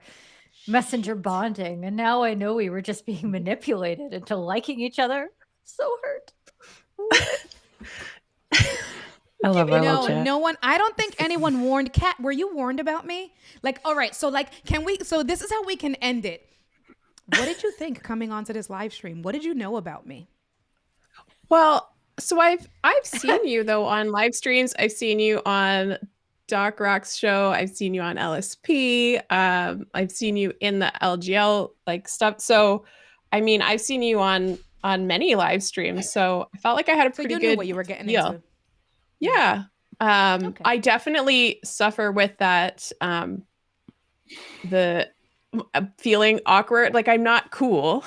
messenger bonding. And now I know we were just being manipulated into liking each other. So hurt. I love our little No, chat. no one. I don't think anyone warned. Kat, were you warned about me? Like, all right. So, like, can we? So this is how we can end it. What did you think coming onto this live stream? What did you know about me? Well, so I've seen you though on live streams. I've seen you on Doc Rock's show. I've seen you on LSP. I've seen you in the LGL like stuff. So, I mean, I've seen you on many live streams. So I felt like I had a So pretty you good knew what you were getting feel. into. Yeah. Okay. I definitely suffer with that. The feeling awkward, like I'm not cool.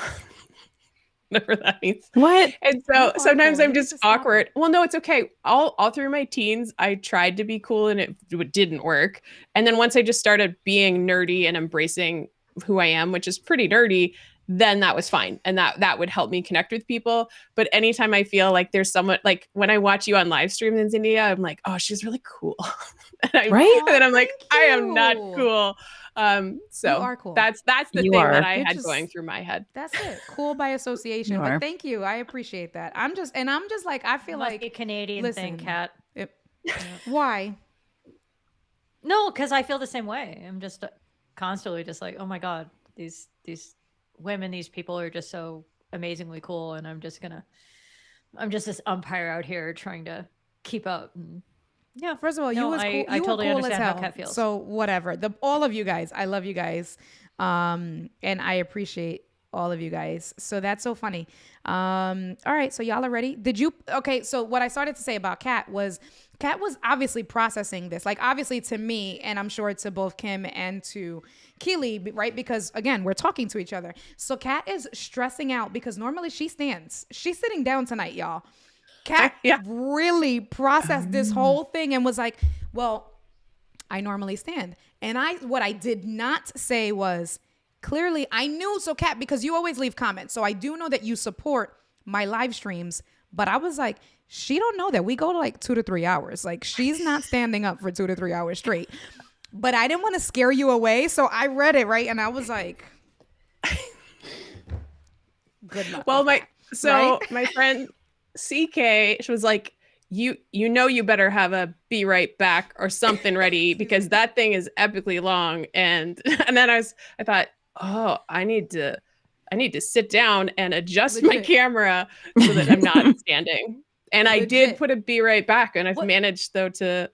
Whatever that means. What? And You so are sometimes cool. I'm You need just to stop awkward. Well, no, it's okay. All through my teens, I tried to be cool and it didn't work. And then once I just started being nerdy and embracing who I am, which is pretty nerdy, then that was fine. And that would help me connect with people. But anytime I feel like there's someone, like when I watch you on live stream in India, I'm like, oh, she's really cool. Right? And then I'm like, thank I am not you. cool. So You are cool. that's the You thing are. that I You're had just- going through my head. That's it. Cool by association. You But are. thank you. I appreciate that. I'm just like, I feel Must like, be a Canadian listen. thing, Kat. why? No, because I feel the same way. I'm just constantly just like, oh my God, these women, these people are just so amazingly cool. And I'm just this umpire out here trying to keep up. And Yeah. First of all, you No, was cool. I You were totally cool as understand how hell. Kat feels. So whatever. All of you guys, I love you guys, and I appreciate all of you guys. So that's so funny. All right, so y'all are ready. Did you? Okay, so what I started to say about Kat was obviously processing this, like obviously to me, and I'm sure to both Kim and to Keely, right? Because again, we're talking to each other. So Kat is stressing out because normally she stands. She's sitting down tonight, y'all. Kat Yeah. really processed this whole thing and was like, well, I normally stand. And what I did not say was, clearly I knew, so Kat, because you always leave comments, so I do know that you support my live streams, but I was like, she don't know that we go to like 2 to 3 hours. Like she's not standing up for 2 to 3 hours straight. But I didn't want to scare you away, so I read it, right? And I was like, good luck. Well, with that, my friend CK, she was like, you better have a be right back or something ready because that thing is epically long. And then I thought, oh, I need to sit down and adjust my Legit. camera so that I'm not standing. And I did Legit. put a be right back, and I've managed though to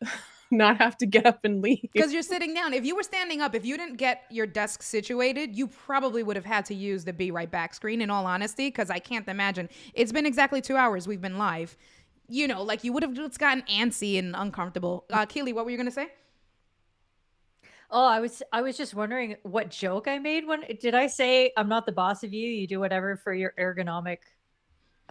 not have to get up and leave. Because you're sitting down. If you were standing up, if you didn't get your desk situated, you probably would have had to use the be right back screen, in all honesty, because I can't imagine. It's been exactly 2 hours we've been live. You know, like you would have just gotten antsy and uncomfortable. Keely, what were you going to say? Oh, I was just wondering what joke I made when did I say I'm not the boss of you? You do whatever for your ergonomic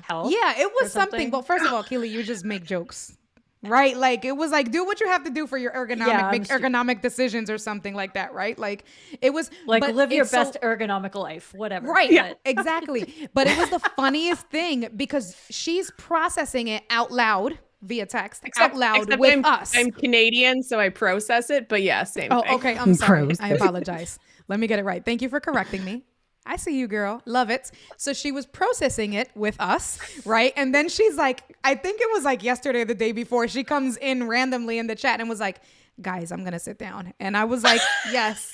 health. Yeah, it was or something. But first of all, Keely, you just make jokes. Right? Like it was like, do what you have to do for your Yeah, make ergonomic decisions or something like that, right? Like it was like but live your it's so- best ergonomic life, whatever. Right. Yeah. But- Exactly. But it was the funniest thing because she's processing it out loud via text, out loud except with us. I'm Canadian, so I process it. But yeah, same Oh, thing. okay. I'm sorry. Pros. I apologize. Let me get it right. Thank you for correcting me. I see you, girl. Love it. So she was processing it with us, right? And then she's like, I think it was like yesterday or the day before, she comes in randomly in the chat and was like, guys, I'm going to sit down. And I was like, yes,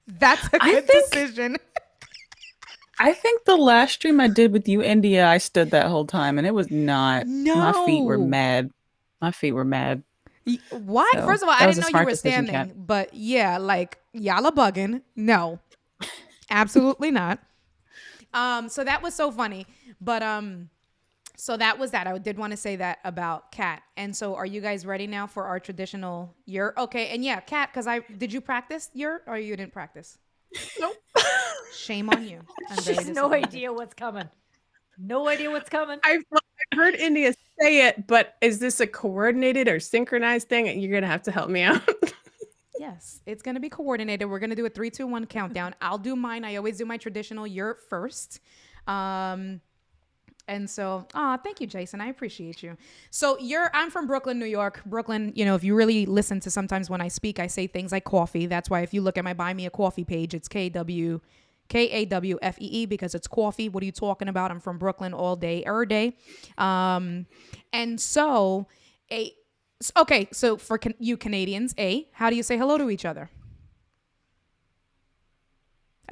that's a I good think- decision. I think the last stream I did with you, India, I stood that whole time and it was not. My feet were No. mad. My feet were mad. Why? So, First of all, that I was didn't a know you smart were decision, standing, Kat. but yeah, like y'all are bugging. No, absolutely not. So that was so funny, but so that was that. I did want to say that about Kat. And so, are you guys ready now for our traditional year? Okay, and yeah, Kat, because did you practice year or you didn't practice? Nope. Shame on you. I'm very She's no disappointed. idea what's coming. No idea what's coming. I've heard India say it, but is this a coordinated or synchronized thing? You're gonna have to help me out. Yes, it's going to be coordinated. We're going to do a 3, 2, 1 countdown. I'll do mine. I always do my traditional year first. And so, thank you, Jason. I appreciate you. So I'm from Brooklyn, New York. Brooklyn, you know, if you really listen to sometimes when I speak, I say things like coffee. That's why if you look at my Buy Me a Coffee page, it's KAWFEE because it's coffee. What are you talking about? I'm from Brooklyn all day, every day. And so okay, so for you Canadians, how do you say hello to each other?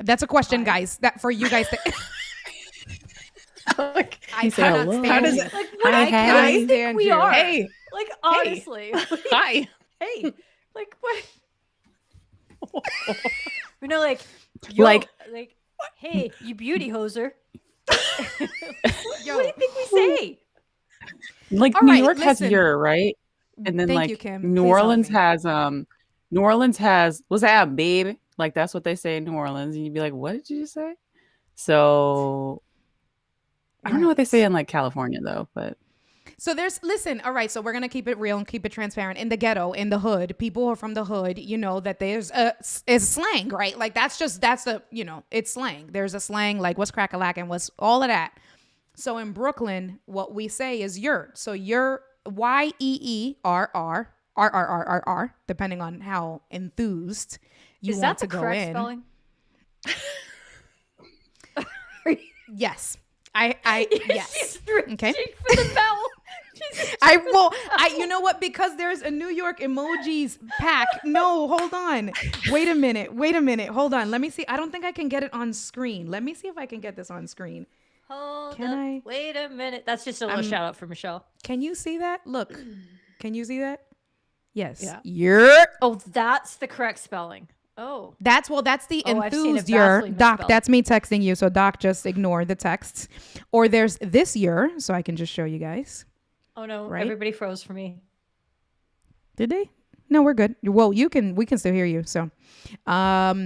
That's a question, guys. That for you guys. Like, I say cannot hello. stand How does you. it- Like what Hi, I hi. cannot I think stand we you. are. Hey, Like honestly. hi. Hey. Like what? You know, like yo, Like- hey, you beauty hoser. Yo, What do you think we say? Like All New right, York has listen. year, right? And then Thank like you, Kim. New Please help Orleans me. has what's that, baby? Like that's what they say in New Orleans. And you'd be like, what did you just say? So I don't know what they say in like California though, but So listen, all right, so we're going to keep it real and keep it transparent. In the ghetto, in the hood, people who are from the hood, you know that there's is slang, right? Like that's the, you know, it's slang. There's a slang like what's crack-a-lack what's all of that. So in Brooklyn, what we say is yurt. So you're YEERR, depending on how enthused you Is want that to the go correct in. spelling? Yes. I yes. She's reaching Okay. for the bell. She's You know what? Because there's a New York emojis pack. No, hold on. Wait a minute. Hold on. Let me see. I don't think I can get it on screen. Let me see if I can get this on screen. Hold Can up. I? Wait a minute. That's just a little shout out for Michelle. Can you see that? Look. Can you see that? Yes. Yeah. Yurt. Oh, that's the correct spelling. Oh. That's the Oh, I've seen it enthused year. vastly Doc, misspelled. that's me texting you. So Doc, just ignore the texts. Or there's this year, so I can just show you guys. Oh no, Right? everybody froze for me. Did they? No, we're good. Well, we can still hear you. So, all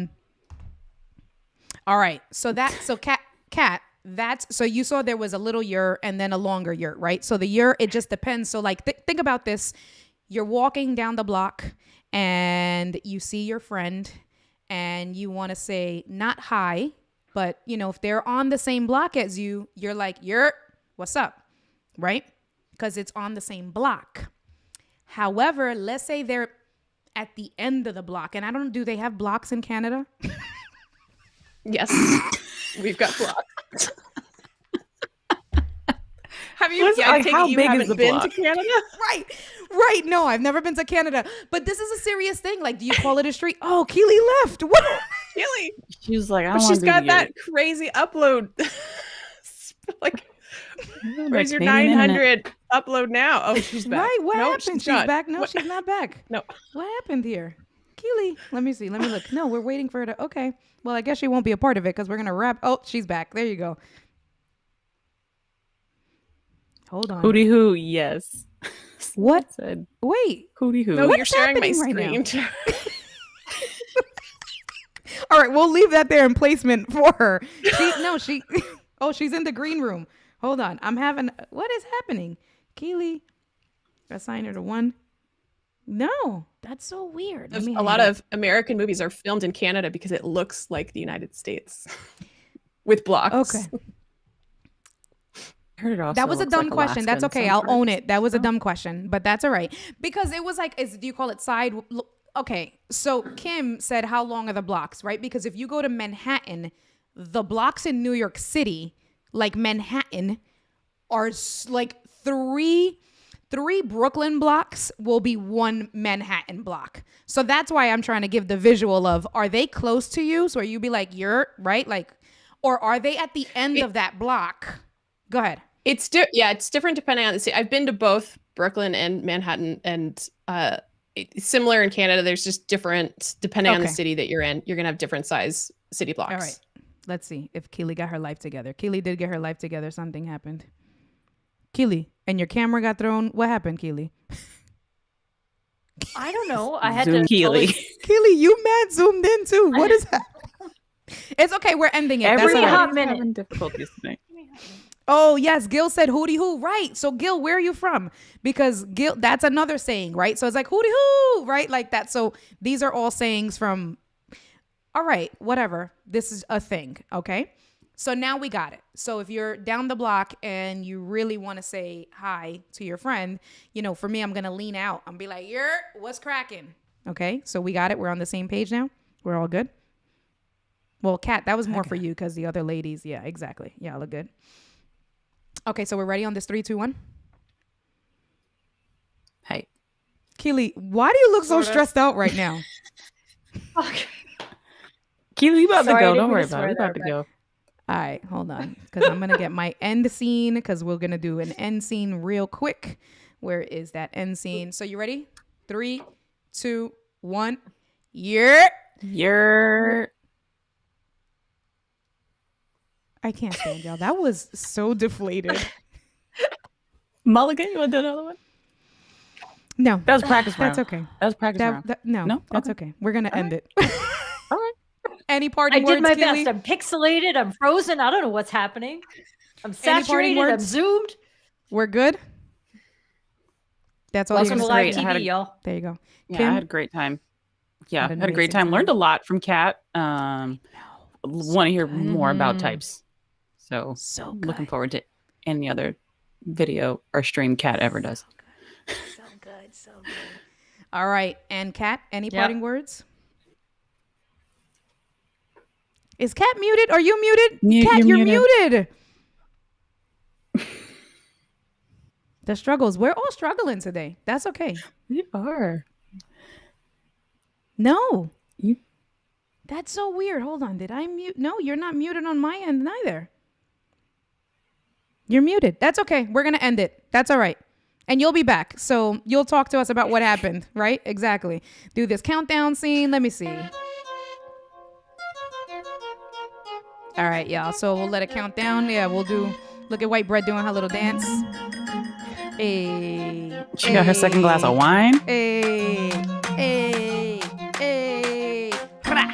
right. So cat, that's, so you saw there was a little yurt and then a longer yurt, right? So the yurt, it just depends. So like, think about this. You're walking down the block and you see your friend and you want to say not hi, but you know, if they're on the same block as you, you're like, yurt, what's up? Right? Because it's on the same block. However, let's say they're at the end of the block, and I don't know, do they have blocks in Canada? Yes, we've got blocks. Have you? Listen, I like, take how it you big is haven't the been block? to Canada? Right. No, I've never been to Canada, but this is a serious thing. Like, do you call it a street? Oh, Keely left. What? Really? She was like, I But don't she's want to got that crazy upload. Like, where's your 900 upload now? Oh, she's back. Right. What No, happened? She's not. back. No, What- she's not back. No. What happened here? Keely, let me see. Let me look. No, we're waiting for her to. Okay. Well, I guess she won't be a part of it because we're gonna wrap. Oh, she's back. There you go. Hold on. Hootie hoo, yes. What? Said Wait. hootie hoo. No, What's you're sharing my happening right screen. now? All right, we'll leave that there in placement for her. She oh, she's in the green room. Hold on. What is happening? Keely, assign her to 1. No, that's so weird. Let me A hang lot up. of American movies are filmed in Canada because it looks like the United States with blocks. Okay. I heard it also That was a looks dumb like question. Alaska That's in okay. some I'll own parts. it. That was a dumb question, but that's all right. Because it was like, do you call it side? Okay. So Kim said, how long are the blocks, right? Because if you go to Manhattan, the blocks in New York City, like Manhattan, are like three Brooklyn blocks will be 1 Manhattan block. So that's why I'm trying to give the visual of, are they close to you? So you be like, you're right. Like, or are they at the end of that block? Go ahead. It's different depending on the city. I've been to both Brooklyn and Manhattan, and it's similar in Canada. There's just different depending on the Okay. city that you're in. You're gonna have different size city blocks. All right. Let's see if Keely got her life together. Keely did get her life together. Something happened. Keely, and your camera got thrown. What happened, Keely? I don't know. I had Zoom to Keely. Keely, you mad zoomed in too. What is that? It's okay. We're ending it. That's Every all right. hot minute. having difficulties tonight. Oh, yes. Gil said hootie hoo. Right. So, Gil, where are you from? Because Gil, that's another saying, right? So, it's like hootie hoo, right? Like that. So, these are all sayings from, all right, whatever. This is a thing. Okay. So, now we got it. So, if you're down the block and you really want to say hi to your friend, you know, for me, I'm going to lean out and be like, what's cracking? Okay. So, we got it. We're on the same page now. We're all good. Well, Kat, that was more for you because the other ladies. Yeah, exactly. Yeah, look good. Okay, so we're ready on this 3, 2, 1. Hey. Keely, why do you look so Sorta. stressed out right now? Okay. Keely, you about Sorry, I to go. didn't Don't mean worry to about swear it. We about there, to go. All right, hold on, because I'm gonna get my end scene because we're gonna do an end scene real quick. Where is that end scene? So you ready? 3, 2, 1. Yeah. You're I can't stand y'all. That was so deflated. Mulligan. You want to do another one? No, That was practice round. that's okay. That was practice round. No, No? that's Okay. okay. We're gonna end it. All right. Any I parting words, did my Keely? best. I'm pixelated. I'm frozen. I don't know what's happening. I'm parting saturated. I'm words? zoomed. We're good. That's all Welcome you're to gonna live say. I had TV, a- y'all. There you go. Yeah, Kim? I had a great time. Yeah, Had an had a great amazing time. Learned a time. lot from Kat. Want to hear more about good. types. So So looking forward to any other video or stream Kat ever does. So good. So good. All right. And Kat, any Yep. parting words? Is Kat muted? Are you muted? Kat, you're you're muted. muted. The struggles. We're all struggling today. That's okay. You are. No. You- That's so weird. Hold on. Did I mute? No, you're not muted on my end neither. You're muted. That's okay. We're going to end it. That's all right. And you'll be back. So you'll talk to us about what happened, right? Exactly. Do this countdown scene. Let me see. All right, y'all. So we'll let it count down. Yeah, we'll do. Look at White Bread doing her little dance. Hey. She got her second glass of wine. Hey. Hey. Hey. Hurrah.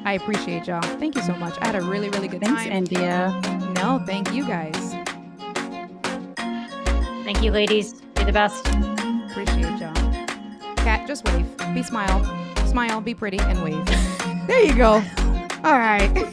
I appreciate y'all. Thank you so much. I had a really, really good Thanks, time. India. No, thank you guys. Thank you, ladies. You're the best. Appreciate y'all. Cat, just wave. Smile, be pretty, and wave. There you go. All right.